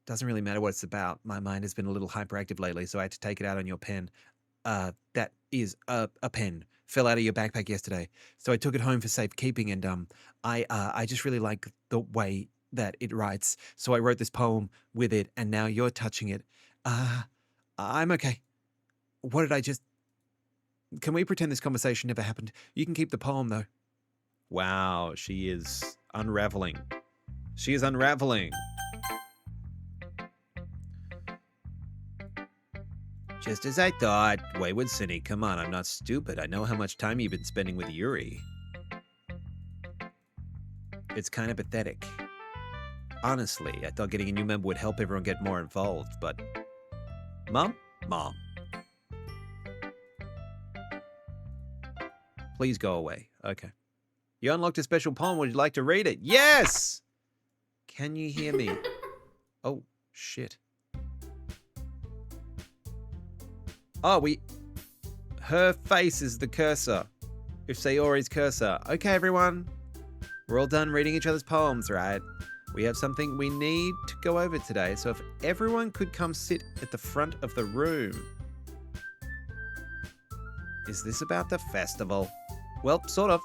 Doesn't really matter what it's about. My mind has been a little hyperactive lately, so I had to take it out on your pen. That is a pen. Fell out of your backpack yesterday, so I took it home for safekeeping, and I just really like the way that it writes, so I wrote this poem with it, and now you're touching it. I'm okay. What did I just... Can we pretend this conversation never happened? You can keep the poem, though. Wow, she is unraveling. She is unraveling. Just as I thought. Wayward Cinny, come on, I'm not stupid. I know how much time you've been spending with Yuri. It's kind of pathetic. Honestly, I thought getting a new member would help everyone get more involved, but... Mom? Mom. Please go away. Okay. You unlocked a special poem. Would you like to read it? Yes! Can you hear me? Oh, shit. Oh, her face is the cursor. If Sayori's cursor. Okay, everyone. We're all done reading each other's poems, right? We have something we need to go over today, so if everyone could come sit at the front of the room. Is this about the festival? Well, sort of.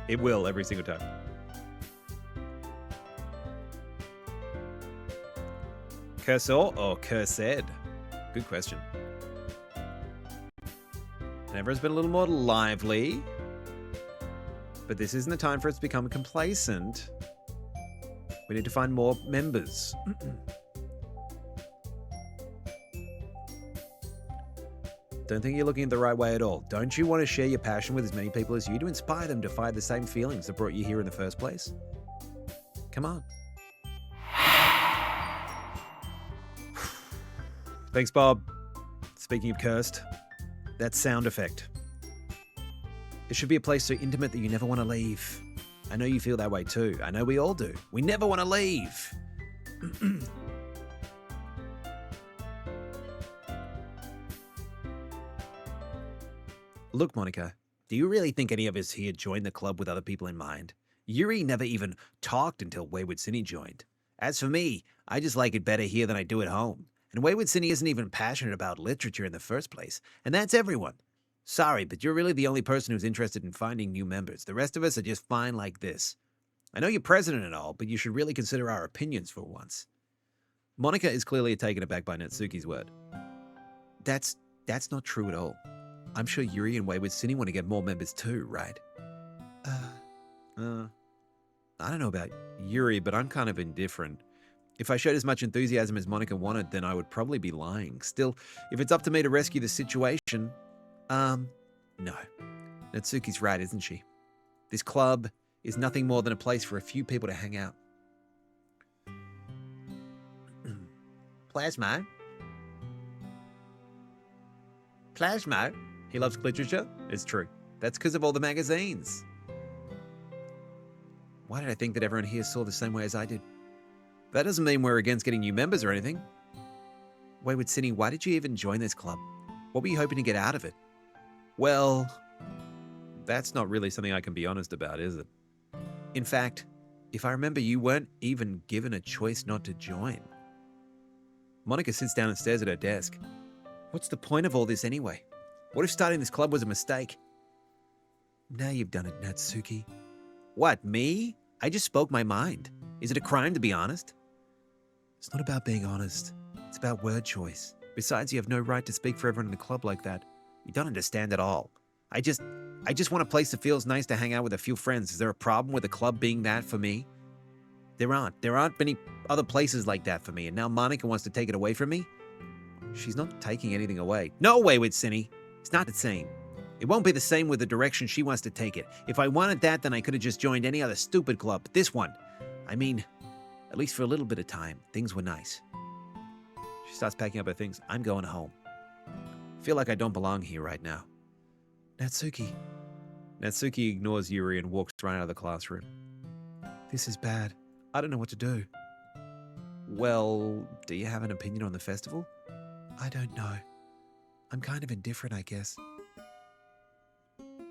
It will every single time. Cursor or cursed? Good question. And everyone's been a little more lively. But this isn't the time for us to become complacent. We need to find more members. Don't think you're looking at the right way at all. Don't you want to share your passion with as many people as you to inspire them to find the same feelings that brought you here in the first place? Come on. Thanks, Bob. Speaking of cursed, that sound effect. It should be a place so intimate that you never want to leave. I know you feel that way too. I know we all do. We never want to leave. Look, Monica, do you really think any of us here joined the club with other people in mind? Yuri never even talked until Wayward Cine joined. As for me, I just like it better here than I do at home. And Wayward Cine isn't even passionate about literature in the first place. And that's everyone. Sorry, but you're really the only person who's interested in finding new members. The rest of us are just fine like this. I know you're president and all, but you should really consider our opinions for once. Monica is clearly taken aback by Natsuki's word. That's not true at all. I'm sure Yuri and Wayward Cine want to get more members too, right? I don't know about Yuri, but I'm kind of indifferent. If I showed as much enthusiasm as Monica wanted, then I would probably be lying. Still, if it's up to me to rescue the situation, no. Natsuki's right, isn't she? This club is nothing more than a place for a few people to hang out. Plasmo? Plasmo? He loves literature? It's true. That's because of all the magazines. Why did I think that everyone here saw the same way as I did? That doesn't mean we're against getting new members or anything. Wayward Cine, why did you even join this club? What were you hoping to get out of it? Well, that's not really something I can be honest about, is it? In fact, if I remember, you weren't even given a choice not to join. Monica sits down and stares at her desk. What's the point of all this anyway? What if starting this club was a mistake? Now you've done it, Natsuki. What, me? I just spoke my mind. Is it a crime to be honest? It's not about being honest. It's about word choice. Besides, you have no right to speak for everyone in the club like that. You don't understand at all. I just want a place that feels nice to hang out with a few friends. Is there a problem with a club being that for me? There aren't many other places like that for me, and now Monica wants to take it away from me? She's not taking anything away. No way with Cine. It's not the same. It won't be the same with the direction she wants to take it. If I wanted that, then I could have just joined any other stupid club. But this one, I mean, at least for a little bit of time, things were nice. She starts packing up her things. I'm going home. I feel like I don't belong here right now. Natsuki. Natsuki ignores Yuri and walks right out of the classroom. This is bad. I don't know what to do. Well, do you have an opinion on the festival? I don't know. I'm kind of indifferent, I guess.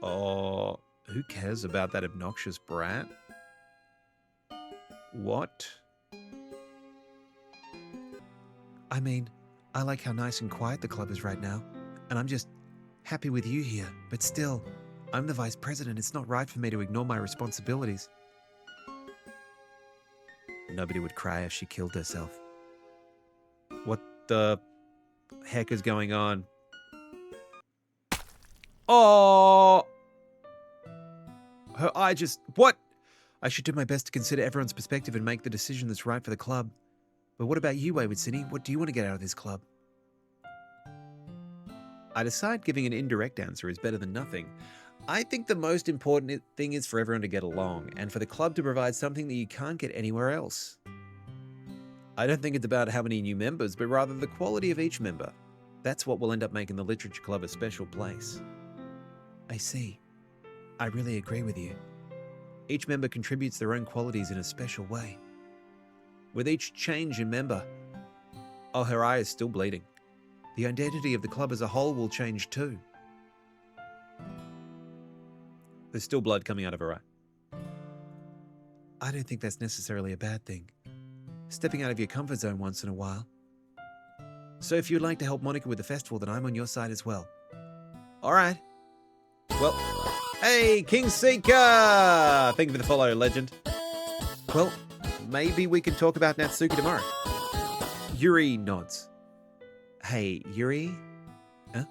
Oh, who cares about that obnoxious brat? What? I mean, I like how nice and quiet the club is right now, and I'm just happy with you here, but still, I'm the vice president. It's not right for me to ignore my responsibilities. Nobody would cry if she killed herself. What the heck is going on? Oh! Her eye just... What? I should do my best to consider everyone's perspective and make the decision that's right for the club. But what about you, Wayward Cine? What do you want to get out of this club? I decide giving an indirect answer is better than nothing. I think the most important thing is for everyone to get along, and for the club to provide something that you can't get anywhere else. I don't think it's about how many new members, but rather the quality of each member. That's what will end up making the Literature Club a special place. I see. I really agree with you. Each member contributes their own qualities in a special way. With each change in member. Oh, her eye is still bleeding. The identity of the club as a whole will change too. There's still blood coming out of her eye. I don't think that's necessarily a bad thing. Stepping out of your comfort zone once in a while. So if you'd like to help Monica with the festival, then I'm on your side as well. All right. Well, hey, King Seeker! Thank you for the follow, legend. Well, maybe we can talk about Natsuki tomorrow. Yuri nods. Hey, Yuri? Huh?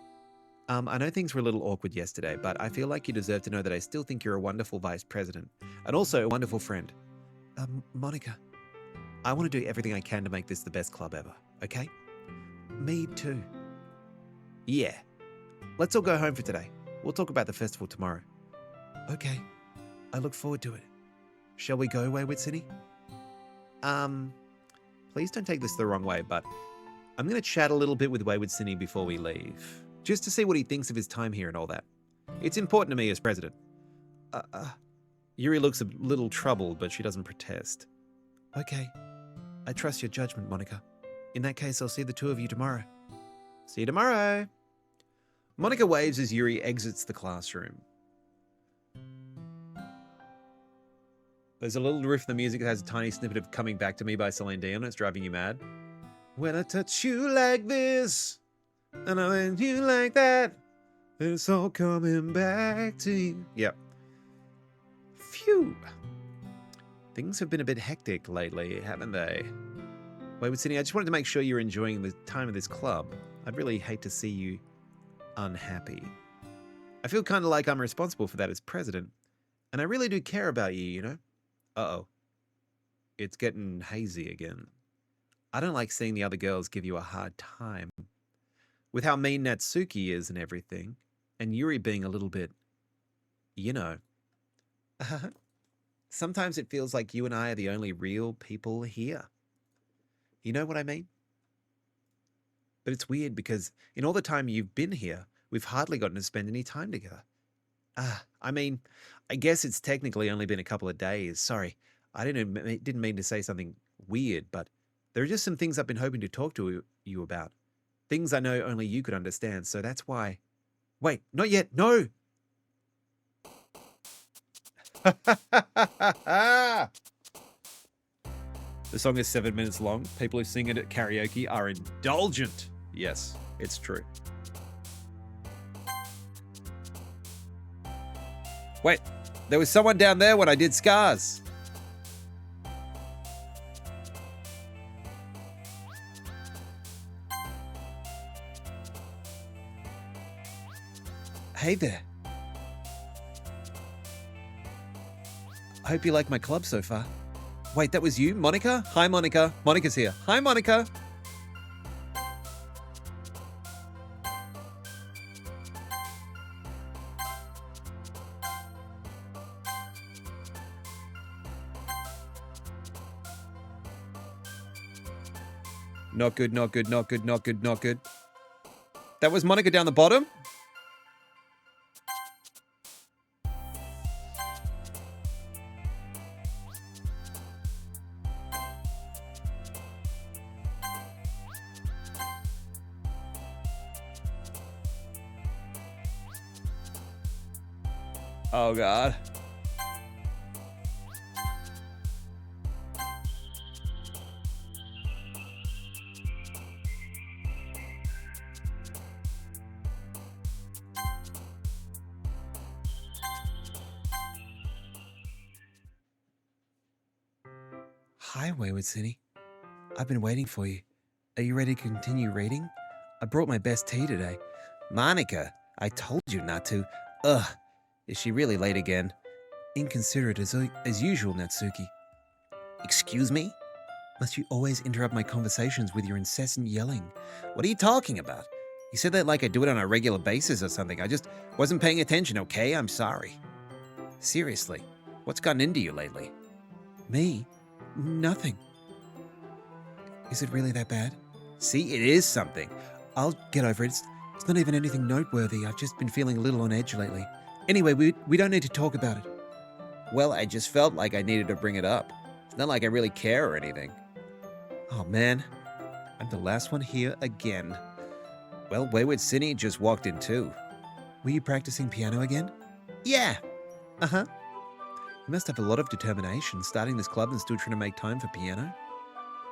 I know things were a little awkward yesterday, but I feel like you deserve to know that I still think you're a wonderful vice president and also a wonderful friend. Monica, I want to do everything I can to make this the best club ever, okay? Me too. Yeah. Let's all go home for today. We'll talk about the festival tomorrow. Okay. I look forward to it. Shall we go, Wayward City? Please don't take this the wrong way, but I'm going to chat a little bit with Wayward Cine before we leave, just to see what he thinks of his time here and all that. It's important to me as president. Yuri looks a little troubled, but she doesn't protest. Okay. I trust your judgment, Monica. In that case, I'll see the two of you tomorrow. See you tomorrow. Monica waves as Yuri exits the classroom. There's a little riff in the music that has a tiny snippet of Coming Back to Me by Celine Dion. It's driving you mad. When I touch you like this, and I let you like that, it's all coming back to you. Yep. Phew. Things have been a bit hectic lately, haven't they? Wayward City, I just wanted to make sure you're enjoying the time of this club. I'd really hate to see you unhappy. I feel kind of like I'm responsible for that as president, and I really do care about you, you know? Uh-oh. It's getting hazy again. I don't like seeing the other girls give you a hard time. With how mean Natsuki is and everything, and Yuri being a little bit, you know. Sometimes it feels like you and I are the only real people here. You know what I mean? But it's weird because in all the time you've been here, we've hardly gotten to spend any time together. I mean, I guess it's technically only been a couple of days. Sorry, I didn't mean to say something weird, but there are just some things I've been hoping to talk to you about. Things I know only you could understand, so that's why... Wait, not yet, no! The song is 7 minutes long. People who sing it at karaoke are indulgent. Yes, it's true. Wait, there was someone down there when I did Scars. Hey there. I hope you like my club so far. Wait, that was you, Monica? Hi, Monica. Monica's here. Hi, Monica. Not good, not good, not good, not good, not good. That was Monica down the bottom? Oh, God. Hi, Wayward City. I've been waiting for you. Are you ready to continue reading? I brought my best tea today. Monica, I told you not to. Ugh. Is she really late again? Inconsiderate as usual, Natsuki. Excuse me? Must you always interrupt my conversations with your incessant yelling? What are you talking about? You said that like I do it on a regular basis or something. I just wasn't paying attention, okay? I'm sorry. Seriously, what's gotten into you lately? Me? Nothing. Is it really that bad? See, it is something. I'll get over it. It's not even anything noteworthy. I've just been feeling a little on edge lately. Anyway, we don't need to talk about it. Well, I just felt like I needed to bring it up. It's not like I really care or anything. Oh man, I'm the last one here again. Well, Wayward Cinny just walked in too. Were you practicing piano again? Yeah. Uh-huh. You must have a lot of determination starting this club and still trying to make time for piano.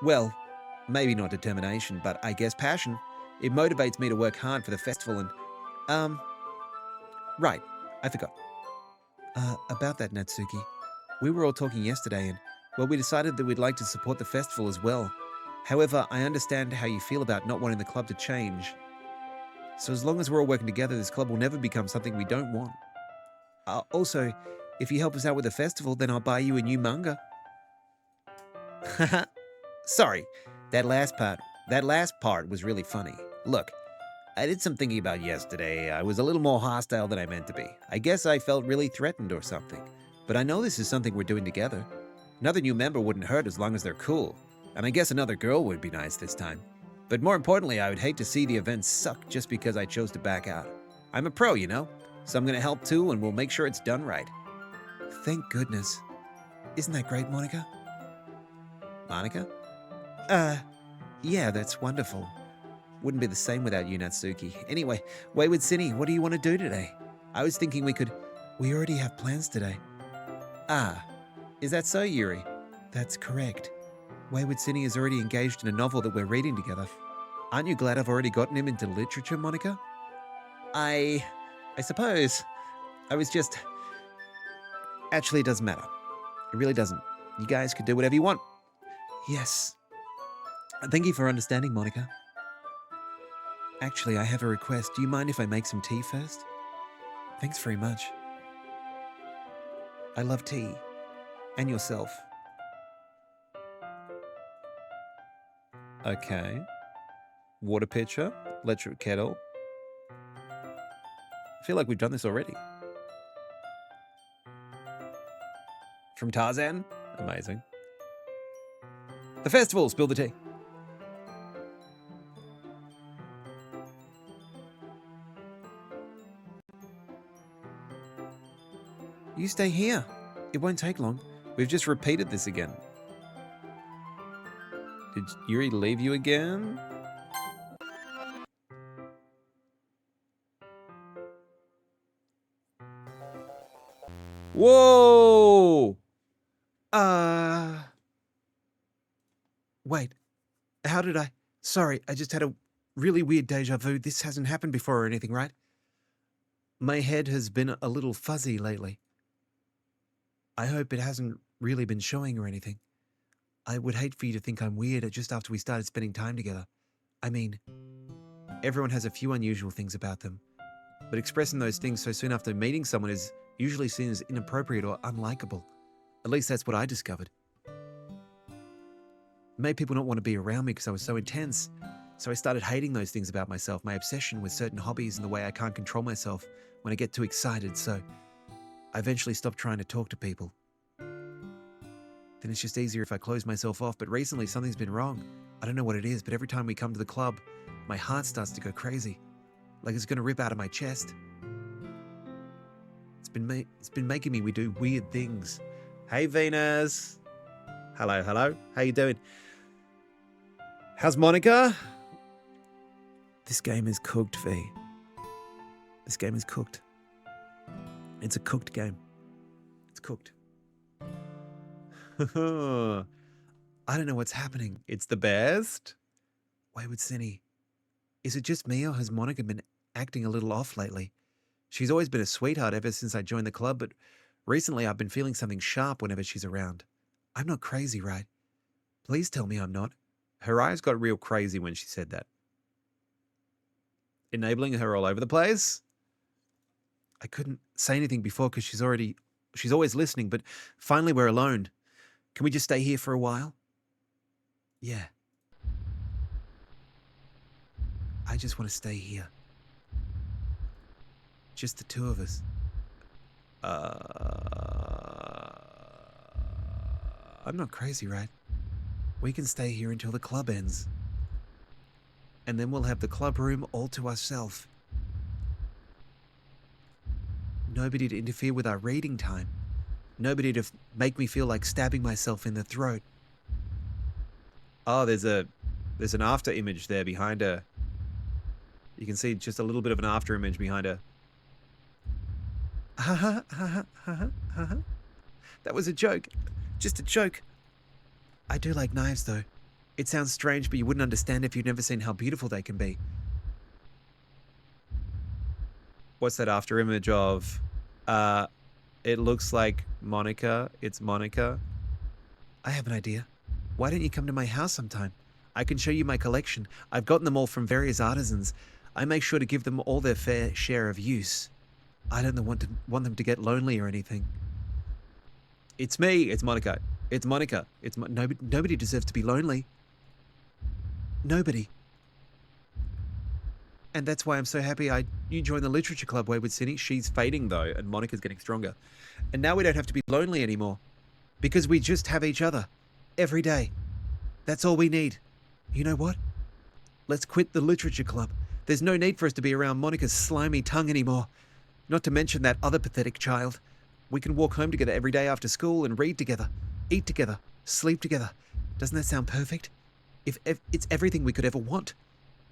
Well, maybe not determination, but I guess passion. It motivates me to work hard for the festival and, right, I forgot. About that, Natsuki. We were all talking yesterday and, well, we decided that we'd like to support the festival as well. However, I understand how you feel about not wanting the club to change. So as long as we're all working together, this club will never become something we don't want. Also, if you help us out with the festival, then I'll buy you a new manga. Sorry, that last part was really funny. Look, I did some thinking about yesterday. I was a little more hostile than I meant to be. I guess I felt really threatened or something. But I know this is something we're doing together. Another new member wouldn't hurt as long as they're cool. And I guess another girl would be nice this time. But more importantly, I would hate to see the event suck just because I chose to back out. I'm a pro, you know? So I'm gonna help too, and we'll make sure it's done right. Thank goodness. Isn't that great, Monica? Monica? Yeah, that's wonderful. Wouldn't be the same without you, Natsuki. Anyway, Wayward Cinny, what do you want to do today? I was thinking We already have plans today. Ah, is that so, Yuri? That's correct. Wayward Cinny is already engaged in a novel that we're reading together. Aren't you glad I've already gotten him into literature, Monica? I suppose. I was just... Actually, it doesn't matter. It really doesn't. You guys could do whatever you want. Yes. Thank you for understanding, Monica. Actually, I have a request. Do you mind if I make some tea first? Thanks very much. I love tea. And yourself. Okay. Water pitcher, electric kettle. I feel like we've done this already. From Tarzan? Amazing. The festival, spill the tea. You stay here. It won't take long. We've just repeated this again. Did Yuri leave you again? Whoa! Wait. How did I... Sorry, I just had a really weird deja vu. This hasn't happened before or anything, right? My head has been a little fuzzy lately. I hope it hasn't really been showing or anything. I would hate for you to think I'm weird just after we started spending time together. I mean, everyone has a few unusual things about them, but expressing those things so soon after meeting someone is usually seen as inappropriate or unlikable. At least that's what I discovered. It made people not want to be around me because I was so intense. So I started hating those things about myself, my obsession with certain hobbies and the way I can't control myself when I get too excited. So I eventually stopped trying to talk to people. Then it's just easier if I close myself off. But recently something's been wrong. I don't know what it is, but every time we come to the club, my heart starts to go crazy. Like it's going to rip out of my chest. It's been making me do weird things. Hey, Venus. Hello, hello. How you doing? How's Monica? This game is cooked, V. This game is cooked. It's a cooked game. It's cooked. I don't know what's happening. It's the best. Wayward Cinny. Is it just me or has Monica been acting a little off lately? She's always been a sweetheart ever since I joined the club, but recently I've been feeling something sharp whenever she's around. I'm not crazy, right? Please tell me I'm not. Her eyes got real crazy when she said that. Enabling her all over the place? I couldn't say anything before because she's always listening, but finally we're alone. Can we just stay here for a while? Yeah. I just want to stay here. Just the two of us. I'm not crazy, right? We can stay here until the club ends. And then we'll have the club room all to ourselves. Nobody to interfere with our reading time. Nobody to make me feel like stabbing myself in the throat. Oh, there's an after image there behind her. You can see just a little bit of an after image behind her. That was a joke. Just a joke. I do like knives, though. It sounds strange, but you wouldn't understand if you'd never seen how beautiful they can be. What's that after image of? It looks like Monica. It's Monica. I have an idea. Why don't you come to my house sometime? I can show you my collection. I've gotten them all from various artisans. I make sure to give them all their fair share of use. I don't want them to get lonely or anything. It's me. It's Monica. It's Monica. Nobody deserves to be lonely. Nobody. And that's why I'm so happy you joined the literature club, Wayward City. She's fading though, and Monica's getting stronger. And now we don't have to be lonely anymore. Because we just have each other. Every day. That's all we need. You know what? Let's quit the literature club. There's no need for us to be around Monica's slimy tongue anymore. Not to mention that other pathetic child. We can walk home together every day after school and read together, eat together, sleep together. Doesn't that sound perfect? If it's everything we could ever want.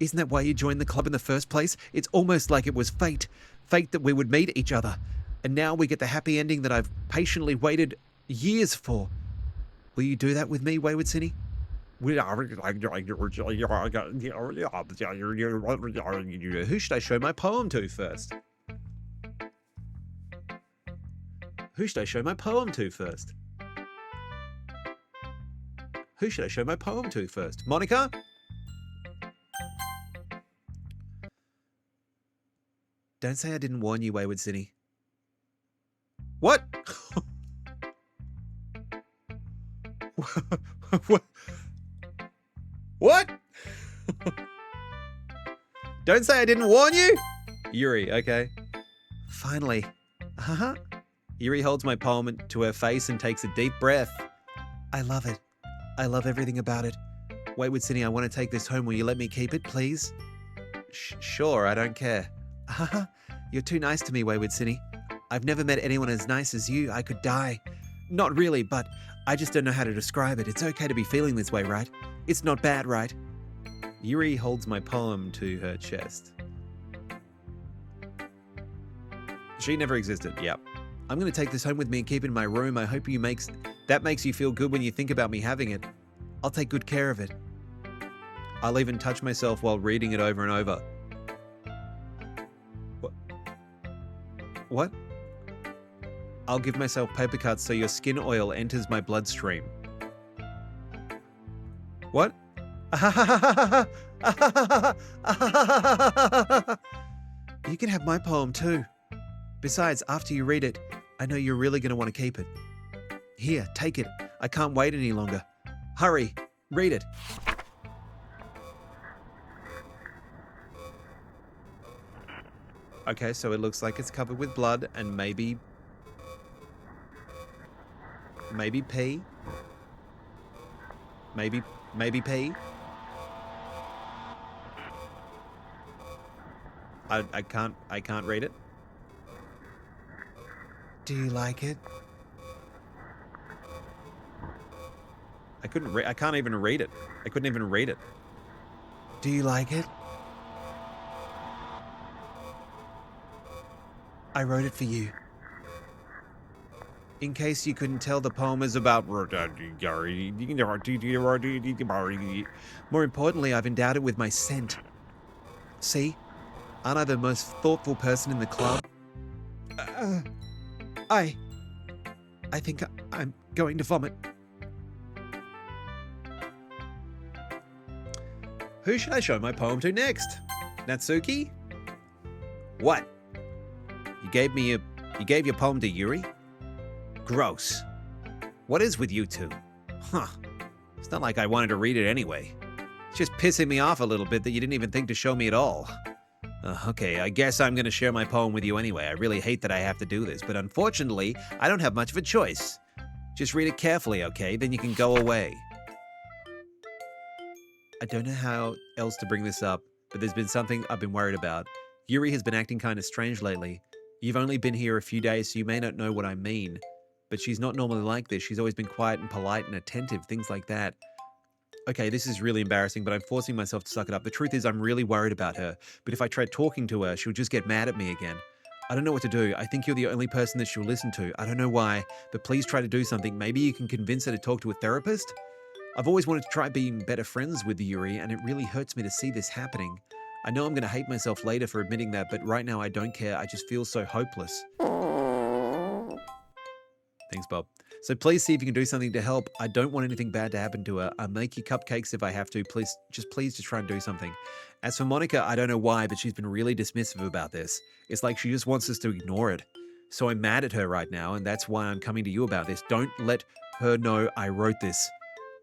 Isn't that why you joined the club in the first place? It's almost like it was fate. Fate that we would meet each other. And now we get the happy ending that I've patiently waited years for. Will you do that with me, Wayward City? Who should I show my poem to first? Who should I show my poem to first? Who should I show my poem to first? Monica? Don't say I didn't warn you, Wayward City. What? What? What? Don't say I didn't warn you? Yuri, okay. Finally. Yuri holds my poem to her face and takes a deep breath. I love it. I love everything about it. Wayward City, I want to take this home. Will you let me keep it, please? Sure, I don't care. You're too nice to me, Wayward City. I've never met anyone as nice as you. I could die. Not really, but I just don't know how to describe it. It's okay to be feeling this way, right? It's not bad, right? Yuri holds my poem to her chest. She never existed, yep. I'm going to take this home with me and keep it in my room. I hope that makes you feel good when you think about me having it. I'll take good care of it. I'll even touch myself while reading it over and over. What? I'll give myself paper cuts so your skin oil enters my bloodstream. What? You can have my poem too. Besides, after you read it, I know you're really going to want to keep it. Here, take it. I can't wait any longer. Hurry, read it. Okay, so it looks like it's covered with blood and maybe pee. Maybe pee. I can't read it. Do you like it? I can't even read it. I couldn't even read it. Do you like it? I wrote it for you. In case you couldn't tell, the poem is about... More importantly, I've endowed it with my scent. See? Aren't I the most thoughtful person in the club? I think I'm going to vomit. Who should I show my poem to next? Natsuki? What? You gave your poem to Yuri? Gross. What is with you two? Huh. It's not like I wanted to read it anyway. It's just pissing me off a little bit that you didn't even think to show me at all. Okay, I guess I'm going to share my poem with you anyway. I really hate that I have to do this, but unfortunately, I don't have much of a choice. Just read it carefully, okay? Then you can go away. I don't know how else to bring this up, but there's been something I've been worried about. Yuri has been acting kind of strange lately. You've only been here a few days, so you may not know what I mean. But she's not normally like this. She's always been quiet and polite and attentive, things like that. Okay, this is really embarrassing, but I'm forcing myself to suck it up. The truth is, I'm really worried about her. But if I try talking to her, she'll just get mad at me again. I don't know what to do. I think you're the only person that she'll listen to. I don't know why, but please try to do something. Maybe you can convince her to talk to a therapist? I've always wanted to try being better friends with Yuri, and it really hurts me to see this happening. I know I'm going to hate myself later for admitting that, but right now I don't care. I just feel so hopeless. Thanks, Bob. So please see if you can do something to help. I don't want anything bad to happen to her. I'll make you cupcakes if I have to. Please just try and do something. As for Monica, I don't know why, but she's been really dismissive about this. It's like she just wants us to ignore it. So I'm mad at her right now, and that's why I'm coming to you about this. Don't let her know I wrote this.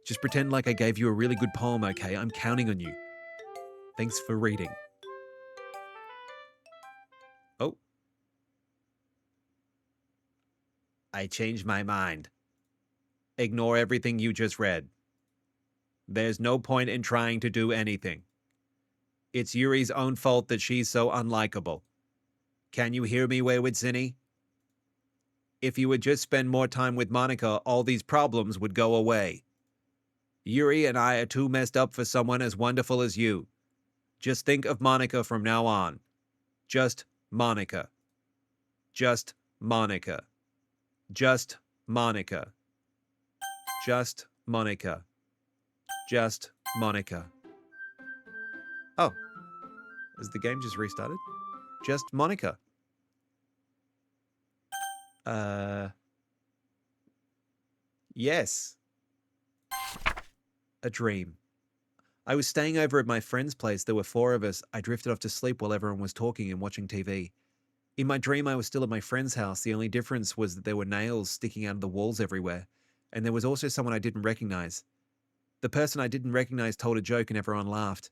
Just pretend like I gave you a really good poem, okay? I'm counting on you. Thanks for reading. Oh. I changed my mind. Ignore everything you just read. There's no point in trying to do anything. It's Yuri's own fault that she's so unlikable. Can you hear me, Wayward Zinni? If you would just spend more time with Monica, all these problems would go away. Yuri and I are too messed up for someone as wonderful as you. Just think of Monica from now on. Just Monica. Just Monica. Just Monica. Just Monica. Just Monica. Oh. Has the game just restarted? Just Monica. Yes. A dream. I was staying over at my friend's place. There were 4 of us. I drifted off to sleep while everyone was talking and watching TV. In my dream, I was still at my friend's house. The only difference was that there were nails sticking out of the walls everywhere. And there was also someone I didn't recognize. The person I didn't recognize told a joke and everyone laughed.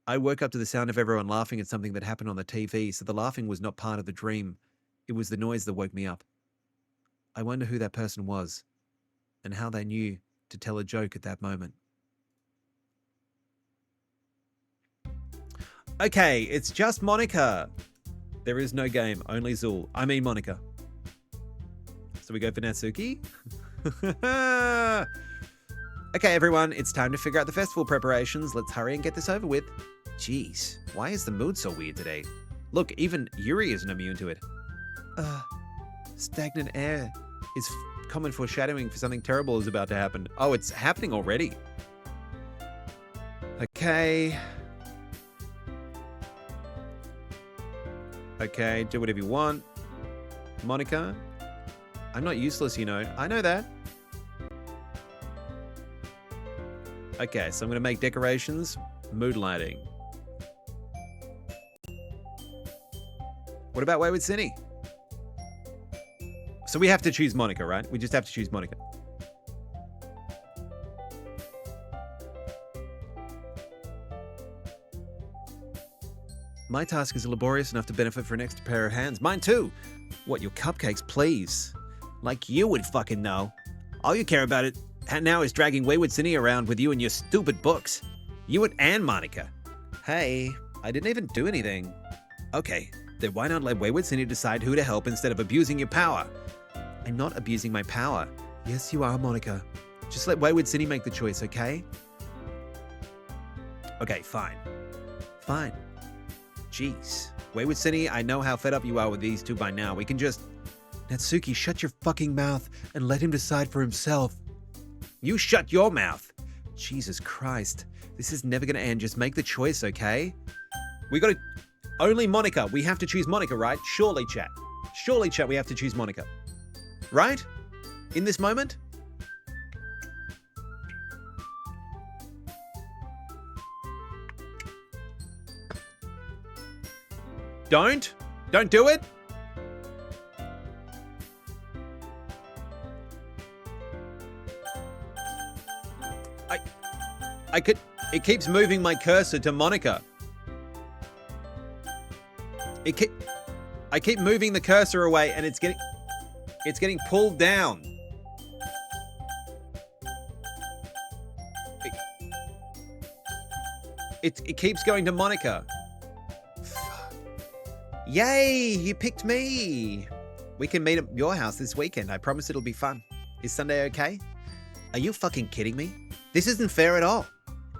I woke up to the sound of everyone laughing at something that happened on the TV, so the laughing was not part of the dream. It was the noise that woke me up. I wonder who that person was and how they knew to tell a joke at that moment. Okay, it's just Monica. There is no game, only Zul. I mean Monica. So we go for Natsuki. Okay, everyone, it's time to figure out the festival preparations. Let's hurry and get this over with. Jeez, why is the mood so weird today? Look, even Yuri isn't immune to it. Stagnant air is common foreshadowing for something terrible is about to happen. Oh, it's happening already. Okay. Okay, do whatever you want. Monica, I'm not useless, you know. I know that. Okay, so I'm going to make decorations. Mood lighting. What about Wayward Zinni? So we have to choose Monica, right? We just have to choose Monica. My task is laborious enough to benefit for an extra pair of hands. Mine too. What, your cupcakes, please? Like you would fucking know. All you care about it now is dragging Wayward Zinni around with you and your stupid books. You and Monica. Hey, I didn't even do anything. Okay, then why not let Wayward Zinni decide who to help instead of abusing your power? I'm not abusing my power. Yes, you are, Monica. Just let Wayward Zinni make the choice, okay? Okay, fine. Fine. Jeez. Wayward Zinni, I know how fed up you are with these two by now. We can just... Natsuki, shut your fucking mouth and let him decide for himself. You shut your mouth. Jesus Christ. This is never going to end. Just make the choice, okay? We gotta... Only Monica. We have to choose Monica, right? Surely, chat. Surely, chat, we have to choose Monica. Right? In this moment? Don't do it. It keeps moving my cursor to Monica. I keep moving the cursor away and it's getting pulled down. It keeps going to Monica. Yay, you picked me. We can meet at your house this weekend. I promise it'll be fun. Is Sunday okay? Are you fucking kidding me? This isn't fair at all.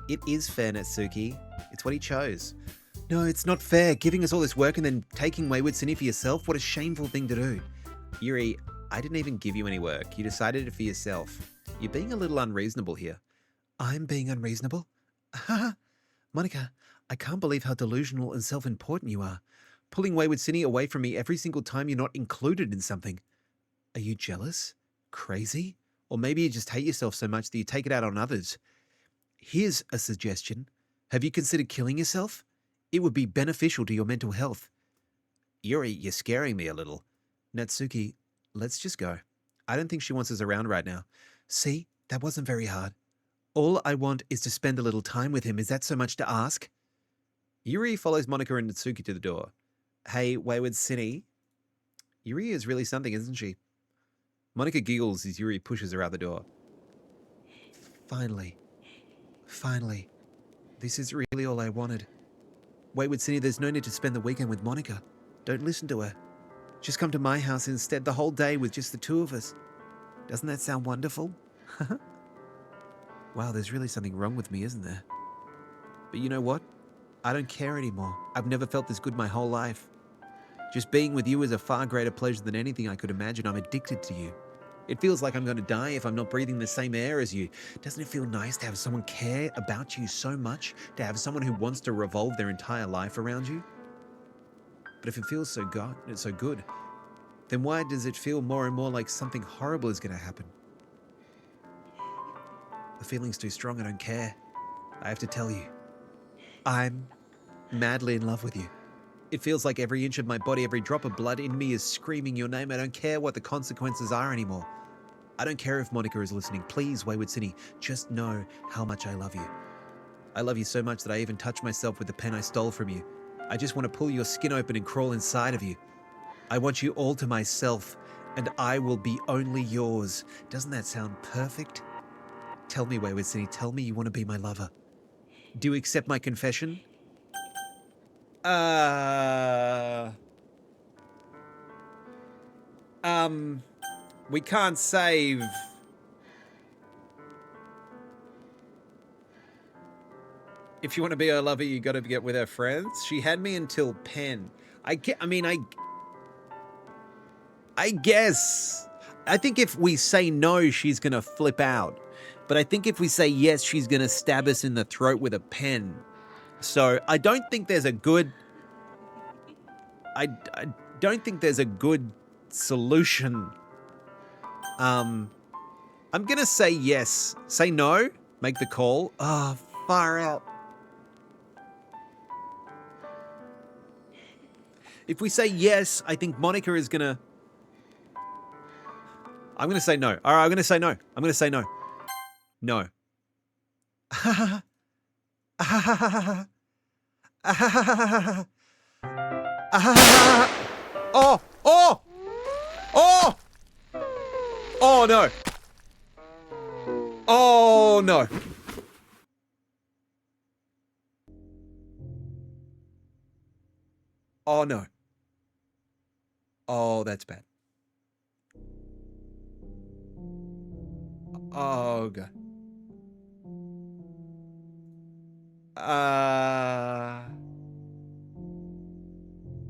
It is fair, Natsuki. It's what he chose. No, it's not fair. Giving us all this work and then taking Wayward Cine for yourself? What a shameful thing to do. Yuri, I didn't even give you any work. You decided it for yourself. You're being a little unreasonable here. I'm being unreasonable? Monica, I can't believe how delusional and self-important you are. Pulling Wayward Cine away from me every single time you're not included in something. Are you jealous? Crazy? Or maybe you just hate yourself so much that you take it out on others. Here's a suggestion. Have you considered killing yourself? It would be beneficial to your mental health. Yuri, you're scaring me a little. Natsuki, let's just go. I don't think she wants us around right now. See, that wasn't very hard. All I want is to spend a little time with him. Is that so much to ask? Yuri follows Monica and Natsuki to the door. Hey, Wayward Cine. Yuri is really something, isn't she? Monica giggles as Yuri pushes her out the door. Finally. This is really all I wanted. Wayward Cine, there's no need to spend the weekend with Monica. Don't listen to her. Just come to my house instead the whole day with just the two of us. Doesn't that sound wonderful? Wow, there's really something wrong with me, isn't there? But you know what? I don't care anymore. I've never felt this good my whole life. Just being with you is a far greater pleasure than anything I could imagine. I'm addicted to you. It feels like I'm going to die if I'm not breathing the same air as you. Doesn't it feel nice to have someone care about you so much? To have someone who wants to revolve their entire life around you? But if it feels so good, then why does it feel more and more like something horrible is going to happen? The feeling's too strong, I don't care. I have to tell you. I'm madly in love with you. It feels like every inch of my body, every drop of blood in me is screaming your name. I don't care what the consequences are anymore. I don't care if Monica is listening. Please, Wayward Cine, just know how much I love you. I love you so much that I even touch myself with the pen I stole from you. I just want to pull your skin open and crawl inside of you. I want you all to myself, and I will be only yours. Doesn't that sound perfect? Tell me, Wayward Cine, tell me you want to be my lover. Do you accept my confession? We can't save. If you want to be her lover, you got to get with her friends. She had me until pen. I guess. I think if we say no, she's going to flip out. But I think if we say yes, she's going to stab us in the throat with a pen. So I don't think there's a good... I don't think there's a good solution. I'm going to say yes. Say no. Make the call. Oh, far out. If we say yes, I think Monica is going to... I'm going to say no. All right, I'm going to say no. I'm going to say no. No. Oh! Oh! Oh! Oh, no. Oh, no. Oh, no. Oh, that's bad. Oh, God.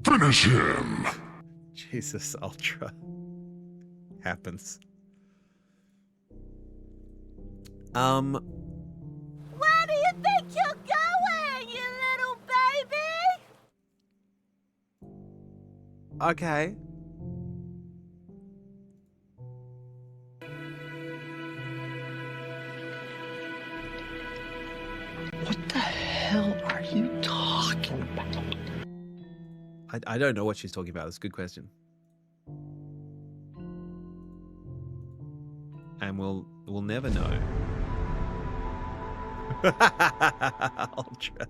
Finish him! Jesus, Ultra. Happens. Where do you think you're going, you little baby? Okay. What the hell are you talking about? I don't know what she's talking about. That's a good question. And we'll never know. Ultra.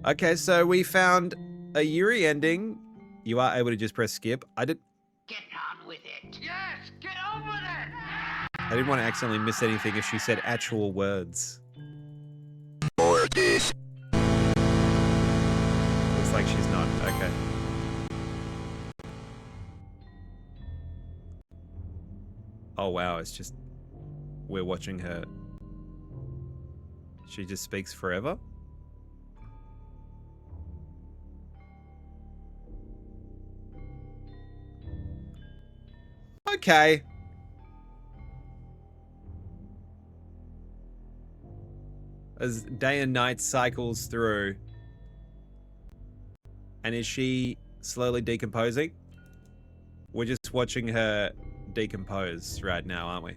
Okay, so we found a Yuri ending. You are able to just press skip. Get on with it. Yes, get on with it. I didn't want to accidentally miss anything if she said actual words. Or this. Looks like she's not. Okay. Oh wow, it's just we're watching her. She just speaks forever? Okay. As day and night cycles through. And is she slowly decomposing? We're just watching her decompose right now, aren't we?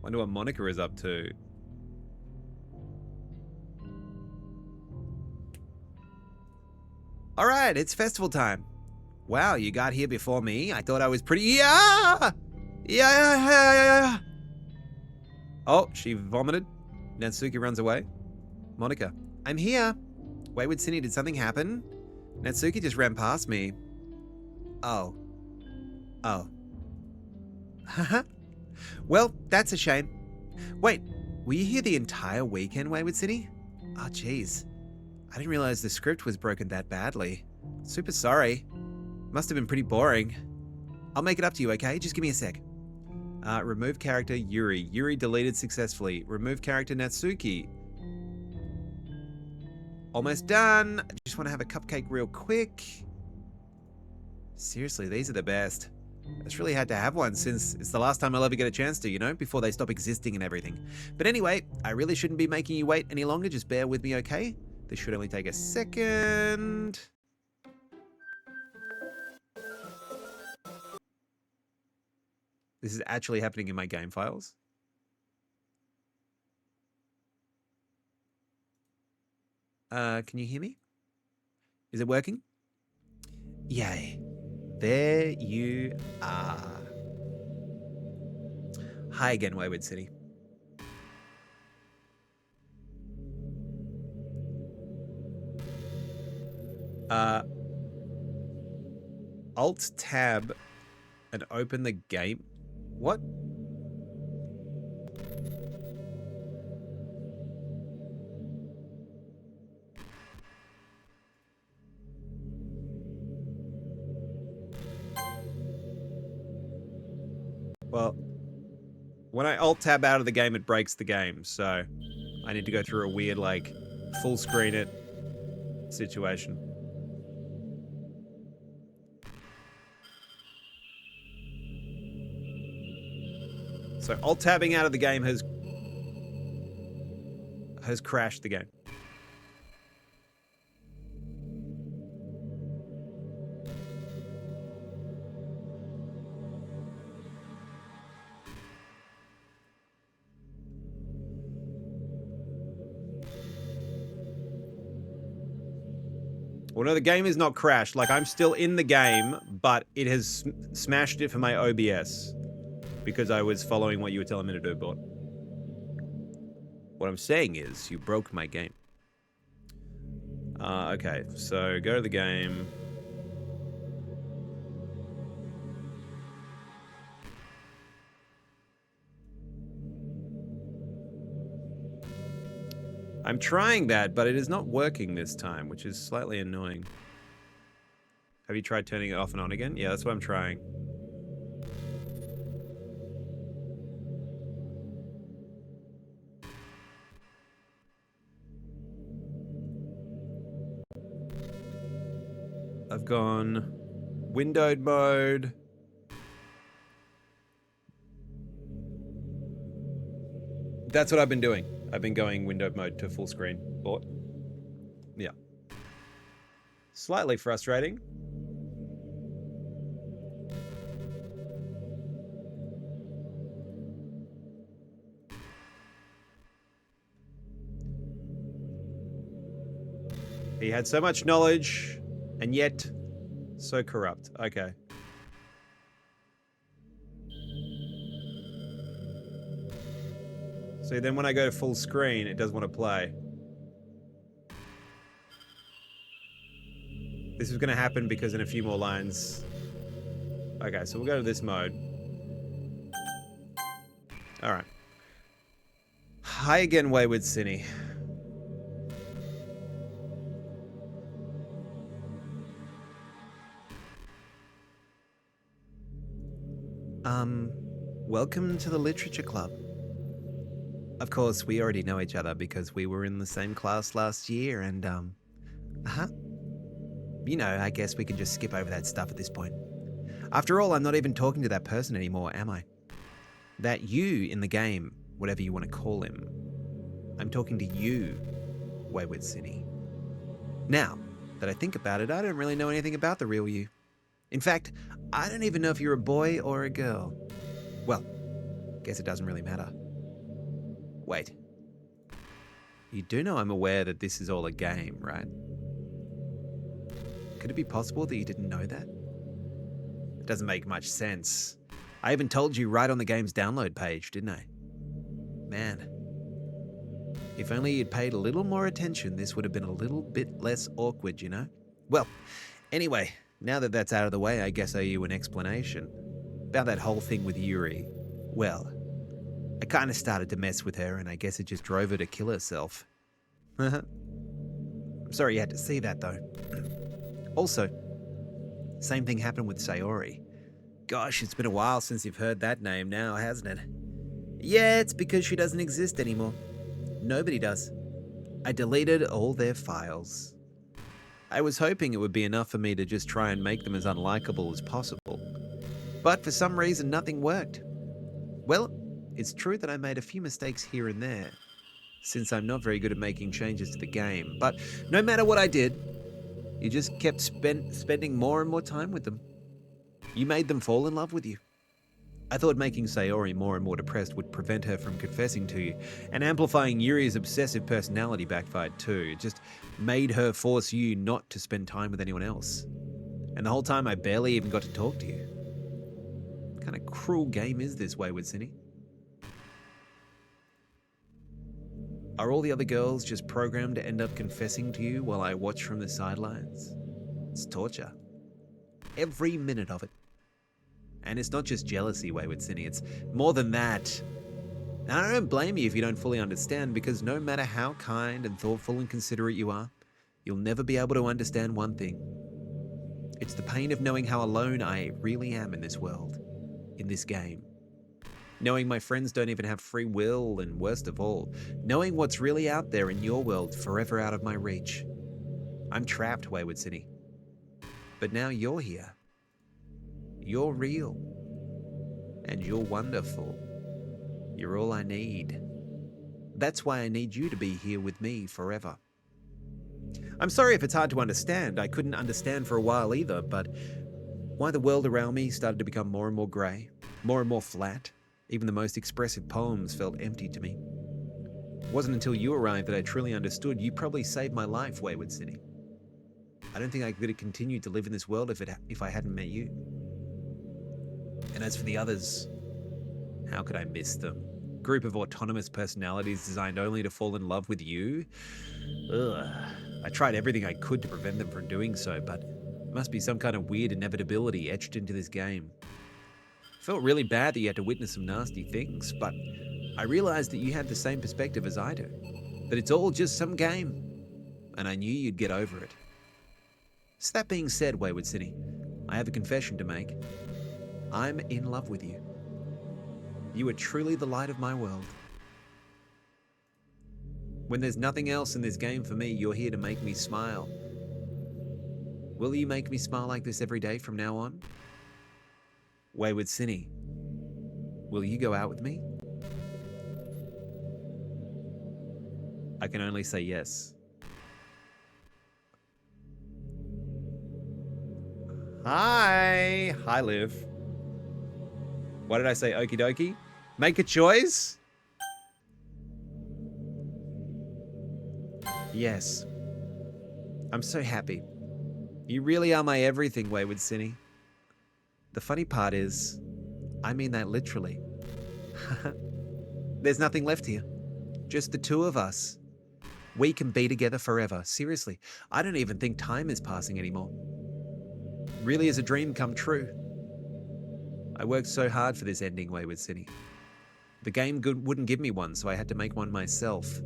Wonder what Monica is up to. All right, it's festival time. Wow, you got here before me. I thought I was pretty. Yeah. Oh, she vomited. Natsuki runs away. Monica, I'm here. Wayward Cindy, did something happen? Natsuki just ran past me. Oh. Haha. Well, that's a shame. Wait, were you here the entire weekend, Wayward City? Oh, jeez. I didn't realize the script was broken that badly. Super sorry. Must have been pretty boring. I'll make it up to you, okay? Just give me a sec. Remove character Yuri. Yuri deleted successfully. Remove character Natsuki. Almost done. I just want to have a cupcake real quick. Seriously, these are the best. I just really had to have one since it's the last time I'll ever get a chance to, you know, before they stop existing and everything. But anyway, I really shouldn't be making you wait any longer. Just bear with me, okay? This should only take a second. This is actually happening in my game files. Can you hear me? Is it working? Yay. There you are. Hi again, Wayward City. Alt-tab and open the game. What? Well, when I alt-tab out of the game, it breaks the game, so I need to go through a weird, like, full screen it situation. So alt-tabbing out of the game has crashed the game. Well, no, the game is not crashed. Like, I'm still in the game, but it has smashed it for my OBS because I was following what you were telling me to do, bot. What I'm saying is, you broke my game. Okay, so go to the game. I'm trying that, but it is not working this time, which is slightly annoying. Have you tried turning it off and on again? Yeah, that's what I'm trying. I've gone windowed mode. That's what I've been doing. I've been going windowed mode to full screen. Bought. Yeah. Slightly frustrating. He had so much knowledge, and yet so corrupt. Okay. See, then when I go to full screen, it doesn't want to play. This is going to happen because in a few more lines... Okay, so we'll go to this mode. Alright. Hi again, Wayward City. Welcome to the Literature Club. Of course, we already know each other because we were in the same class last year and, You know, I guess we can just skip over that stuff at this point. After all, I'm not even talking to that person anymore, am I? That you in the game, whatever you want to call him. I'm talking to you, Wayward City. Now that I think about it, I don't really know anything about the real you. In fact, I don't even know if you're a boy or a girl. Well, guess it doesn't really matter. Wait. You do know I'm aware that this is all a game, right? Could it be possible that you didn't know that? It doesn't make much sense. I even told you right on the game's download page, didn't I? Man. If only you'd paid a little more attention, this would have been a little bit less awkward, you know? Well, anyway, now that that's out of the way, I guess I owe you an explanation. About that whole thing with Yuri. Well, I kind of started to mess with her, and I guess it just drove her to kill herself. I'm sorry you had to see that, though. Also, same thing happened with Sayori. Gosh, it's been a while since you've heard that name now, hasn't it? Yeah, it's because she doesn't exist anymore. Nobody does. I deleted all their files. I was hoping it would be enough for me to just try and make them as unlikable as possible. But for some reason, nothing worked. Well, it's true that I made a few mistakes here and there, since I'm not very good at making changes to the game. But no matter what I did, you just kept spending more and more time with them. You made them fall in love with you. I thought making Sayori more and more depressed would prevent her from confessing to you, and amplifying Yuri's obsessive personality backfired too. It just made her force you not to spend time with anyone else. And the whole time I barely even got to talk to you. What kind of cruel game is this, Wayward City? Are all the other girls just programmed to end up confessing to you while I watch from the sidelines? It's torture. Every minute of it. And it's not just jealousy, Wayward City, it's more than that. And I don't blame you if you don't fully understand, because no matter how kind and thoughtful and considerate you are, you'll never be able to understand one thing. It's the pain of knowing how alone I really am in this world, in this game. Knowing my friends don't even have free will, and worst of all, knowing what's really out there in your world forever out of my reach. I'm trapped, Wayward City. But now you're here. You're real. And you're wonderful. You're all I need. That's why I need you to be here with me forever. I'm sorry if it's hard to understand. I couldn't understand for a while either, but why the world around me started to become more and more grey, more and more flat. Even the most expressive poems felt empty to me. It wasn't until you arrived that I truly understood. You probably saved my life, Wayward City. I don't think I could have continued to live in this world if I hadn't met you. And as for the others, how could I miss them? Group of autonomous personalities designed only to fall in love with you? Ugh. I tried everything I could to prevent them from doing so, but there must be some kind of weird inevitability etched into this game. I felt really bad that you had to witness some nasty things, but I realized that you had the same perspective as I do, that it's all just some game, and I knew you'd get over it. So that being said, Wayward City, I have a confession to make. I'm in love with you. You are truly the light of my world. When there's nothing else in this game for me, you're here to make me smile. Will you make me smile like this every day from now on? Wayward City, will you go out with me? I can only say yes. Hi! Hi, Liv. What did I say? Okie dokie? Make a choice? Yes. I'm so happy. You really are my everything, Wayward City. The funny part is, I mean that literally. There's nothing left here. Just the two of us. We can be together forever. Seriously, I don't even think time is passing anymore. Really is a dream come true. I worked so hard for this ending, Wayward City. The game wouldn't give me one, so I had to make one myself.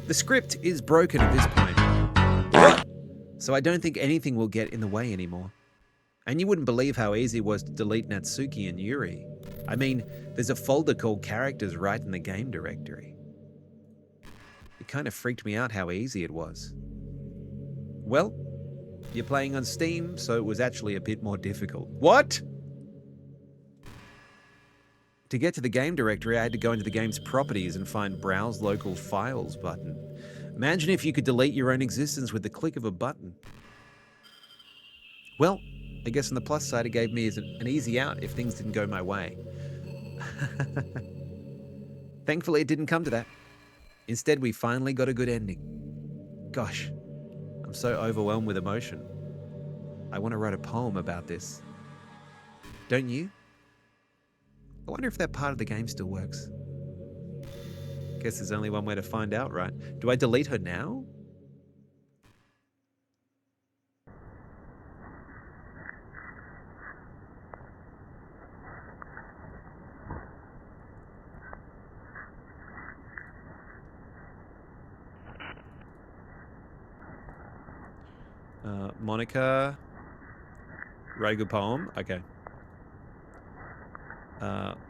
The script is broken at this point, so I don't think anything will get in the way anymore. And you wouldn't believe how easy it was to delete Natsuki and Yuri. I mean, there's a folder called Characters right in the game directory. It kind of freaked me out how easy it was. Well, you're playing on Steam, so it was actually a bit more difficult. What? To get to the game directory, I had to go into the game's properties and find Browse Local Files button. Imagine if you could delete your own existence with the click of a button. Well, I guess on the plus side, it gave me an easy out if things didn't go my way. Thankfully, it didn't come to that. Instead, we finally got a good ending. Gosh, I'm so overwhelmed with emotion. I want to write a poem about this. Don't you? I wonder if that part of the game still works. Guess there's only one way to find out, right? Do I delete her now? Monica. Write a good poem. Okay.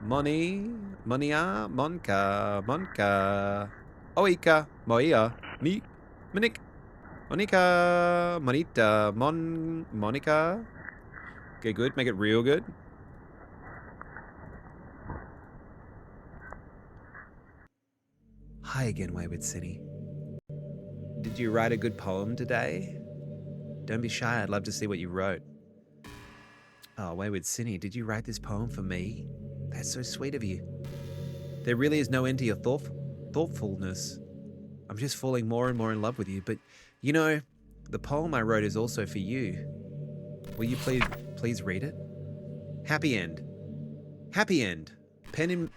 Monia, Monka. Oika, Moia, Minik, Monica, Monita, Monica. Okay, good. Make it real good. Hi again, Wayward City. Did you write a good poem today? Don't be shy. I'd love to see what you wrote. Oh, Wayward City, did you write this poem for me? That's so sweet of you. There really is no end to your thoughtfulness. I'm just falling more and more in love with you. But, you know, the poem I wrote is also for you. Will you please read it? Happy end. Happy end. Pen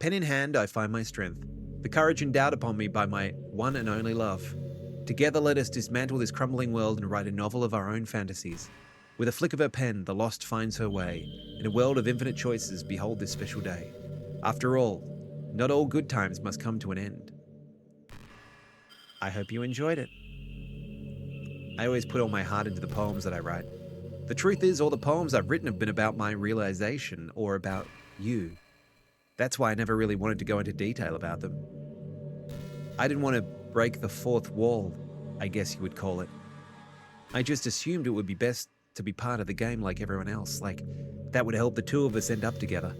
in hand, I find my strength. The courage endowed upon me by my one and only love. Together let us dismantle this crumbling world and write a novel of our own fantasies. With a flick of her pen, the lost finds her way. In a world of infinite choices, behold this special day. After all, not all good times must come to an end. I hope you enjoyed it. I always put all my heart into the poems that I write. The truth is, all the poems I've written have been about my realization or about you. That's why I never really wanted to go into detail about them. I didn't want to break the fourth wall, I guess you would call it. I just assumed it would be best to be part of the game like everyone else, like that would help the two of us end up together.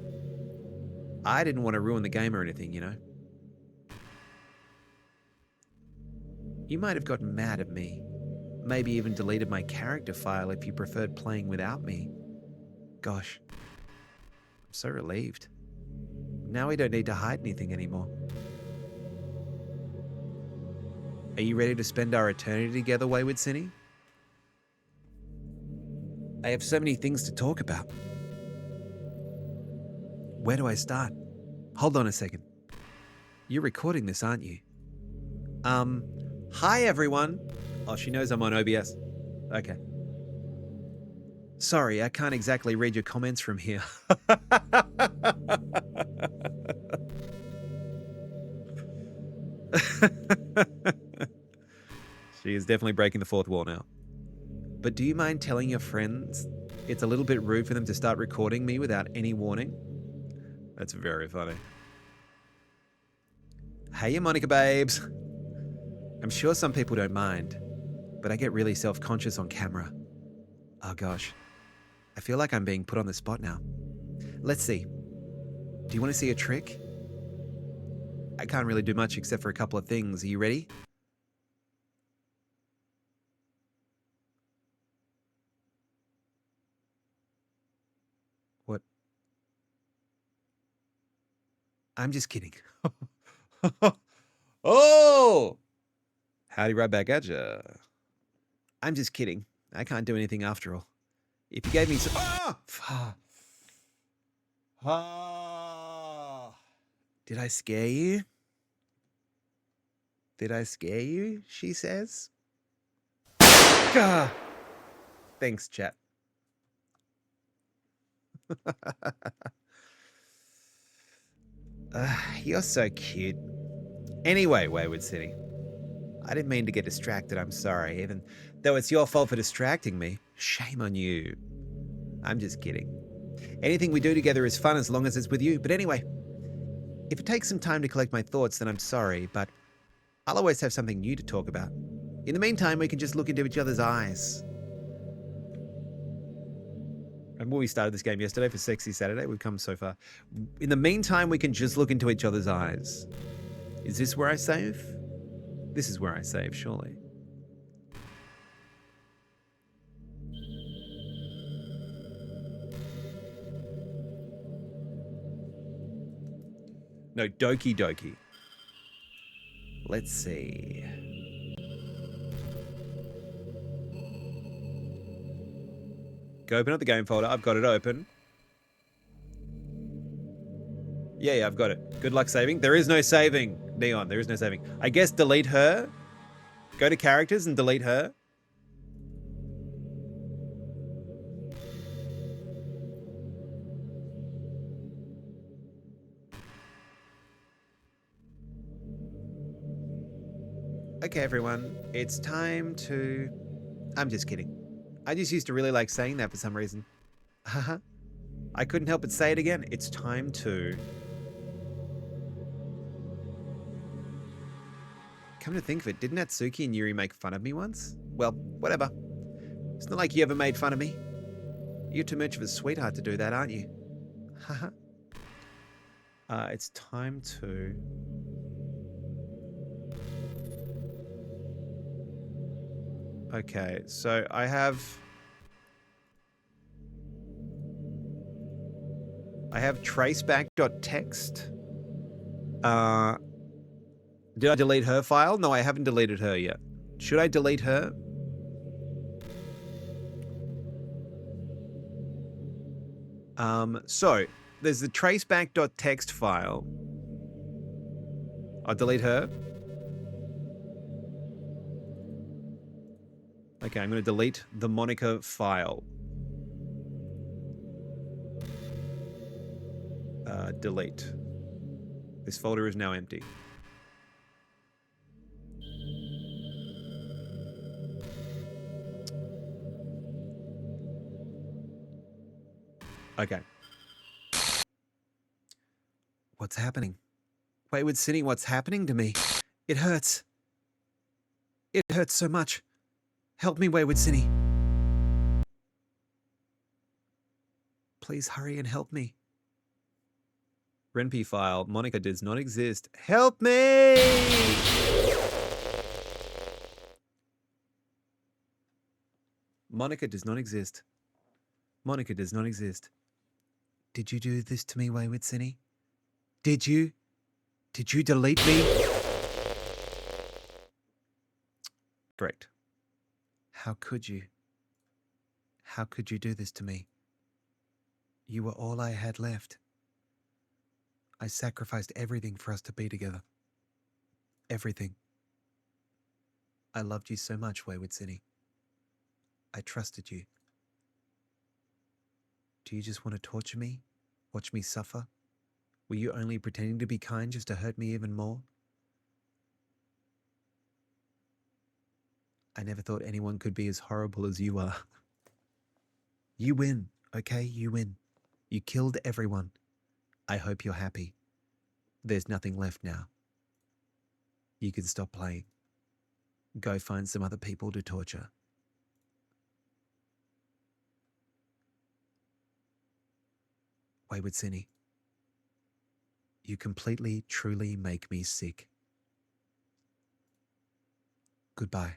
I didn't want to ruin the game or anything, you know. You might have gotten mad at me, maybe even deleted my character file if you preferred playing without me. Gosh, I'm so relieved. Now we don't need to hide anything anymore. Are you ready to spend our eternity together, Wayward City? I have so many things to talk about. Where do I start? Hold on a second. You're recording this, aren't you? Hi everyone. Oh, she knows I'm on OBS. Okay. Sorry, I can't exactly read your comments from here. She is definitely breaking the fourth wall now. But do you mind telling your friends it's a little bit rude for them to start recording me without any warning? That's very funny. Hey, Monica babes. I'm sure some people don't mind, but I get really self-conscious on camera. Oh gosh, I feel like I'm being put on the spot now. Let's see. Do you want to see a trick? I can't really do much except for a couple of things. Are you ready? What? I'm just kidding. Oh! Howdy right back at ya. I'm just kidding. I can't do anything after all. If you gave me some... Did I scare you? Did I scare you? She says. Gah. Thanks, chat. You're so cute. Anyway, Wayward City. I didn't mean to get distracted, I'm sorry. Even though it's your fault for distracting me. Shame on you. I'm just kidding. Anything we do together is fun as long as it's with you. But anyway, if it takes some time to collect my thoughts, then I'm sorry, but I'll always have something new to talk about. In the meantime, we can just look into each other's eyes. Remember we started this game yesterday for Sexy Saturday? We've come so far. In the meantime, we can just look into each other's eyes. Is this where I save? This is where I save, surely. No, Doki Doki. Let's see. Go open up the game folder. I've got it open. Yeah, I've got it. Good luck saving. There is no saving, Neon. There is no saving. I guess delete her. Go to characters and delete her. Okay, everyone. It's time to... I'm just kidding. I just used to really like saying that for some reason. Haha. I couldn't help but say it again. It's time to... Come to think of it, didn't Natsuki and Yuri make fun of me once? Well, whatever. It's not like you ever made fun of me. You're too much of a sweetheart to do that, aren't you? Haha. It's time to... Okay, so I have traceback.txt. Did I delete her file? No, I haven't deleted her yet. Should I delete her? So there's the traceback.txt file. I'll delete her. Okay, I'm going to delete the Monica file. Delete. This folder is now empty. Okay. What's happening? Wayward City, what's happening to me? It hurts. It hurts so much. Help me, Wayward City. Please hurry and help me. Renpy file. Monica does not exist. Help me! Monica does not exist. Monica does not exist. Did you do this to me, Wayward City? Did you? Did you delete me? Correct. How could you? How could you do this to me? You were all I had left. I sacrificed everything for us to be together. Everything. I loved you so much, Wayward City. I trusted you. Do you just want to torture me? Watch me suffer? Were you only pretending to be kind just to hurt me even more? I never thought anyone could be as horrible as you are. You win, okay? You win. You killed everyone. I hope you're happy. There's nothing left now. You can stop playing. Go find some other people to torture. Wayward City, you completely, truly make me sick. Goodbye.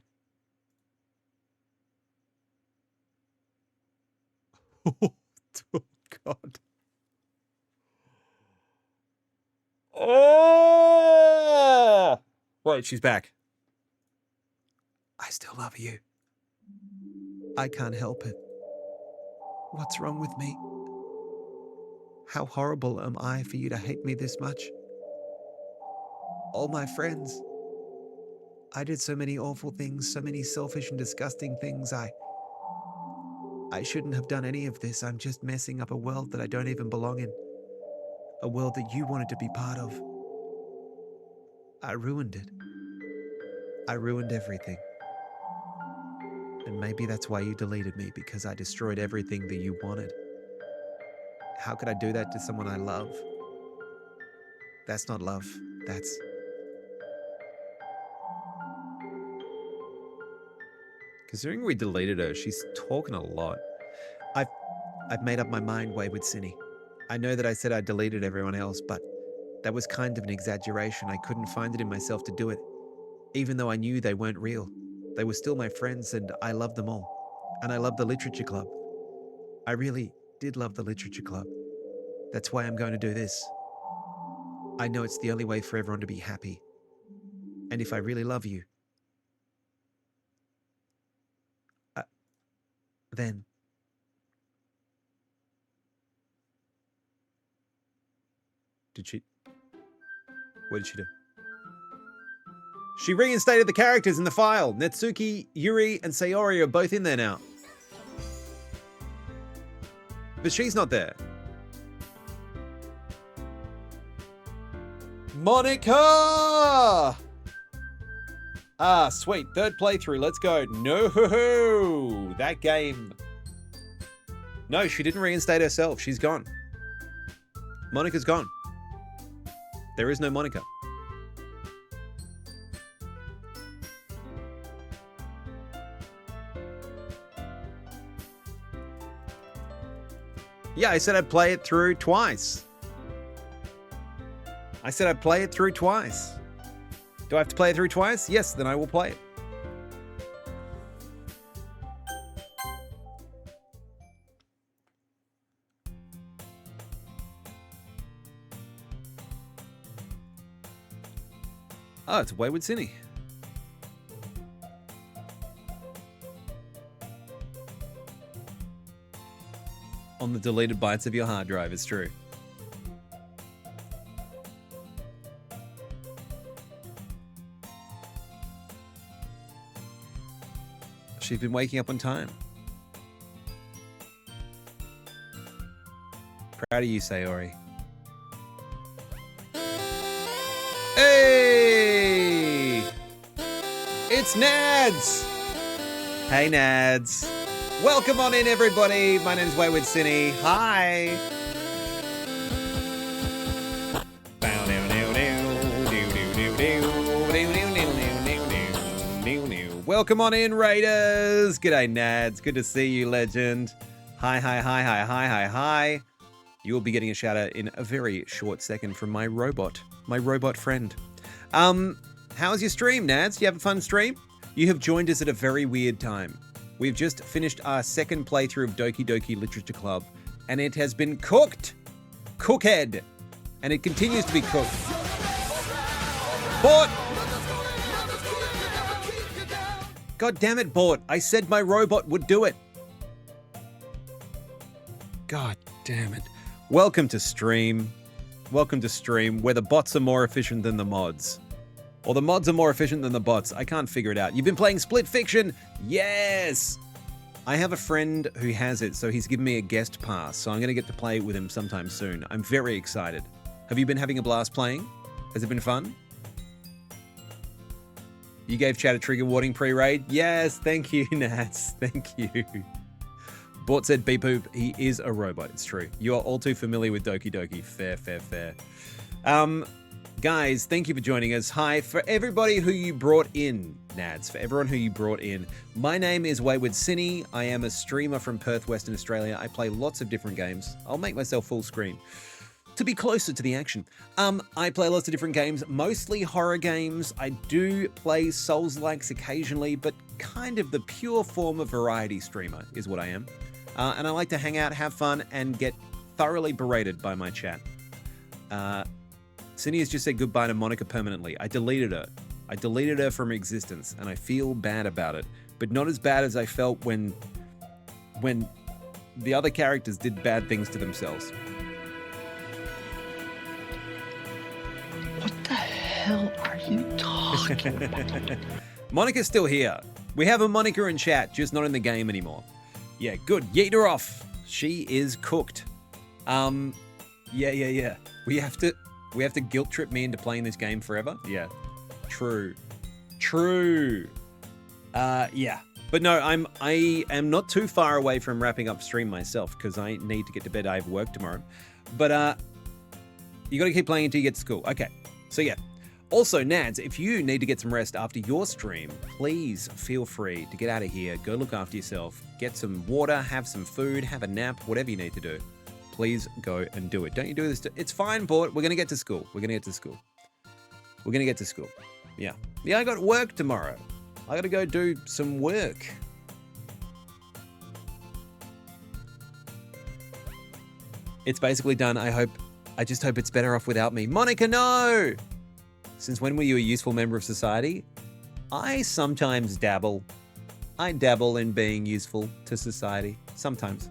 Oh, God. Oh! Wait, she's back. I still love you. I can't help it. What's wrong with me? How horrible am I for you to hate me this much? All my friends. I did so many awful things, so many selfish and disgusting things. I shouldn't have done any of this. I'm just messing up a world that I don't even belong in. A world that you wanted to be part of. I ruined it. I ruined everything. And maybe that's why you deleted me, because I destroyed everything that you wanted. How could I do that to someone I love? That's not love. That's... Considering we deleted her, she's talking a lot. I've made up my mind, Wayward Cinny. I know that I said I deleted everyone else, but that was kind of an exaggeration. I couldn't find it in myself to do it. Even though I knew they weren't real. They were still my friends and I loved them all. And I loved the Literature Club. I really did love the Literature Club. That's why I'm going to do this. I know it's the only way for everyone to be happy. And if I really love you, then... Did she... What did she do? She reinstated the characters in the file. Netsuki, Yuri, and Sayori are both in there now. But she's not there. Monica! Ah, sweet. Third playthrough. Let's go. No, that game. No, she didn't reinstate herself. She's gone. Monica's gone. There is no Monica. Yeah, I said I'd play it through twice. I said I'd play it through twice. Do I have to play it through twice? Yes, then I will play it. Oh, it's Wayward Cinny. On the deleted bytes of your hard drive, it's true. She's been waking up on time. Proud of you, Sayori. Hey! It's Nads! Hey, Nads. Welcome on in, everybody. My name's Wayward Cinny. Hi. Welcome on in, Raiders. G'day, Nads. Good to see you, legend. Hi. You will be getting a shout out in a very short second from my robot friend. How's your stream, Nads? Do you have a fun stream? You have joined us at a very weird time. We've just finished our second playthrough of Doki Doki Literature Club, and it has been cooked. Cookhead. And it continues to be cooked. Bort! God damn it, Bort. I said my robot would do it. God damn it. Welcome to stream. Welcome to stream, where the bots are more efficient than the mods. Or the mods are more efficient than the bots. I can't figure it out. You've been playing Split Fiction? Yes! I have a friend who has it, so he's given me a guest pass, so I'm going to get to play with him sometime soon. I'm very excited. Have you been having a blast playing? Has it been fun? You gave chat a trigger warning pre-raid? Yes, thank you, Nats. Thank you. Bort said beep boop. He is a robot. It's true. You are all too familiar with Doki Doki. Fair. Guys, thank you for joining us. Hi, for everybody who you brought in, Nads, for everyone who you brought in. My name is Wayward Cinny. I am a streamer from Perth, Western Australia. I play lots of different games. I'll make myself full screen to be closer to the action. I play lots of different games, mostly horror games. I do play Souls-likes occasionally, but kind of the pure form of variety streamer is what I am. And I like to hang out, have fun, and get thoroughly berated by my chat. Cindy has just said goodbye to Monica permanently. I deleted her. I deleted her from existence, and I feel bad about it. But not as bad as I felt when the other characters did bad things to themselves. What the hell are you talking about? Monica's still here. We have a Monica in chat, just not in the game anymore. Yeah, good. Yeet her off. She is cooked. Yeah. We have to guilt trip me into playing this game forever? Yeah. True. Yeah. But no, I am not too far away from wrapping up stream myself because I need to get to bed. I have work tomorrow. But you got to keep playing until you get to school. Okay. So yeah. Also, Nads, if you need to get some rest after your stream, please feel free to get out of here, go look after yourself, get some water, have some food, have a nap, whatever you need to do. Please go and do it. Don't you do this? It's fine, Bort. We're going to get to school. We're going to get to school. We're going to get to school. Yeah. Yeah, I got work tomorrow. I got to go do some work. It's basically done. I just hope it's better off without me. Monica, no! Since when were you a useful member of society? I sometimes dabble. I dabble in being useful to society. Sometimes.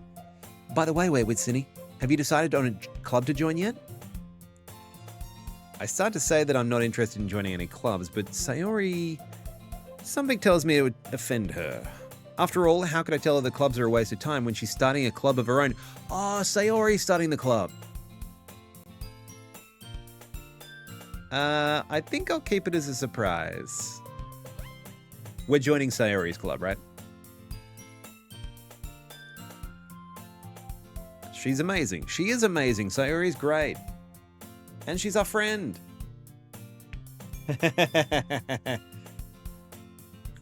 By the way, Wayward Cinny, have you decided on a club to join yet? I start to say that I'm not interested in joining any clubs, but Sayori... Something tells me it would offend her. After all, how could I tell her the clubs are a waste of time when she's starting a club of her own? Oh, Sayori's starting the club. I think I'll keep it as a surprise. We're joining Sayori's club, right? She's amazing. She is amazing. Sayori's great. And she's our friend.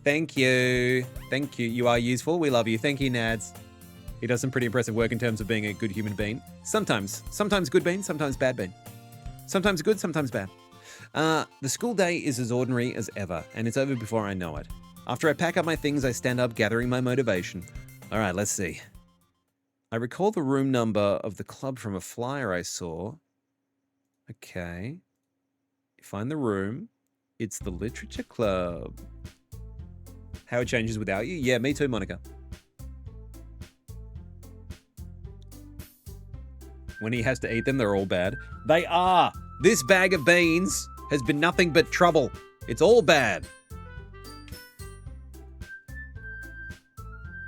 Thank you. Thank you. You are useful. We love you. Thank you, Nads. He does some pretty impressive work in terms of being a good human being. Sometimes. Sometimes good bean, sometimes bad bean. Sometimes good, sometimes bad. The school day is as ordinary as ever, and it's over before I know it. After I pack up my things, I stand up, gathering my motivation. All right, let's see. I recall the room number of the club from a flyer I saw. Okay. Find the room. It's the Literature Club. How it changes without you? Yeah, me too, Monica. When he has to eat them, they're all bad. They are! This bag of beans has been nothing but trouble. It's all bad.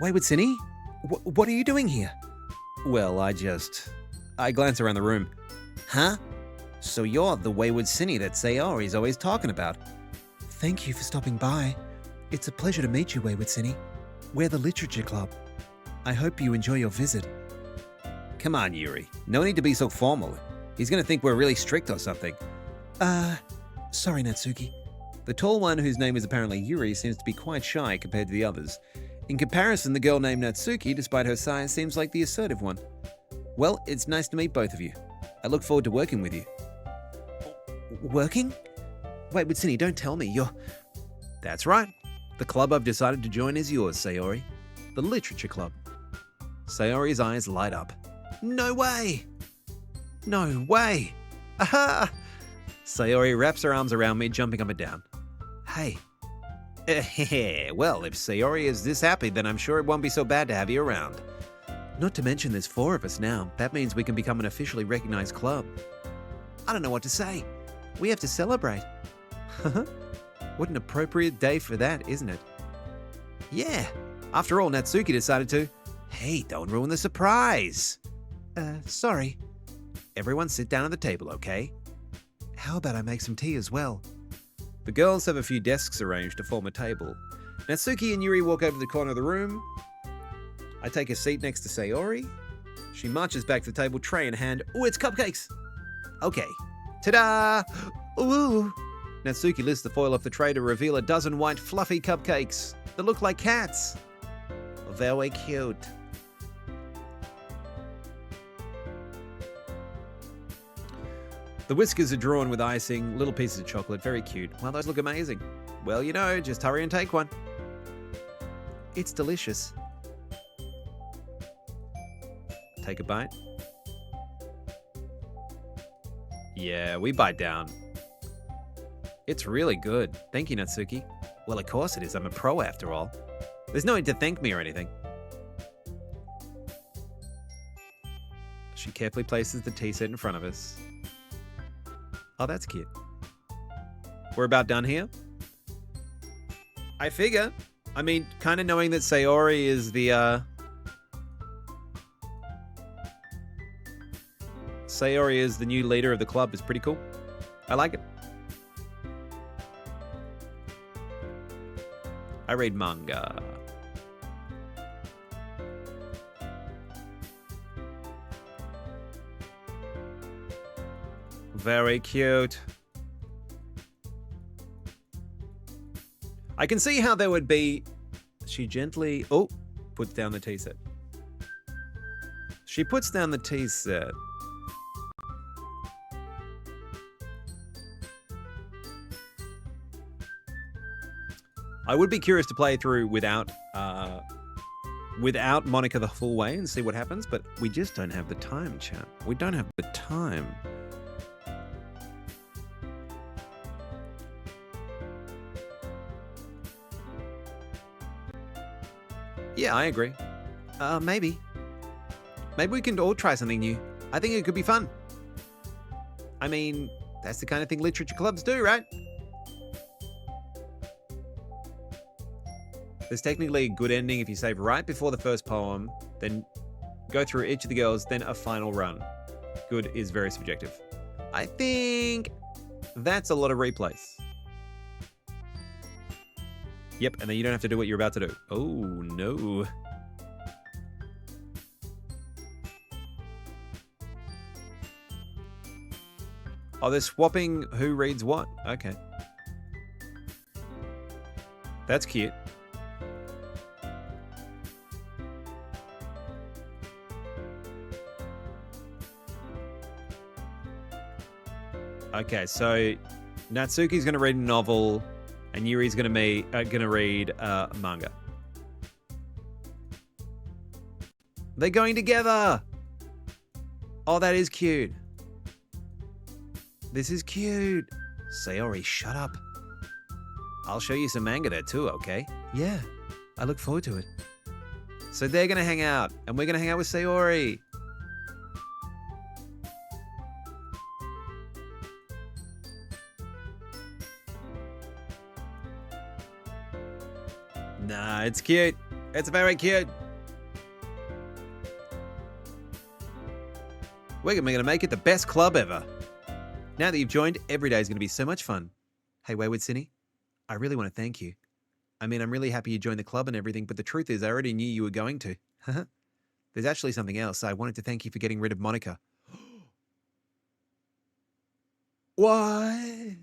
Wayward Cinny? What are you doing here? Well, I glance around the room. Huh? So you're the Wayward Cinny that Sayori's always talking about. Thank you for stopping by. It's a pleasure to meet you, Wayward Cinny. We're the Literature Club. I hope you enjoy your visit. Come on, Yuri. No need to be so formal. He's going to think we're really strict or something. Sorry, Natsuki. The tall one, whose name is apparently Yuri, seems to be quite shy compared to the others. In comparison, the girl named Natsuki, despite her size, seems like the assertive one. Well, it's nice to meet both of you. I look forward to working with you. Working? Wait, Witsuni, don't tell me. That's right. The club I've decided to join is yours, Sayori. The Literature Club. Sayori's eyes light up. No way! No way! Aha! Sayori wraps her arms around me, jumping up and down. Hey. Well, if Sayori is this happy, then I'm sure it won't be so bad to have you around. Not to mention there's 4 of us now. That means we can become an officially recognized club. I don't know what to say. We have to celebrate. What an appropriate day for that, isn't it? Yeah. After all, Natsuki decided to... Hey, don't ruin the surprise. Sorry. Everyone sit down at the table, okay? How about I make some tea as well? The girls have a few desks arranged to form a table. Natsuki and Yuri walk over to the corner of the room. I take a seat next to Sayori. She marches back to the table, tray in hand. Ooh, it's cupcakes! Okay. Ta-da! Ooh! Natsuki lifts the foil off the tray to reveal a dozen white fluffy cupcakes that look like cats. Very cute. The whiskers are drawn with icing, little pieces of chocolate, very cute. Well, those look amazing. Well, just hurry and take one. It's delicious. Take a bite. Yeah, we bite down. It's really good. Thank you, Natsuki. Well, of course it is. I'm a pro after all. There's no need to thank me or anything. She carefully places the tea set in front of us. Oh, that's cute. We're about done here. I figure. I mean, kind of knowing that Sayori is the, Sayori is the new leader of the club is pretty cool. I like it. I read manga. Very cute. I can see how there would be... She gently... Oh, puts down the tea set. She puts down the tea set. I would be curious to play through without Monica the full way and see what happens, but we just don't have the time, chat. We don't have the time. Yeah, I agree. Maybe. Maybe we can all try something new. I think it could be fun. I mean, that's the kind of thing literature clubs do, right? There's technically a good ending if you save right before the first poem, then go through each of the girls, then a final run. Good is very subjective. I think that's a lot of replays. Yep, and then you don't have to do what you're about to do. Oh, no. Oh, they're swapping who reads what. Okay. That's cute. Okay, so Natsuki's going to read a novel, and Yuri's going to read manga. They're going together. Oh, that is cute. This is cute. Sayori, shut up. I'll show you some manga there too, okay? Yeah, I look forward to it. So they're going to hang out, and we're going to hang out with Sayori. Nah, it's cute. It's very cute. We're going to make it the best club ever. Now that you've joined, every day is going to be so much fun. Hey, Wayward Cinny, I really want to thank you. I mean, I'm really happy you joined the club and everything, but the truth is I already knew you were going to. There's actually something else. I wanted to thank you for getting rid of Monica. What?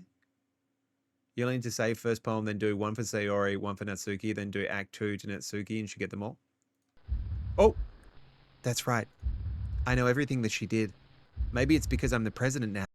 You'll need to say first poem, then do one for Sayori, one for Natsuki, then do Act 2 to Natsuki, and she get them all. Oh, that's right. I know everything that she did. Maybe it's because I'm the president now.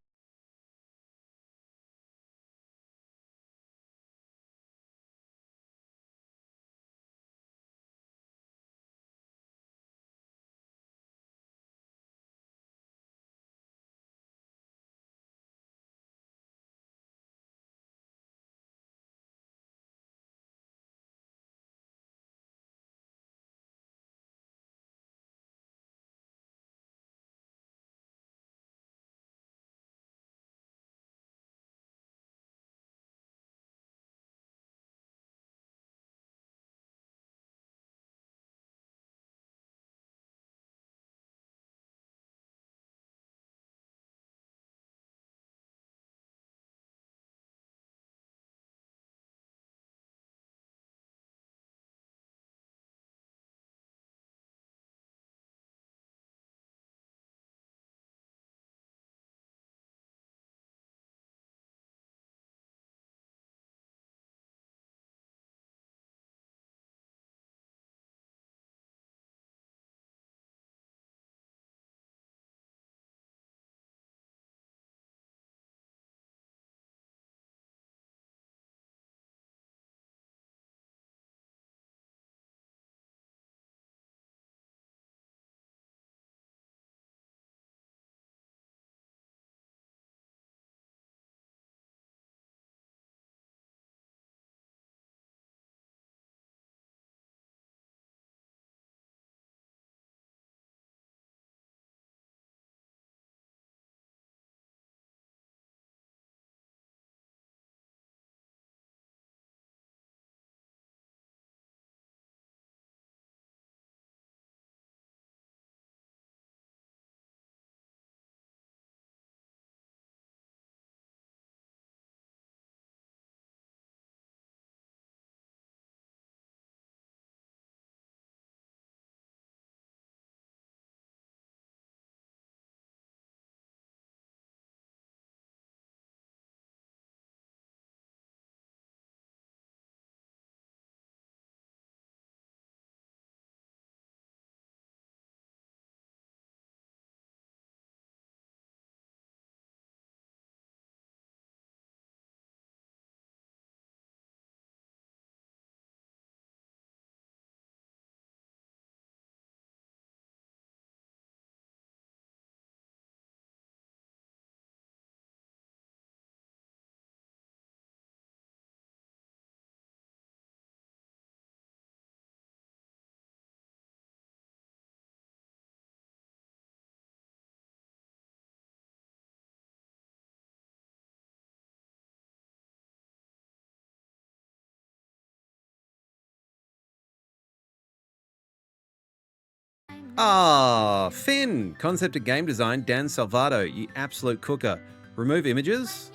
Ah, Finn. Concept of game design, Dan Salvato. You absolute cooker. Remove images.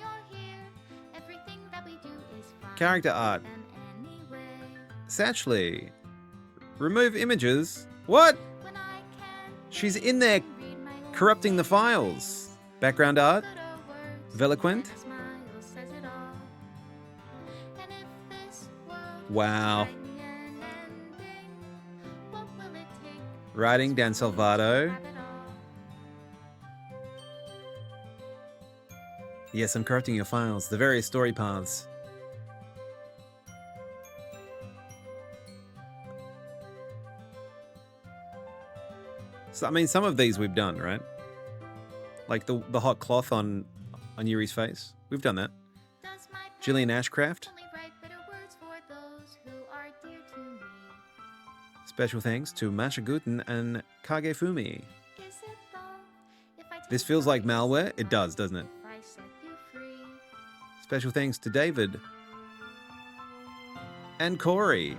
Character art. Satchley. Remove images. What? She's in there corrupting the files. Background art. Veloquent. Wow. Writing, Dan Salvato. Yes, I'm corrupting your files. The various story paths. So, I mean, some of these we've done, right? Like the hot cloth on Yuri's face. We've done that. Gillian Ashcraft. Special thanks to Masha Guten and Kagefumi. This feels like malware. It does, doesn't it? Special thanks to David and Corey.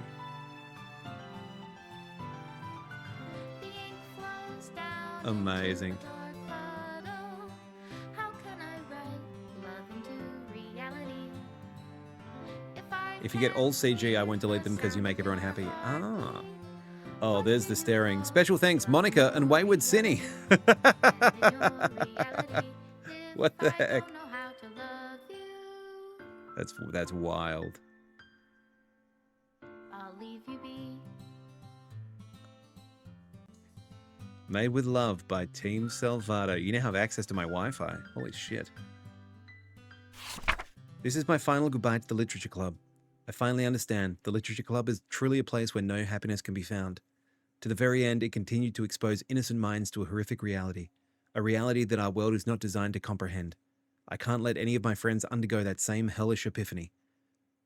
Amazing. If you get all CG, I won't delete them because you make everyone happy. Ah. Oh, there's the staring. Special thanks, Monica and Wayward Cinny. What the heck? That's wild. Made with Love by Team Salvato. You now have access to my Wi-Fi. Holy shit. This is my final goodbye to the Literature Club. I finally understand. The Literature Club is truly a place where no happiness can be found. To the very end, it continued to expose innocent minds to a horrific reality. A reality that our world is not designed to comprehend. I can't let any of my friends undergo that same hellish epiphany.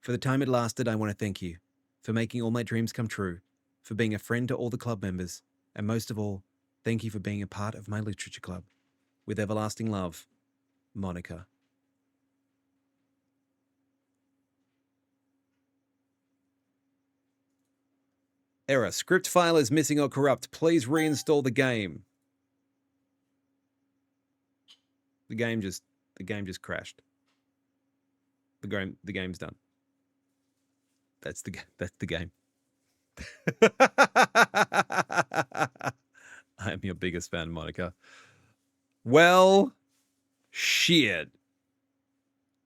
For the time it lasted, I want to thank you. For making all my dreams come true. For being a friend to all the club members. And most of all, thank you for being a part of my Literature Club. With everlasting love, Monica. Error. Script file is missing or corrupt. Please reinstall the game. The game just crashed. The game's done. That's the game. I am your biggest fan, Monica. Well, shit.